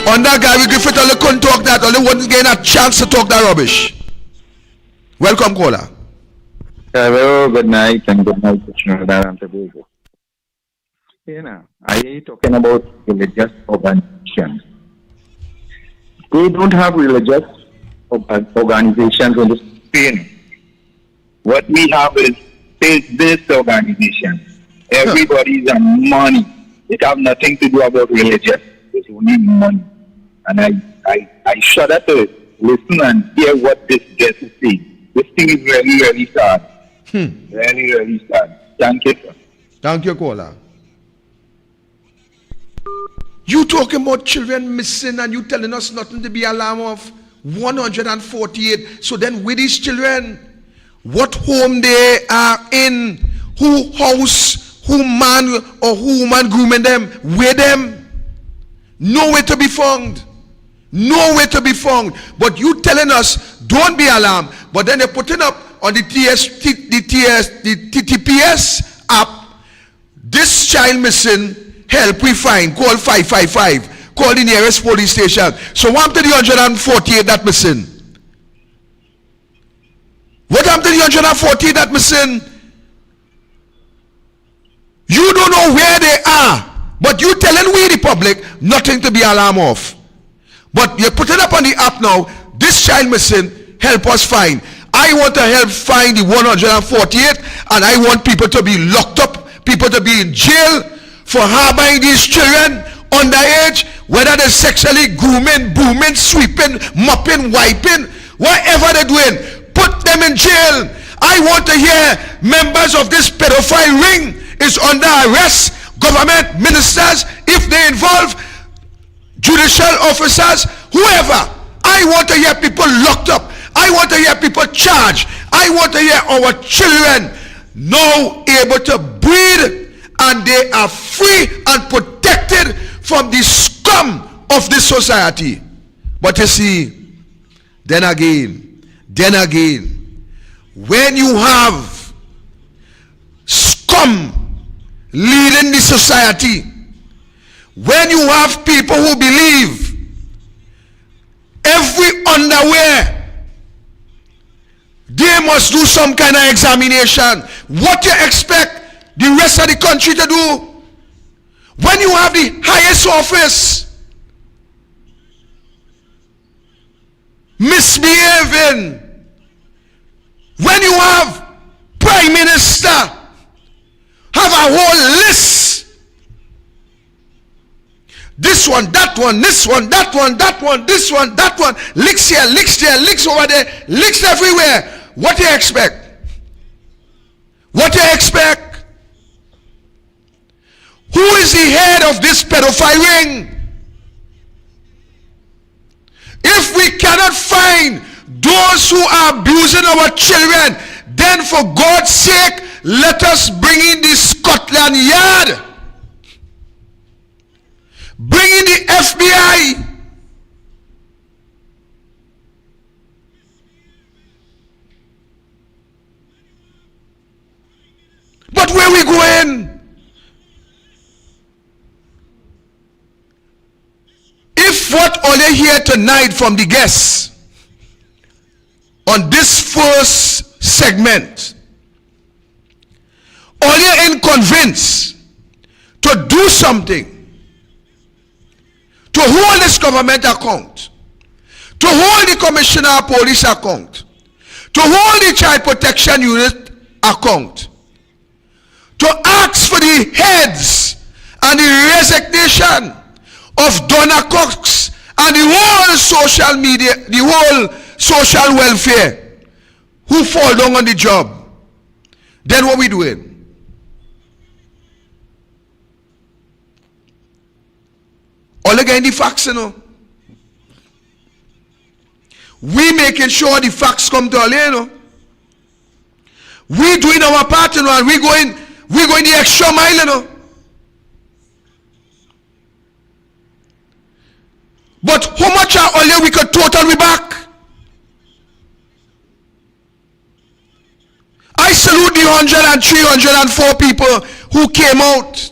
On that Gary Griffith, I couldn't talk that. I wasn't getting a chance to talk that rubbish. Welcome, caller. Hello, good night, and good night, Commissioner and Tobago. You know, I talking about religious organizations. They don't have religious organizations in Spain. What we have is faith-based organizations. Everybody's on money. It have nothing to do about religion. It's only money. And I shudder to listen and hear what this guest is saying. This thing is really, really sad. Really, really sad. Thank you, sir. Thank you, caller. You talking about children missing and you telling us nothing to be alarmed of? 148. So then with these children, what home they are in, who house, who man or who woman grooming them, where them? Nowhere to be found. Nowhere to be found. But you telling us, don't be alarmed. But then they're putting up on the TTPS app, this child missing, help we find, call 555, call the nearest police station. So what happened to the 148 that missing? What happened to the 148 that missing? You don't know where they are, but you telling we the public nothing to be alarmed of. But you're putting up on the app now, this child missing, help us find. I want to help find the 148, and I want people to be locked up, people to be in jail for harboring these children underage, whether they're sexually grooming, booming, sweeping, mopping, wiping, whatever they're doing, put them in jail. I want to hear members of this pedophile ring is under arrest, government ministers, if they involve judicial officers, whoever. I want to hear people locked up. I want to hear people charged. I want to hear our children now able to breathe, and they are free and protected from the scum of this society. But you see, then again, when you have scum leading the society, when you have people who believe every underwear they must do some kind of examination, what you expect the rest of the country to do? When you have the highest office misbehaving, when you have prime minister have a whole list, this one, that one, this one, that one, that one, this one, that one, licks here, licks there, licks over there, licks everywhere. What do you expect? What do you expect? Who is the head of this pedophile ring? If we cannot find those who are abusing our children, then for God's sake, let us bring in the Scotland Yard. Bring in the FBI. But where we going? If what all you hear tonight from the guests on this first segment, all you're convinced to do something, to hold this government account, to hold the commissioner of police account, to hold the child protection unit account, to ask for the heads and the resignation of Donna Cox and the whole social media, the whole social welfare, who fall down on the job, then what we doing? All again the facts, you know. We making sure the facts come to all, you know. We doing our part, you know, and we going the extra mile, you know. But how much are all we could total we back? I salute the 100 and 304 people who came out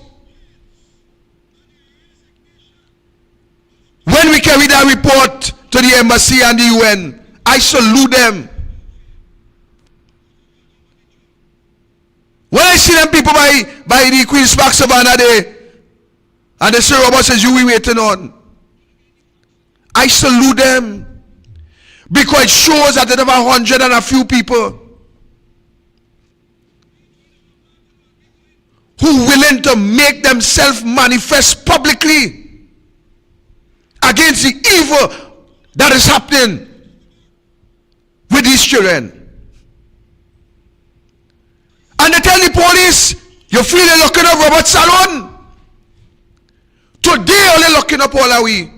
when we carried that report to the embassy and the UN. I salute them. When I see them people by the Queen's Park Savannah Day, and the Sir Robert says, you we waiting on, I salute them, because it shows that there are 100 and a few people who willing to make themselves manifest publicly against the evil that is happening with these children. And they tell the police, you feel they're looking at Robert Salon to So they only locking up all our we.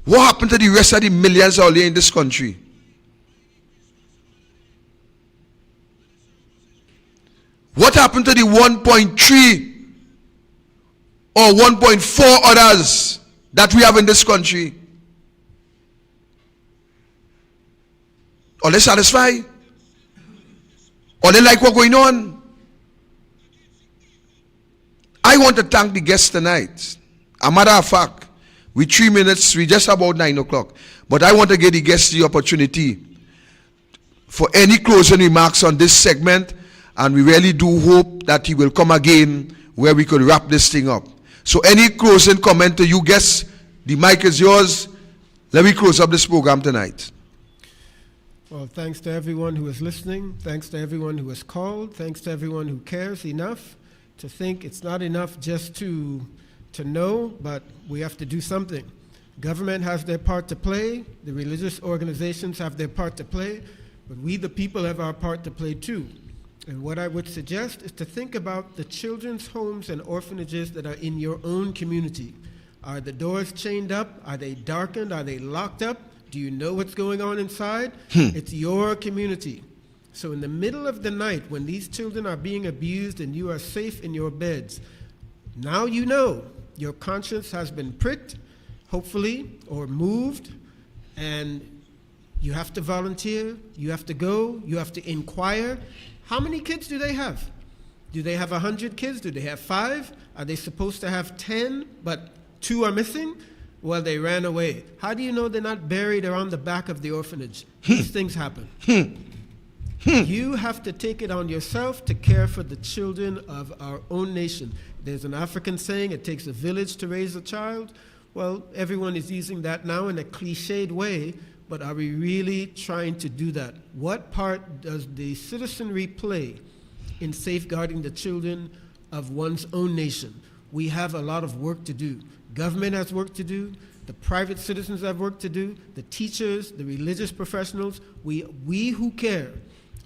What happened to the rest of the millions out there in this country? What happened to the 1.3 or 1.4 others that we have in this country? Are they satisfied? Or they like what's going on? I want to thank the guests tonight. A matter of fact, with 3 minutes, we just about 9 o'clock. But I want to give the guests the opportunity for any closing remarks on this segment. And we really do hope that he will come again where we could wrap this thing up. So any closing comment to you guests? The mic is yours. Let me close up this program tonight. Well, thanks to everyone who is listening. Thanks to everyone who has called. Thanks to everyone who cares enough to think it's not enough just to know, but we have to do something. Government has their part to play. The religious organizations have their part to play. But we, the people, have our part to play too. And what I would suggest is to think about the children's homes and orphanages that are in your own community. Are the doors chained up? Are they darkened? Are they locked up? Do you know what's going on inside? It's your community. So in the middle of the night, when these children are being abused and you are safe in your beds, now you know your conscience has been pricked, hopefully, or moved, and you have to volunteer, you have to go, you have to inquire. How many kids do they have? Do they have 100 kids? Do they have 5? Are they supposed to have 10, but 2 are missing? Well, they ran away. How do you know they're not buried around the back of the orphanage? These things happen. You have to take it on yourself to care for the children of our own nation. There's an African saying, it takes a village to raise a child. Well, everyone is using that now in a cliched way, but are we really trying to do that? What part does the citizenry play in safeguarding the children of one's own nation? We have a lot of work to do. Government has work to do. The private citizens have work to do. The teachers, the religious professionals, we who care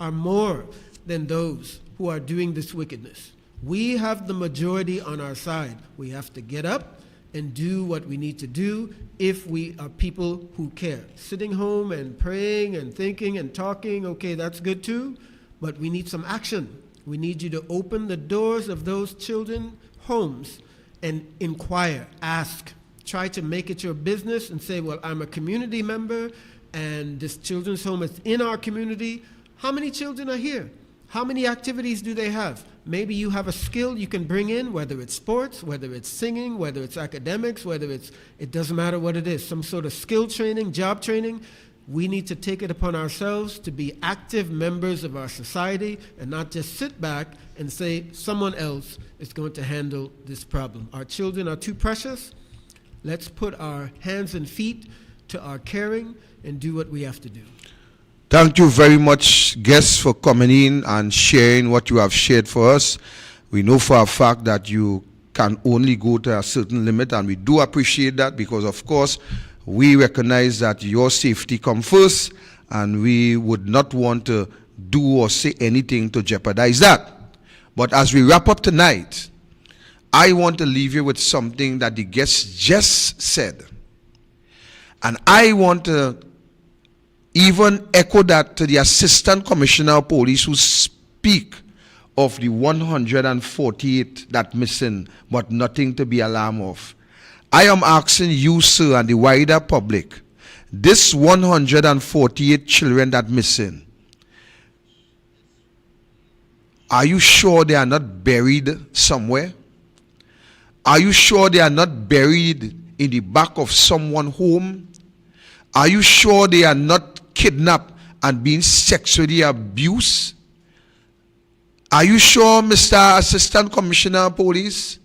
are more than those who are doing this wickedness. We have the majority on our side. We have to get up and do what we need to do if we are people who care. Sitting home and praying and thinking and talking, okay, that's good too, but we need some action. We need you to open the doors of those children's homes and inquire, ask, try to make it your business and say, well, I'm a community member and this children's home is in our community. How many children are here? How many activities do they have? Maybe you have a skill you can bring in, whether it's sports, whether it's singing, whether it's academics, it doesn't matter what it is, some sort of skill training, job training. We need to take it upon ourselves to be active members of our society and not just sit back and say someone else is going to handle this problem. Our children are too precious. Let's put our hands and feet to our caring and do what we have to do. Thank you very much, guests, for coming in and sharing what you have shared for us. We know for a fact that you can only go to a certain limit, and we do appreciate that because, of course, we recognize that your safety comes first, and we would not want to do or say anything to jeopardize that. But as we wrap up tonight, I want to leave you with something that the guests just said. And I want to even echo that to the Assistant Commissioner of Police who speak of the 148 that missing, but nothing to be alarmed of. I am asking you, sir, and the wider public, this 148 children that missing, are you sure they are not buried somewhere? Are you sure they are not buried in the back of someone's home? Are you sure they are not kidnapped and being sexually abused? Are you sure, Mr. Assistant Commissioner of Police?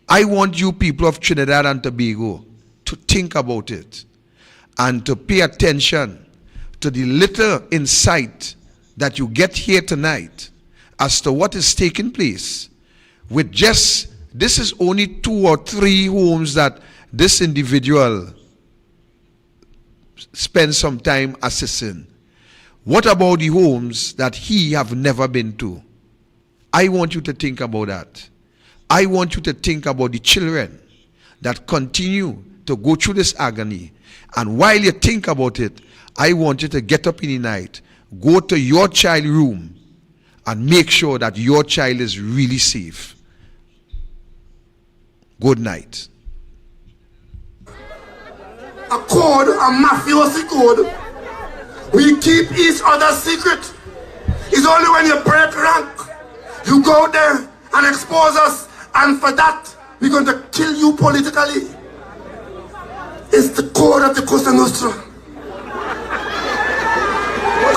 I want you people of Trinidad and Tobago to think about it and to pay attention to the little insight that you get here tonight as to what is taking place with this is only 2 or 3 homes that this individual spend some time assessing. What about the homes that he have never been to? I want you to think about that. I want you to think about the children that continue to go through this agony. And while you think about it, I want you to get up in the night, go to your child room, and make sure that your child is really safe. Good night. A code, a mafiosi code. We keep each other's secret. It's only when you break rank, you go there and expose us, and for that, we're going to kill you politically. It's the code of the Cosa Nostra.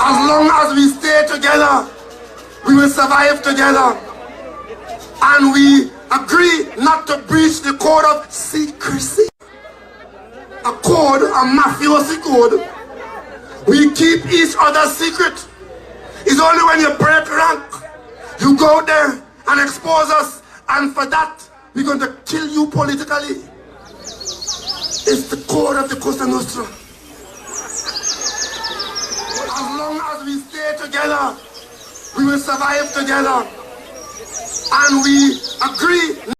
As long as we stay together, we will survive together. And we agree not to breach the code of secrecy. A code, a mafiosi code. We keep each other's secret. It's only when you break rank, you go there and expose us, and for that, we're going to kill you politically. It's the code of the Cosa Nostra. As long as we stay together, we will survive together. And we agree